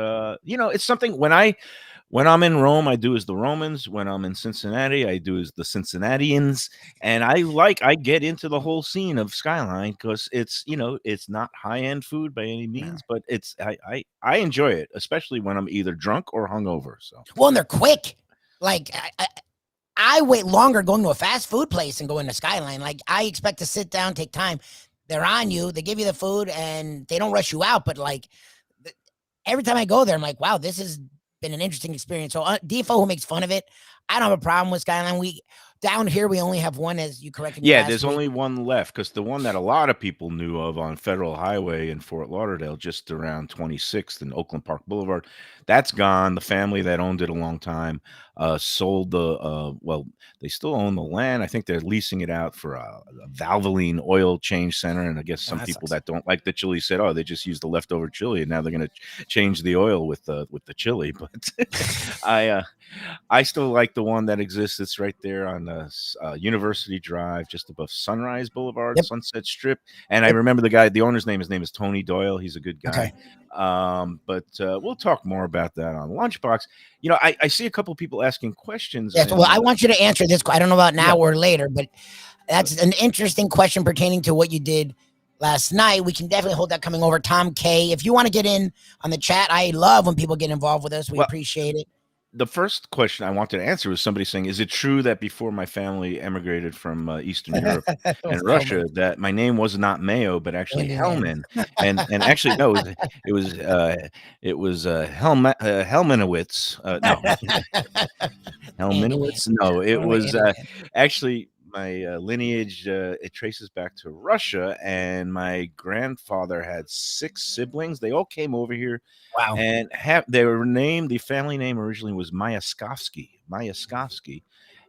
it's something when I'm in Rome, I do as the Romans. When I'm in Cincinnati, I do as the Cincinnatians. And I get into the whole scene of Skyline because it's not high-end food by any means, but I enjoy it, especially when I'm either drunk or hungover. So Well, and they're quick. Like I wait longer going to a fast food place than going to Skyline. Like I expect to sit down, take time. They're on you. They give you the food and they don't rush you out. But like every time I go there, I'm like, wow, this has been an interesting experience. So Defo, who makes fun of it, I don't have a problem with Skyline. Down here, we only have one, as you corrected me. yeah, there's only one left because the one that a lot of people knew of on Federal Highway in Fort Lauderdale, just around 26th and Oakland Park Boulevard, that's gone. The family that owned it a long time sold they still own the land. I think they're leasing it out for a Valvoline oil change center. And I guess some people that don't like the chili said, oh, they just used the leftover chili and now they're going to change the oil with the chili. But I still like the one that exists. It's right there on University Drive, just above Sunrise Boulevard, Sunset Strip. And I remember the owner's name. His name is Tony Doyle. He's a good guy. But we'll talk more about that on Lunchbox. I see a couple people asking questions. Yes, well, I want you to answer this. I don't know about now or later, but that's an interesting question pertaining to what you did last night. We can definitely hold that coming over. Tom K, if you want to get in on the chat, I love when people get involved with us. We appreciate it. The first question I wanted to answer was somebody saying, is it true that before my family emigrated from Eastern Europe and Russia, that my name was not Mayo, but actually Hellman? And actually, no, it was Helmanowitz. No, Helmanowitz. No, it was actually my lineage. It traces back to Russia, and my grandfather had 6 siblings. They all came over here. Wow. And they were named, the family name originally was Myaskovsky.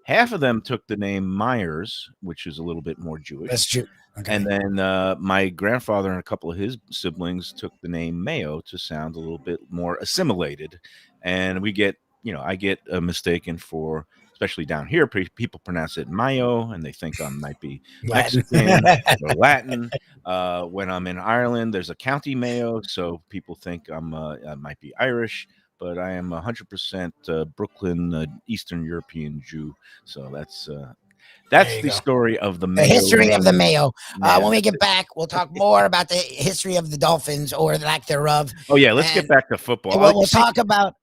Half of them took the name Myers, which is a little bit more Jewish. That's true. Okay. And then my grandfather and a couple of his siblings took the name Mayo to sound a little bit more assimilated. And we get, I get mistaken for, especially down here, people pronounce it Mayo, and they think I might be Mexican or Latin. When I'm in Ireland, there's a County Mayo, so people think I might be Irish, but I am 100% Brooklyn, Eastern European Jew. So that's the story of the Mayo. The history of the Mayo. When we get back, we'll talk more about the history of the Dolphins or the lack thereof. Oh yeah, let's get back to football. We'll talk about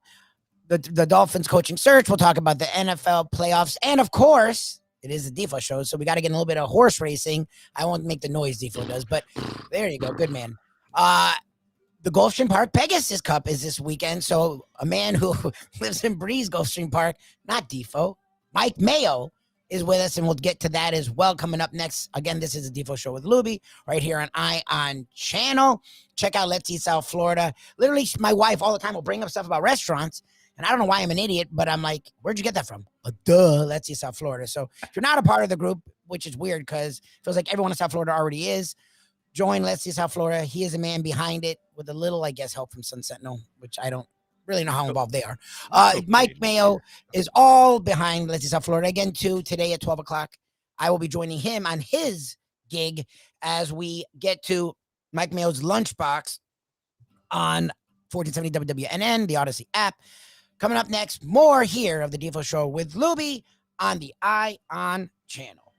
the Dolphins coaching search. We'll talk about the NFL playoffs. And of course, it is a Defo show, so we got to get a little bit of horse racing. I won't make the noise Defo does, but there you go. Good man. The Gulfstream Park Pegasus Cup is this weekend. So a man who lives and breathes Gulfstream Park, not Defo, Mike Mayo, is with us, and we'll get to that as well coming up next. Again, this is a Defo show with Lubie right here on Ion Channel. Check out Let's Eat South Florida. Literally, my wife all the time will bring up stuff about restaurants. And I don't know why I'm an idiot, but I'm like, where'd you get that from? Duh, Let's See South Florida. So if you're not a part of the group, which is weird because it feels like everyone in South Florida already is, join Let's See South Florida. He is a man behind it with a little, I guess, help from Sun Sentinel, which I don't really know how involved they are. Mike Mayo is all behind Let's See South Florida. Again, too, today at 12 o'clock, I will be joining him on his gig as we get to Mike Mayo's Lunchbox on 1470 WWNN, the Odyssey app. Coming up next, more here of the Defo Show with Lubie on the Ion Channel.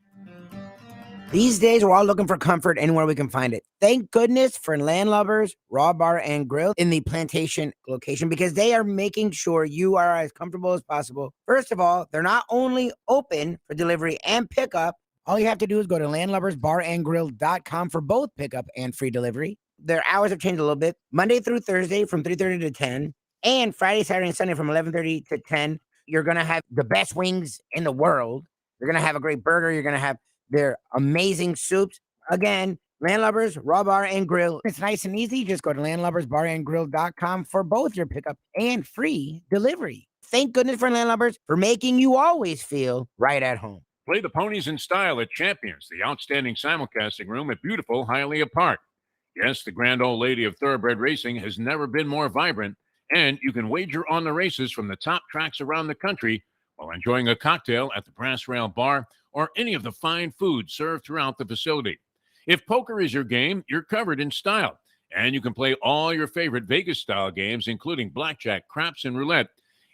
These days, we're all looking for comfort anywhere we can find it. Thank goodness for Landlubbers Raw Bar and Grill in the Plantation location because they are making sure you are as comfortable as possible. First of all, they're not only open for delivery and pickup. All you have to do is go to landlubbersbarandgrill.com for both pickup and free delivery. Their hours have changed a little bit. Monday through Thursday from 3:30 to 10. And Friday, Saturday, and Sunday from 11:30 to 10, you're going to have the best wings in the world. You're going to have a great burger. You're going to have their amazing soups. Again, Landlubbers Raw Bar and Grill. It's nice and easy. Just go to landlubbersbarandgrill.com for both your pickup and free delivery. Thank goodness for Landlubbers for making you always feel right at home. Play the ponies in style at Champions, the outstanding simulcasting room at beautiful Hialeah Park. Yes, the grand old lady of thoroughbred racing has never been more vibrant, and you can wager on the races from the top tracks around the country while enjoying a cocktail at the Brass Rail Bar or any of the fine food served throughout the facility. If poker is your game, you're covered in style, and you can play all your favorite Vegas-style games, including blackjack, craps, and roulette,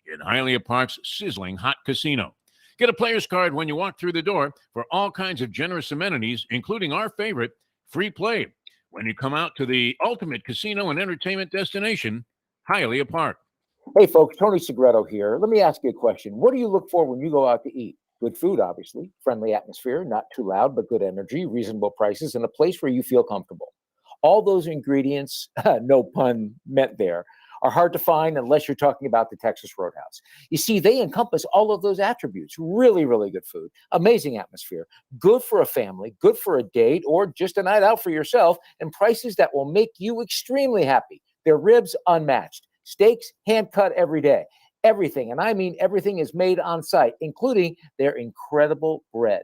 in Hialeah Park's sizzling hot casino. Get a player's card when you walk through the door for all kinds of generous amenities, including our favorite, free play, when you come out to the ultimate casino and entertainment destination, Hialeah Park. Hey, folks, Tony Segreto here. Let me ask you a question. What do you look for when you go out to eat? Good food, obviously, friendly atmosphere, not too loud, but good energy, reasonable prices, and a place where you feel comfortable. All those ingredients, no pun meant there, are hard to find unless you're talking about the Texas Roadhouse. You see, they encompass all of those attributes. Really, really good food, amazing atmosphere, good for a family, good for a date, or just a night out for yourself, and prices that will make you extremely happy. Their ribs unmatched, steaks hand-cut every day. Everything, and I mean everything, is made on site, including their incredible bread.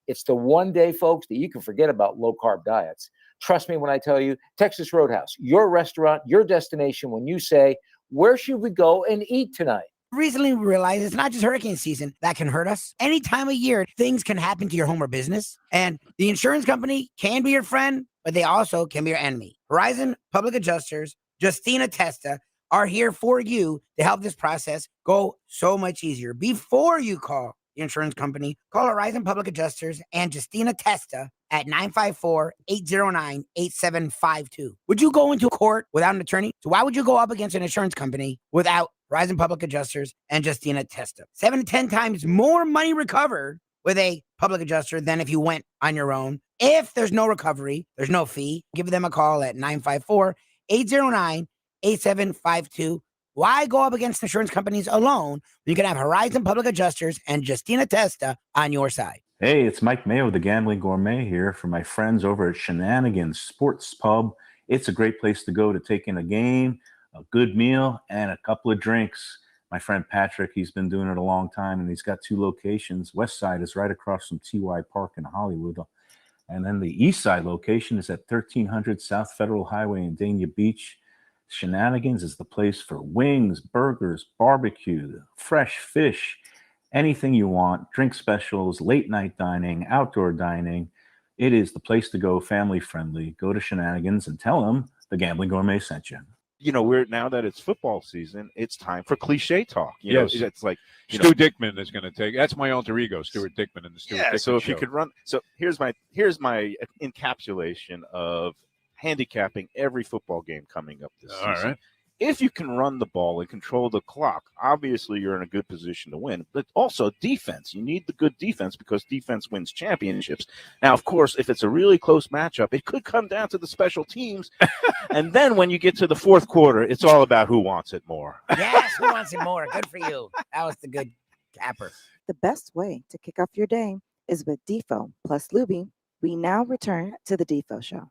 It's the one day, folks, that you can forget about low-carb diets. Trust me when I tell you, Texas Roadhouse, your restaurant, your destination when you say, where should we go and eat tonight? Recently we realized it's not just hurricane season that can hurt us. Any time of year, things can happen to your home or business. And the insurance company can be your friend, but they also can be your enemy. Horizon Public Adjusters, Justina Testa, are here for you to help this process go so much easier. Before you call the insurance company, call Horizon Public Adjusters and Justina Testa at 954-809-8752. Would you go into court without an attorney? So why would you go up against an insurance company without Horizon Public Adjusters and Justina Testa? 7 to 10 times more money recovered with a public adjuster than if you went on your own. If there's no recovery, there's no fee. Give them a call at 954-809-8752. Why go up against insurance companies alone when you can have Horizon Public Adjusters and Justina Testa on your side? Hey, it's Mike Mayo, the Gambling Gourmet here for my friends over at Shenanigans Sports Pub. It's a great place to go to take in a game, a good meal, and a couple of drinks. My friend Patrick, he's been doing it a long time, and he's got 2 locations. West Side is right across from TY Park in Hollywood. And then the East Side location is at 1300 South Federal Highway in Dania Beach. Shenanigans is the place for wings, burgers, barbecue, fresh fish, anything you want, drink specials, late night dining, outdoor dining. It is the place to go, family friendly. Go to Shenanigans and tell them the Gambling Gourmet sent you. You know, now that it's football season, it's time for cliche talk. You know, it's like Stu Dickman is going to take. That's my alter ego, Stuart Dickman, and the Stuart Dickman So if show. you could run, so here's my encapsulation of handicapping every football game coming up this season. All right. If you can run the ball and control the clock, obviously you're in a good position to win. But also defense. You need the good defense because defense wins championships. Now, of course, if it's a really close matchup, it could come down to the special teams. And then when you get to the fourth quarter, it's all about who wants it more. Yes, who wants it more? Good for you. That was the good capper. The best way to kick off your day is with Defo plus Lubie. We now return to the Defo Show.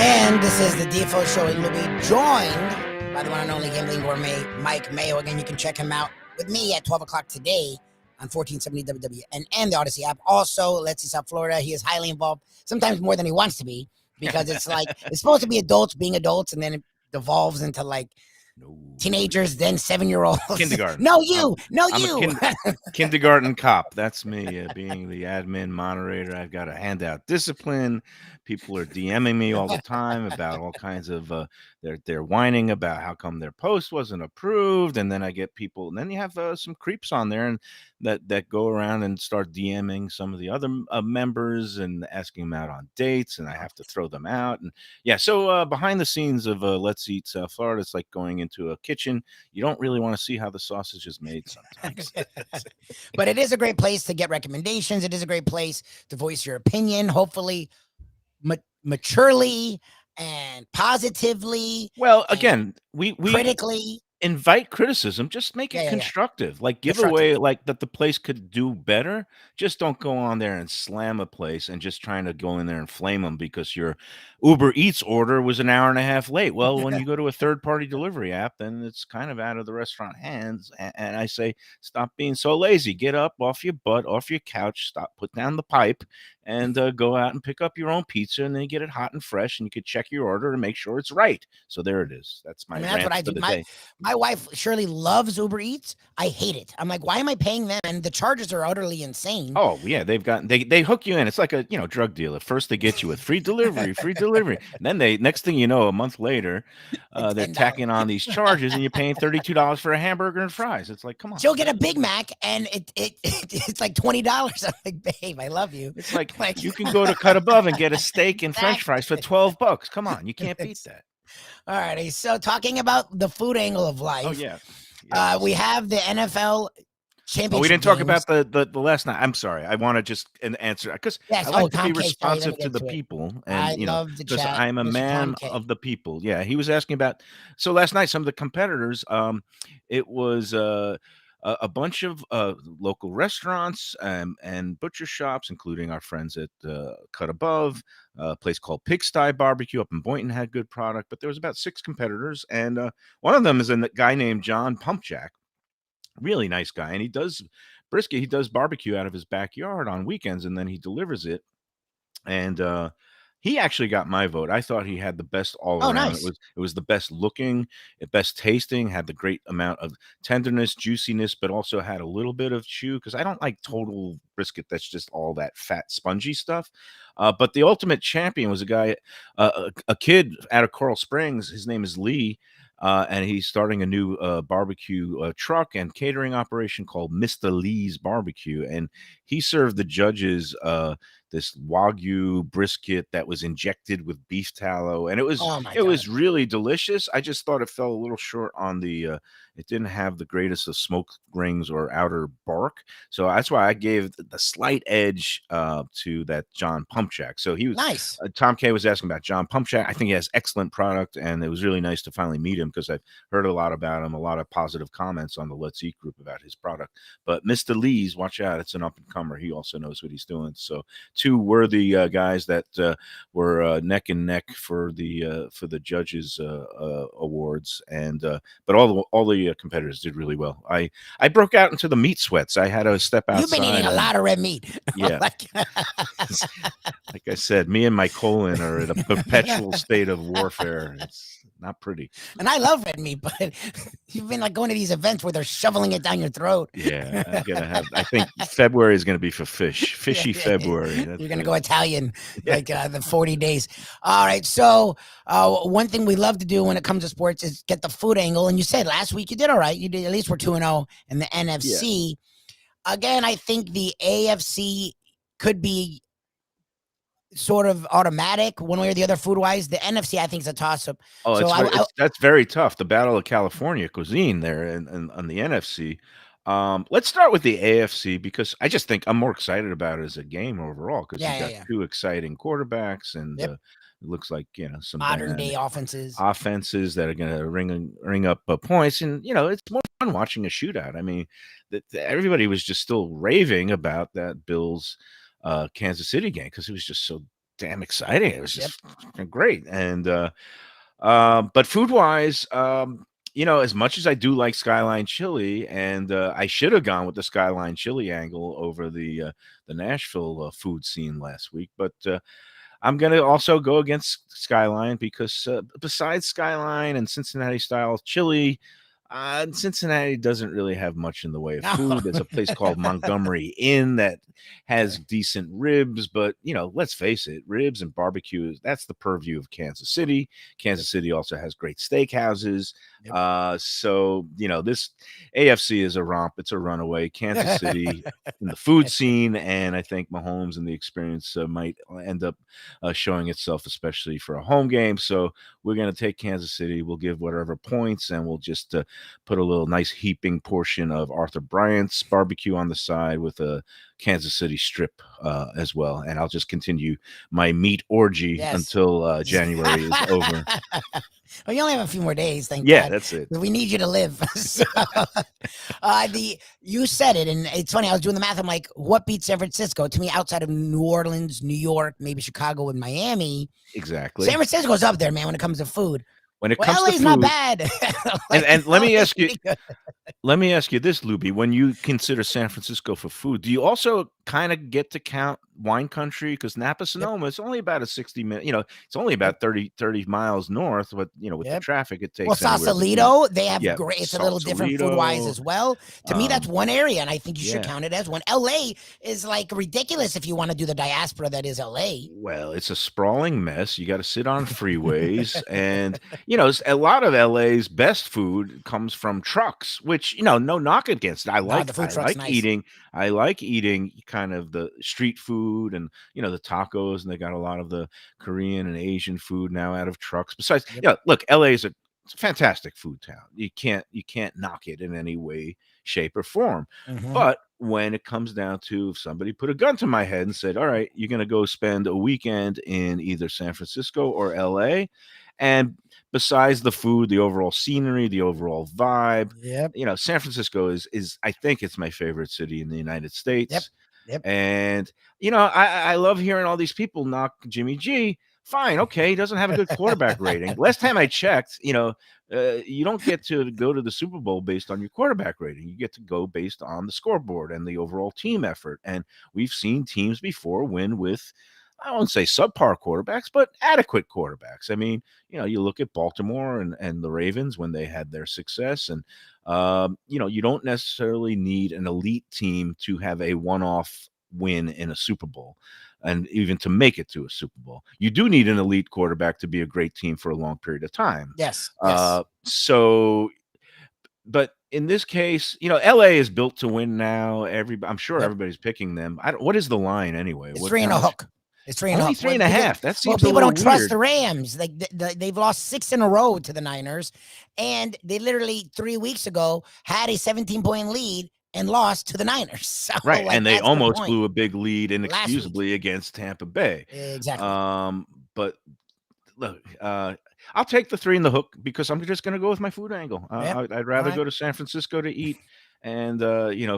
And this is the Defo Show with Lubie, joined by the one and only Gambling Gourmet Mike Mayo. Again, you can check him out with me at 12 o'clock today on 1470 WWN and the Odyssey app. Also, Let's See South Florida. He is highly involved, sometimes more than he wants to be, because it's like, it's supposed to be adults being adults, and then it devolves into like teenagers, then 7-year-olds. Kindergarten. I'm a kindergarten cop. That's me, being the admin moderator. I've got to hand out discipline. People are DMing me all the time about all kinds of they're whining about how come their post wasn't approved, and then I get people, and then you have some creeps on there and that go around and start DMing some of the other members and asking them out on dates, and I have to throw them out. And so behind the scenes of Let's Eat South Florida, it's like going into a kitchen. You don't really want to see how the sausage is made sometimes. But it is a great place to get recommendations. It is a great place to voice your opinion, hopefully maturely and positively. Well, again, we critically. invite criticism, just make it Yeah. constructive. Like give Constructive. away like that the place could do better. Just don't go on there and slam a place and just trying to go in there and flame them because your Uber Eats order was an hour and a half late. Well, when you go to a third-party delivery app, then it's kind of out of the restaurant hands. And I say, stop being so lazy. Get up off your butt, off your couch, stop, put down the pipe, and go out and pick up your own pizza, and then you get it hot and fresh, and you could check your order and make sure it's right. So there it is. That's my That's what I rant do. for the day. My wife Shirley loves Uber Eats. I hate it. I'm like, why am I paying them? And the charges are utterly insane. Oh yeah, they hook you in. It's like a drug dealer. First they get you with free delivery, and then next thing you know, a month later, they're tacking on these charges, and you're paying $32 for a hamburger and fries. It's like, come on. She'll get a Big Mac, and it's like $20. I'm like, babe, I love you. It's like you can go to Cut Above and get a steak and French fries for $12. Come on, you can't beat that. All righty. So talking about the food angle of life. Oh yeah. We have the NFL championship. Oh, we didn't talk games. about the last night. I'm sorry. I want to just answer because Yes. I like to Tom be K, sorry, let me responsive to get the to it. people, and I love the because chat, I'm a Mr. man Tom K. of the people. Yeah, he was asking about. So last night, some of the competitors. It was a bunch of local restaurants and butcher shops, including our friends at Cut Above, a place called Pigsty Barbecue up in Boynton had good product, but there was about 6 competitors, and one of them is a guy named John Pumpjack, really nice guy, and he does brisket. He does barbecue out of his backyard on weekends, and then he delivers it, and he actually got my vote. I thought he had the best all Oh, around. nice. It was the best looking, the best tasting, had the great amount of tenderness, juiciness, but also had a little bit of chew because I don't like total brisket that's just all that fat, spongy stuff. But the ultimate champion was a guy, a kid out of Coral Springs. His name is Lee. And he's starting a new barbecue truck and catering operation called Mr. Lee's Barbecue. And he served the judges this Wagyu brisket that was injected with beef tallow. And it was Oh, my it was really delicious. I just thought it fell a little short on the it didn't have the greatest of smoke rings or outer bark. So that's why I gave the slight edge to that John Pumpjack. So he was nice. Tom K was asking about John Pumpjack. I think he has excellent product, and it was really nice to finally meet him because I've heard a lot about him, a lot of positive comments on the Let's Eat group about his product. But Mr. Lee's, watch out, it's an up and comer. He also knows what he's doing. So 2 worthy guys that were neck and neck for the judges awards, and but all the competitors did really well. I broke out into the meat sweats. I had to step outside. You've been eating a lot of red meat. Yeah. Like I said, me and my colon are in a perpetual state of warfare. It's not pretty. And I love red meat, but you've been like going to these events where they're shoveling it down your throat. Yeah, I think February is going to be for fishy February. You're going to go Italian, like the 40 days. All right. So one thing we love to do when it comes to sports is get the food angle. And you said last week you did all right. You did, at least we're 2-0 in the NFC. Yeah. Again, I think the AFC could be sort of automatic one way or the other food wise. The NFC I think is a toss up. Oh, so that's very tough. The Battle of California cuisine there and on the NFC. Let's start with the AFC because I just think I'm more excited about it as a game overall because you got 2 exciting quarterbacks and it looks like some modern day offenses that are going to ring up points, and it's more fun watching a shootout. I mean, everybody was just still raving about that Bills Kansas City game because it was just so damn exciting. It was just great. And but food wise, as much as I do like Skyline Chili, and I should have gone with the Skyline Chili angle over the Nashville food scene last week, but I'm going to also go against Skyline because besides Skyline and Cincinnati style chili, Cincinnati doesn't really have much in the way of food. There's a place called Montgomery Inn that has decent ribs, but let's face it, ribs and barbecue, that's the purview of Kansas City. Kansas City also has great steakhouses. So this AFC is a romp. It's a runaway. Kansas City in the food scene, and I think Mahomes and the experience might end up showing itself, especially for a home game. So we're going to take Kansas City. We'll give whatever points, and we'll just put a little nice heaping portion of Arthur Bryant's barbecue on the side with a Kansas City strip as well. And I'll just continue my meat orgy until January is over. Well, you only have a few more days, thank Yeah, God. that's it. We need you to live. So, you said it, and it's funny. I was doing the math. I'm like, what beats San Francisco? To me, outside of New Orleans, New York, maybe Chicago and Miami, Exactly. San Francisco's up there, man, when it comes to food. When it Well, comes to LA's not food, bad. Like, and let me LA's ask you, pretty good. let me ask you this, Lubie. When you consider San Francisco for food, do you also kind of get to count wine country? Because Napa Sonoma, it's only about a 60-minute, it's only about 30 miles north, but, with the Yep. traffic, it Well, takes anywhere between, Sausalito, they have yeah, great. It's a little different food wise Sausalito, as well. To me, that's one area, and I think you should yeah. count it as one. LA is like ridiculous if you want to do the diaspora that is LA. Well, it's a sprawling mess. You got to sit on freeways, and a lot of LA's best food comes from trucks, which no knock against it. I the like food truck's nice. eating. I like eating kind of the street food and the tacos, and they got a lot of the Korean and Asian food now out of trucks. Besides, look, LA is a fantastic food town. You can't knock it in any way, shape, or form. Mhm. But when it comes down to if somebody put a gun to my head and said, all right, you're going to go spend a weekend in either San Francisco or LA, and besides the food, the overall scenery, the overall vibe, San Francisco is I think it's my favorite city in the United States. Yep. And I love hearing all these people knock Jimmy G. Fine, okay, he doesn't have a good quarterback rating. Last time I checked, you don't get to go to the Super Bowl based on your quarterback rating. You get to go based on the scoreboard and the overall team effort. And we've seen teams before win with, I won't say subpar quarterbacks, but adequate quarterbacks. I mean, you look at Baltimore and the Ravens when they had their success, and you don't necessarily need an elite team to have a one-off win in a Super Bowl, and even to make it to a Super Bowl. You do need an elite quarterback to be a great team for a long period of time. Yes. So, but in this case, LA is built to win now. I'm sure everybody's picking them. What is the line anyway? It's 3.5 hook. It's 3.5. Only 3.5. That seems people don't trust weird. the Rams. Like they've lost 6 in a row to the Niners, and they literally 3 weeks ago had a 17-point lead and lost to the Niners. So, right, like, and they that's the almost point. blew a big lead inexcusably against Tampa Bay. Exactly. But look, I'll take the 3 in the hook because I'm just going to go with my food angle. I'd rather go to San Francisco to eat. And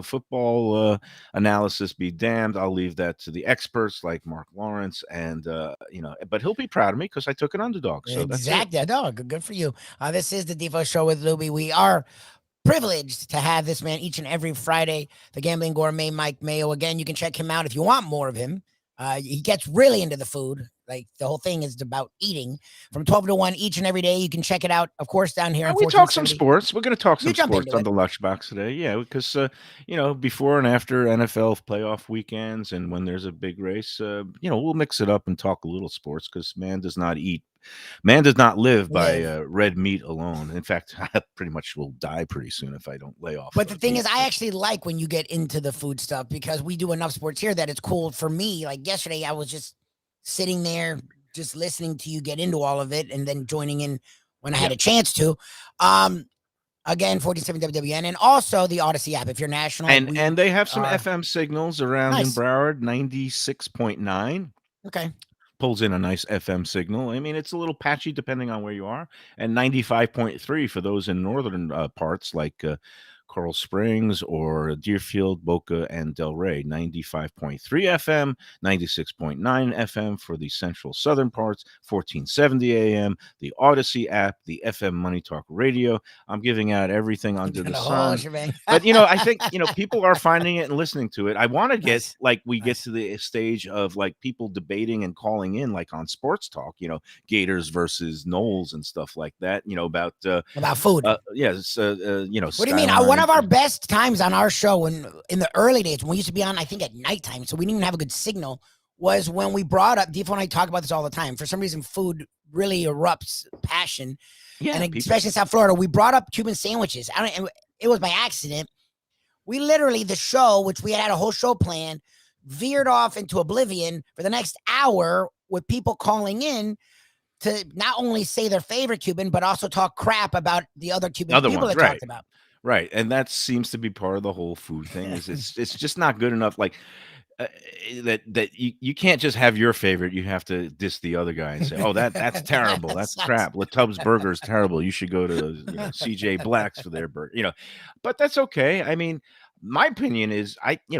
football analysis be damned. I'll leave that to the experts like Mark Lawrence, and but he'll be proud of me because I took an underdog. So exactly, no, good for you. This is the Defo Show with Lubie. We are privileged to have this man each and every Friday. The Gambling Gourmet Mike Mayo. Again, you can check him out if you want more of him. He gets really into the food. Like the whole thing is about eating from 12 to 1 each and every day. You can check it out, of course, down here. We talk some sports. We're going to talk some sports on the Lunchbox today. Yeah, because, before and after NFL playoff weekends and when there's a big race, we'll mix it up and talk a little sports because man does not live by red meat alone. In fact, I pretty much will die pretty soon if I don't lay off. But the thing is, I actually like when you get into the food stuff because we do enough sports here that it's cool for me. Like yesterday, I was just sitting there, just listening to you get into all of it and then joining in when I had a chance to. Again, 47 WWN and also the Odyssey app if you're national. And they have some FM signals around in Broward, 96.9. Okay. Pulls in a nice FM signal. I mean, it's a little patchy depending on where you are. And 95.3 for those in northern parts like Coral Springs or Deerfield, Boca, and Delray. 95.3 FM, 96.9 FM for the central southern parts, 1470 AM, the Odyssey app, the FM Money Talk Radio. I'm giving out everything under the sun. But, I think, people are finding it and listening to it. I want to get, get to the stage of, people debating and calling in, on Sports Talk, Gators versus Knowles and stuff like that, about food. Yes. What do you mean? One of our best times on our show when in the early days when we used to be on, I think at nighttime, so we didn't even have a good signal, was when we brought up, Defo and I talk about this all the time. For some reason, food really erupts passion. Yeah, and especially in South Florida, we brought up Cuban sandwiches. It was by accident. We literally, the show, which we had a whole show plan, veered off into oblivion for the next hour with people calling in to not only say their favorite Cuban, but also talk crap about the other Cuban people that talked about. Right. And that seems to be part of the whole food thing. Is it's just not good enough. that you can't just have your favorite. You have to diss the other guy and say, "Oh, that's terrible. That's crap. Tubbs Burger is terrible. You should go to CJ Black's for their burger." But that's okay. I mean, my opinion is,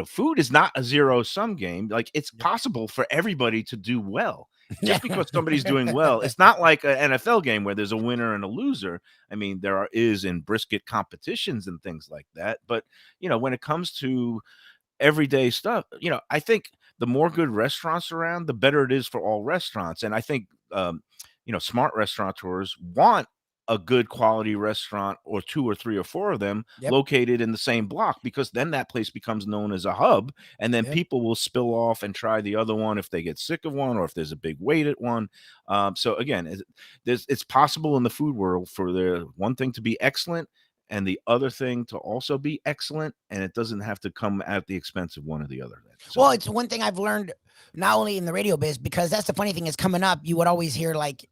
food is not a zero-sum game. Like, it's possible for everybody to do well. Just because somebody's doing well, it's not like an NFL game where there's a winner and a loser. I mean, there is in brisket competitions and things like that. But when it comes to everyday stuff, I think the more good restaurants around, the better it is for all restaurants. And I think smart restaurateurs want a good quality restaurant, or 2 or 3 or 4 of them located in the same block, because then that place becomes known as a hub, and then people will spill off and try the other one if they get sick of one, or if there's a big wait at one. So again, it's possible in the food world for the one thing to be excellent and the other thing to also be excellent, and it doesn't have to come at the expense of one or the other. So, well, it's one thing I've learned, not only in the radio biz, because that's the funny thing is, coming up, you would always hear, like,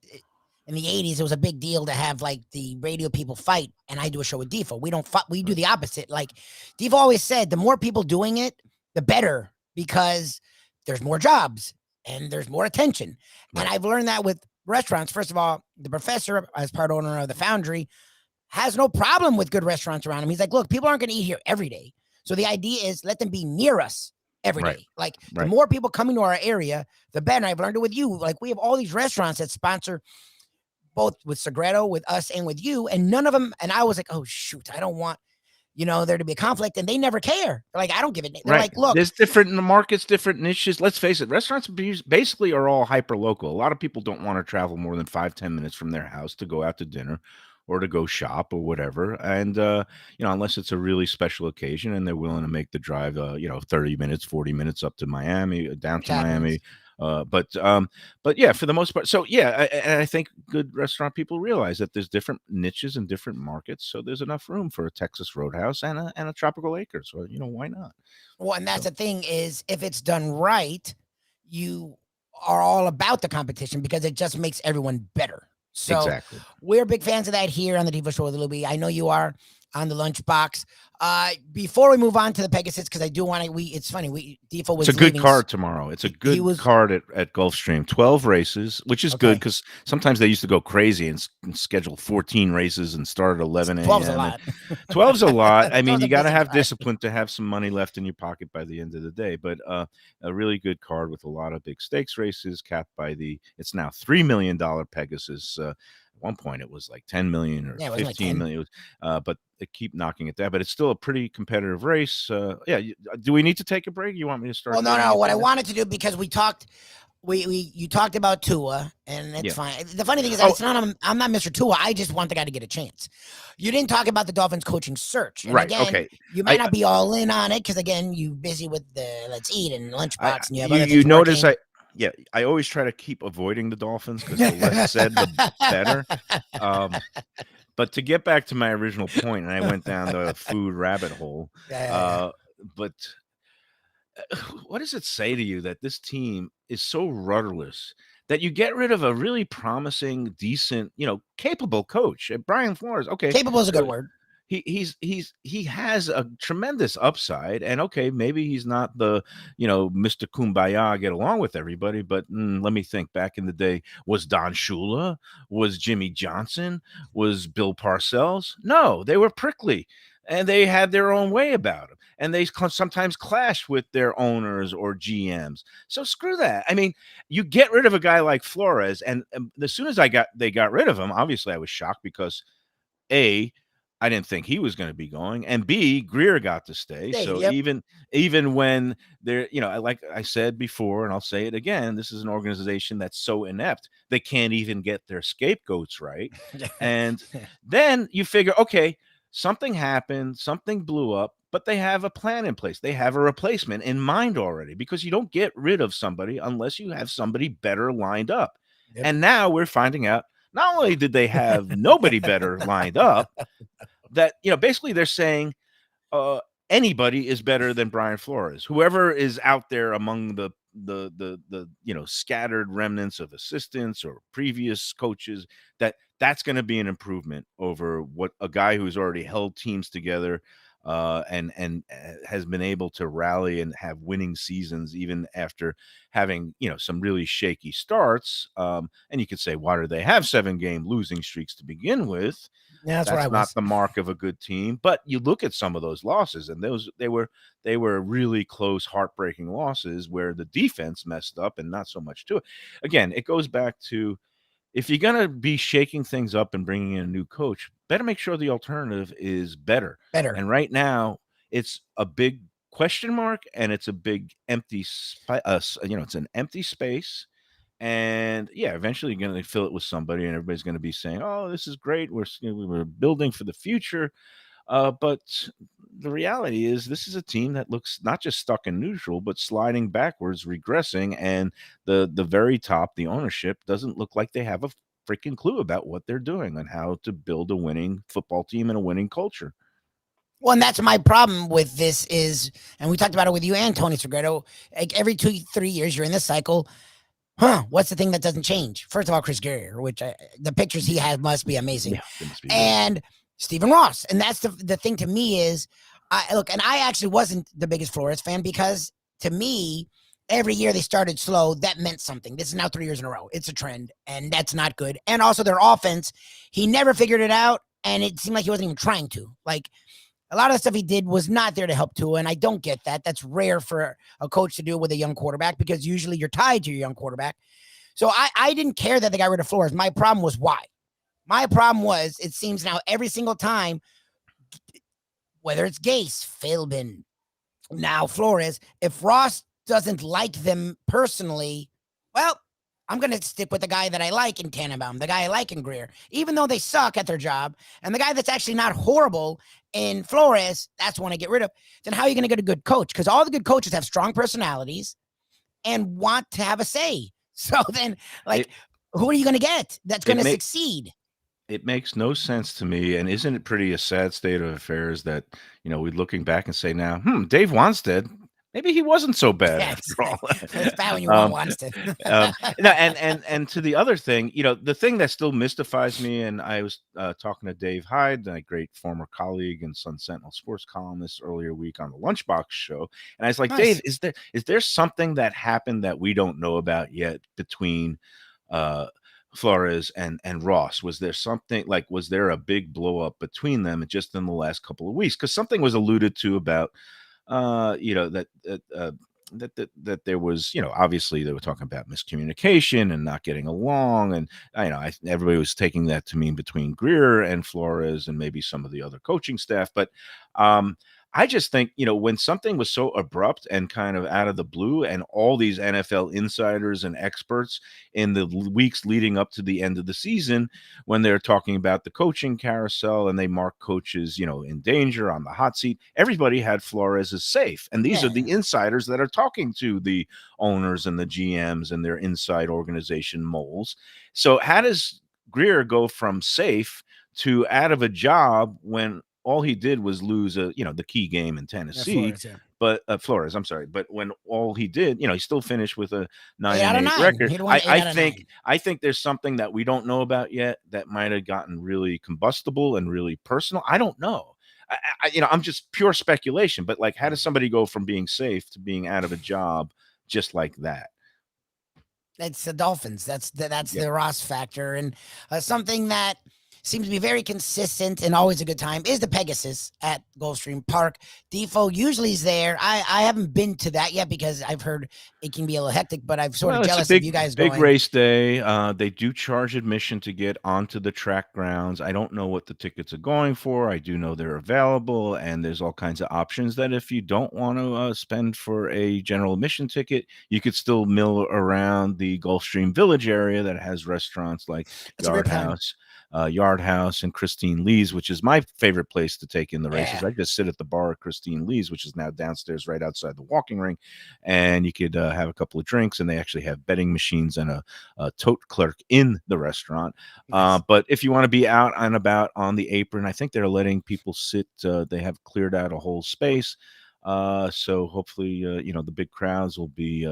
in the 80s, it was a big deal to have, like, the radio people fight, and I do a show with Defo. We don't fight, we do the opposite. Like, Defo always said, the more people doing it, the better, because there's more jobs and there's more attention. And I've learned that with restaurants. First of all, the professor, as part owner of the Foundry, has no problem with good restaurants around him. He's like, look, people aren't going to eat here every day. So the idea is, let them be near us every day. Like, the more people coming to our area, the better. I've learned it with you. Like, we have all these restaurants that sponsor, both with Segredo, with us, and with you, and none of them. And I was like, oh shoot, I don't want, there to be a conflict, and they never care. They're like, I don't give it. They're like, look, there's different markets, different niches. Let's face it, restaurants basically are all hyper local. A lot of people don't want to travel more than 5-10 minutes from their house to go out to dinner or to go shop or whatever. And unless it's a really special occasion and they're willing to make the drive, 30 minutes, 40 minutes up to Miami, down to Miami. But yeah, for the most part. So yeah, I think good restaurant people realize that there's different niches and different markets. So there's enough room for a Texas Roadhouse and a Tropical Acres. So why not? Well, and that's the thing is, if it's done right, you are all about the competition, because it just makes everyone better. So exactly. We're big fans of that here on the Defo Show with Lubie. I know you are on the lunchbox. Before we move on to the Pegasus, because I do want to, it's funny, Defo was It's a good leaving. card tomorrow. It's a good card at Gulfstream. 12 races, which is good, because sometimes they used to go crazy and schedule 14 races and start at 11 a.m. 12's a lot. 12's a lot. I mean, you got to have discipline to have some money left in your pocket by the end of the day. But a really good card with a lot of big stakes races, capped by it's now $3 million Pegasus. At one point, it was like 10 million or 15 million. But they keep knocking it down. But it's still a pretty competitive race. Do we need to take a break? You want me to start? Well, no. What I wanted to do, because we talked, you talked about Tua, and it's fine. The funny thing is, I'm not Mr. Tua. I just want the guy to get a chance. You didn't talk about the Dolphins coaching search. And again, okay. You might not be all in on it, because again, you're busy with the Let's Eat and Lunchbox, and you have other things you notice working. I always try to keep avoiding the Dolphins, because the less said, the better. But to get back to my original point, and I went down the food rabbit hole. But what does it say to you that this team is so rudderless that you get rid of a really promising, decent, capable coach? Brian Flores, okay, capable is a good word. He has a tremendous upside, and okay, maybe he's not the Mr. Kumbaya, get along with everybody, but let me think. Back in the day, was Don Shula, was Jimmy Johnson, was Bill Parcells? No, they were prickly, and they had their own way about them, and they sometimes clashed with their owners or GMs. So screw that. I mean, you get rid of a guy like Flores, and as soon as they got rid of him, obviously I was shocked, because A, I didn't think he was going to be going, and B, Greer got to stay. So even when they're, like I said before, and I'll say it again, this is an organization that's so inept they can't even get their scapegoats right. And then you figure, okay, something happened, something blew up, but they have a plan in place. They have a replacement in mind already, because you don't get rid of somebody unless you have somebody better lined up. And now we're finding out, not only did they have nobody better lined up, that basically they're saying anybody is better than Brian Flores. Whoever is out there among the scattered remnants of assistants or previous coaches, that's going to be an improvement over what a guy who's already held teams together and has been able to rally and have winning seasons even after having some really shaky starts. And you could say, why do they have 7-game losing streaks to begin with? Yeah, that's where I not was. the mark of a good team. But you look at some of those losses, and they were really close, heartbreaking losses where the defense messed up and not so much to it. Again, it goes back to, if you're going to be shaking things up and bringing in a new coach, better make sure the alternative is better. And right now, it's a big question mark, and it's a big empty it's an empty space. And yeah, eventually you're going to fill it with somebody, and everybody's going to be saying, "Oh, this is great. We're building for the future." But the reality is, this is a team that looks not just stuck in neutral, but sliding backwards, regressing, and the very top, the ownership, doesn't look like they have a freaking clue about what they're doing and how to build a winning football team and a winning culture. Well, and that's my problem with this is, and we talked about it with you and Tony Segredo, like every 2-3 years you're in this cycle. What's the thing that doesn't change? First of all, Chris Guerrier, which the pictures he has must be amazing. Yeah, it must be and Stephen Ross. And that's the thing to me is, and I actually wasn't the biggest Flores fan, because to me, every year they started slow. That meant something. This is now 3 years in a row. It's a trend, and that's not good. And also their offense, he never figured it out, and it seemed like he wasn't even trying to. Like, a lot of the stuff he did was not there to help Tua, and I don't get that. That's rare for a coach to do it with a young quarterback, because usually you're tied to your young quarterback. So I didn't care that they got rid of Flores. My problem was why. My problem was, it seems now every single time, whether it's Gase, Philbin, now Flores, if Ross doesn't like them personally, well, I'm going to stick with the guy that I like in Tannenbaum, the guy I like in Greer, even though they suck at their job, and the guy that's actually not horrible in Flores, that's one I get rid of. Then how are you going to get a good coach? Because all the good coaches have strong personalities and want to have a say. So then, who are you going to get that's going to succeed? It makes no sense to me. And isn't it pretty a sad state of affairs that, we're looking back and say now, Dave Wanstead, maybe he wasn't so bad after all. It's bad when you want Wanstead. And to the other thing, the thing that still mystifies me, and I was talking to Dave Hyde, my great former colleague and Sun Sentinel sports columnist, earlier week on the Lunchbox show, and I was like, Nice. Dave, is there something that happened that we don't know about yet between Flores and Ross? Was there something, was there a big blow up between them just in the last couple of weeks? Because something was alluded to about that there was, obviously they were talking about miscommunication and not getting along, and everybody was taking that to mean between Greer and Flores and maybe some of the other coaching staff. But I just think, when something was so abrupt and kind of out of the blue, and all these NFL insiders and experts in the weeks leading up to the end of the season, when they're talking about the coaching carousel and they mark coaches, in danger, on the hot seat, everybody had Flores as safe. And these are the insiders that are talking to the owners and the GMs and their inside organization moles. So how does Greer go from safe to out of a job when all he did was lose the key game in Tennessee? Flores, I'm sorry. But when all he did, he still finished with a 9-8 record. I think there's something that we don't know about yet that might have gotten really combustible and really personal. I don't know. I'm just pure speculation, but how does somebody go from being safe to being out of a job just like that? It's the Dolphins. That's the Ross factor. And something that seems to be very consistent and always a good time is the Pegasus at Gulfstream Park. Defo usually is there. I haven't been to that yet because I've heard it can be a little hectic, but I'm sort of jealous of you guys going. Big race day. They do charge admission to get onto the track grounds. I don't know what the tickets are going for. I do know they're available, and there's all kinds of options that if you don't want to spend for a general admission ticket, you could still mill around the Gulfstream Village area that has restaurants like Yard House and Christine Lee's, which is my favorite place to take in the races. I just sit at the bar at Christine Lee's, which is now downstairs right outside the walking ring, and you could have a couple of drinks, and they actually have betting machines and a tote clerk in the restaurant. But if you want to be out and about on the apron, I think they're letting people sit. They have cleared out a whole space. So hopefully, the big crowds will be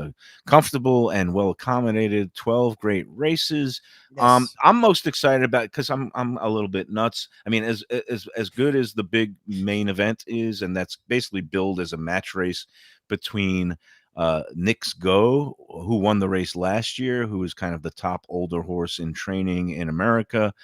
comfortable and well accommodated. 12 great races. Yes. I'm most excited about because I'm a little bit nuts. I mean, as good as the big main event is, and that's basically billed as a match race between Knicks Go, who won the race last year, who is kind of the top older horse in training in America.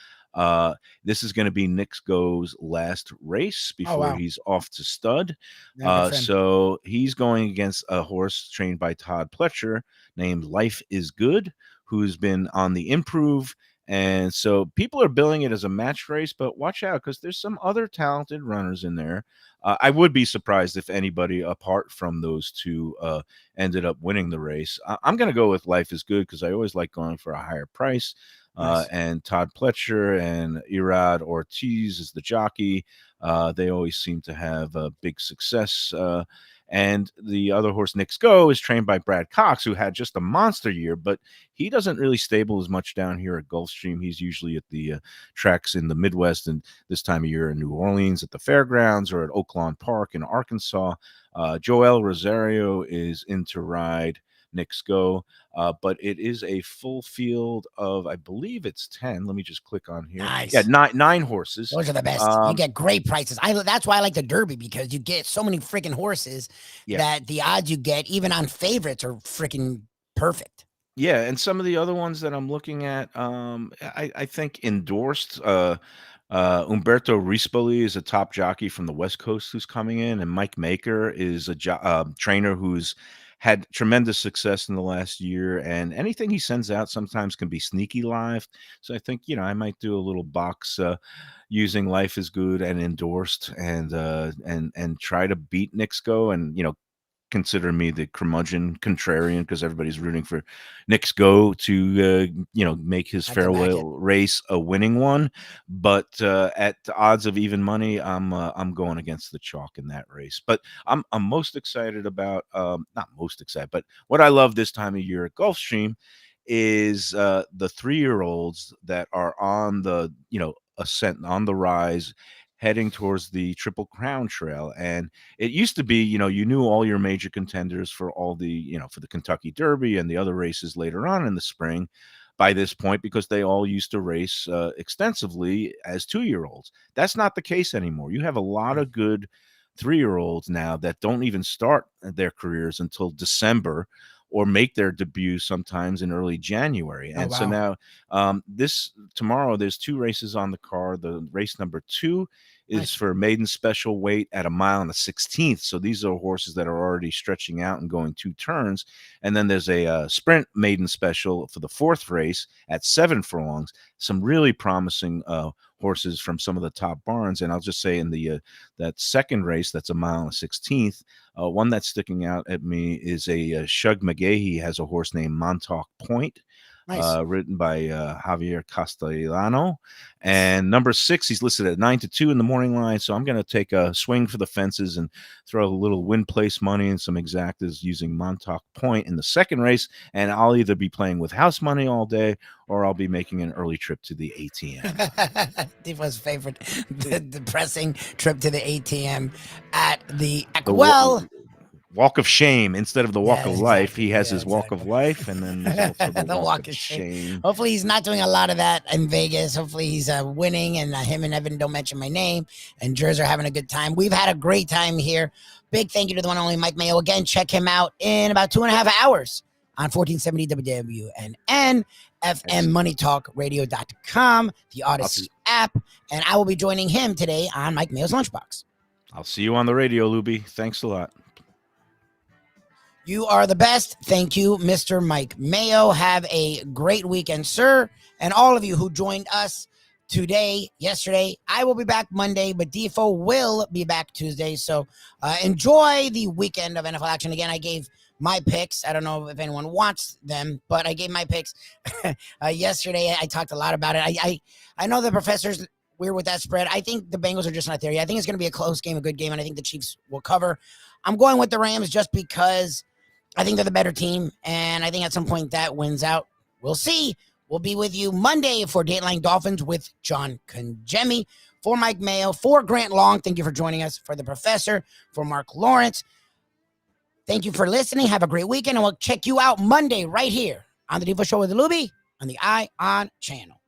This is going to be Knicks Go's last race before wow. he's off to stud. Yeah, good for him. So he's going against a horse trained by Todd Pletcher named Life is Good, who's been on the improve. And so people are billing it as a match race, but watch out because there's some other talented runners in there. I would be surprised if anybody apart from those two ended up winning the race. I'm going to go with Life is Good because I always like going for a higher price. Nice. And Todd Pletcher and Irad Ortiz is the jockey. They always seem to have big success. And the other horse, Knicks Go, is trained by Brad Cox, who had just a monster year, but he doesn't really stable as much down here at Gulfstream. He's usually at the tracks in the Midwest and this time of year in New Orleans at the fairgrounds or at Oaklawn Park in Arkansas. Joel Rosario is in to ride Knicks Go, but it is a full field of, I believe it's 10. Let me just click on here. Nice. Yeah, nine horses. Those are the best. You get great prices. That's why I like the Derby, because you get so many freaking horses that the odds you get, even on favorites, are freaking perfect. Yeah, and some of the other ones that I'm looking at, I think endorsed. Umberto Rispoli is a top jockey from the West Coast who's coming in, and Mike Maker is a trainer who's had tremendous success in the last year, and anything he sends out sometimes can be sneaky live. So I think, I might do a little box using Life is Good and endorsed and try to beat Knicks Go and, consider me the curmudgeon contrarian because everybody's rooting for Knicks Go to make his farewell race a winning one, but at the odds of even money, I'm going against the chalk in that race. But I'm most excited about not most excited, but what I love this time of year at Gulfstream is the 3-year-olds that are on the ascent, on the rise, heading towards the Triple Crown Trail. And it used to be, you knew all your major contenders for all the, for the Kentucky Derby and the other races later on in the spring by this point, because they all used to race extensively as 2-year-olds. That's not the case anymore. You have a lot of good 3-year-olds now that don't even start their careers until December or make their debut sometimes in early January. And so now tomorrow there's 2 races on the card. The race number 2 is for maiden special weight at 1 1/16. So these are horses that are already stretching out and going 2 turns. And then there's a sprint maiden special for the 4th race at 7 furlongs. Some really promising horses from some of the top barns. And I'll just say in the that second race, that's 1 1/16. One that's sticking out at me is a Shug McGahee has a horse named Montauk Point. Written by Javier Castellano, and number 6 he's listed at 9-2 in the morning line. So I'm going to take a swing for the fences and throw a little win place money and some exactas using Montauk Point in the second race, and I'll either be playing with house money all day or I'll be making an early trip to the ATM. Defo's favorite, the depressing trip to the ATM at the Walk of Shame instead of the Walk of Life. He has his Walk of Life, and then there's also the Walk of Shame. Hopefully he's not doing a lot of that in Vegas. Hopefully he's winning, and him and Evan don't mention my name, and Jers are having a good time. We've had a great time here. Big thank you to the one and only Mike Mayo. Again, check him out in about 2.5 hours on 1470 WWNN, FM MoneyTalkRadio.com, the Odyssey app, and I will be joining him today on Mike Mayo's Lunchbox. I'll see you on the radio, Lubie. Thanks a lot. You are the best. Thank you, Mr. Mike Mayo. Have a great weekend, sir. And all of you who joined us today, yesterday, I will be back Monday, but Defo will be back Tuesday. So enjoy the weekend of NFL action. Again, I gave my picks. I don't know if anyone wants them, but I gave my picks yesterday. I talked a lot about it. I know the professor's weird with that spread. I think the Bengals are just not there yet. I think it's going to be a close game, a good game, and I think the Chiefs will cover. I'm going with the Rams just because I think they're the better team, and I think at some point that wins out. We'll see. We'll be with you Monday for Dateline Dolphins with John Congemi. For Mike Mayo, for Grant Long, thank you for joining us. For the professor, for Mark Lawrence, thank you for listening. Have a great weekend, and we'll check you out Monday right here on the Defo Show with Lubie on the ION channel.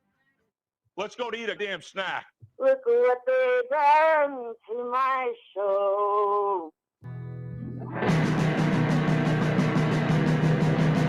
Let's go to eat a damn snack. Look what they done to my soul.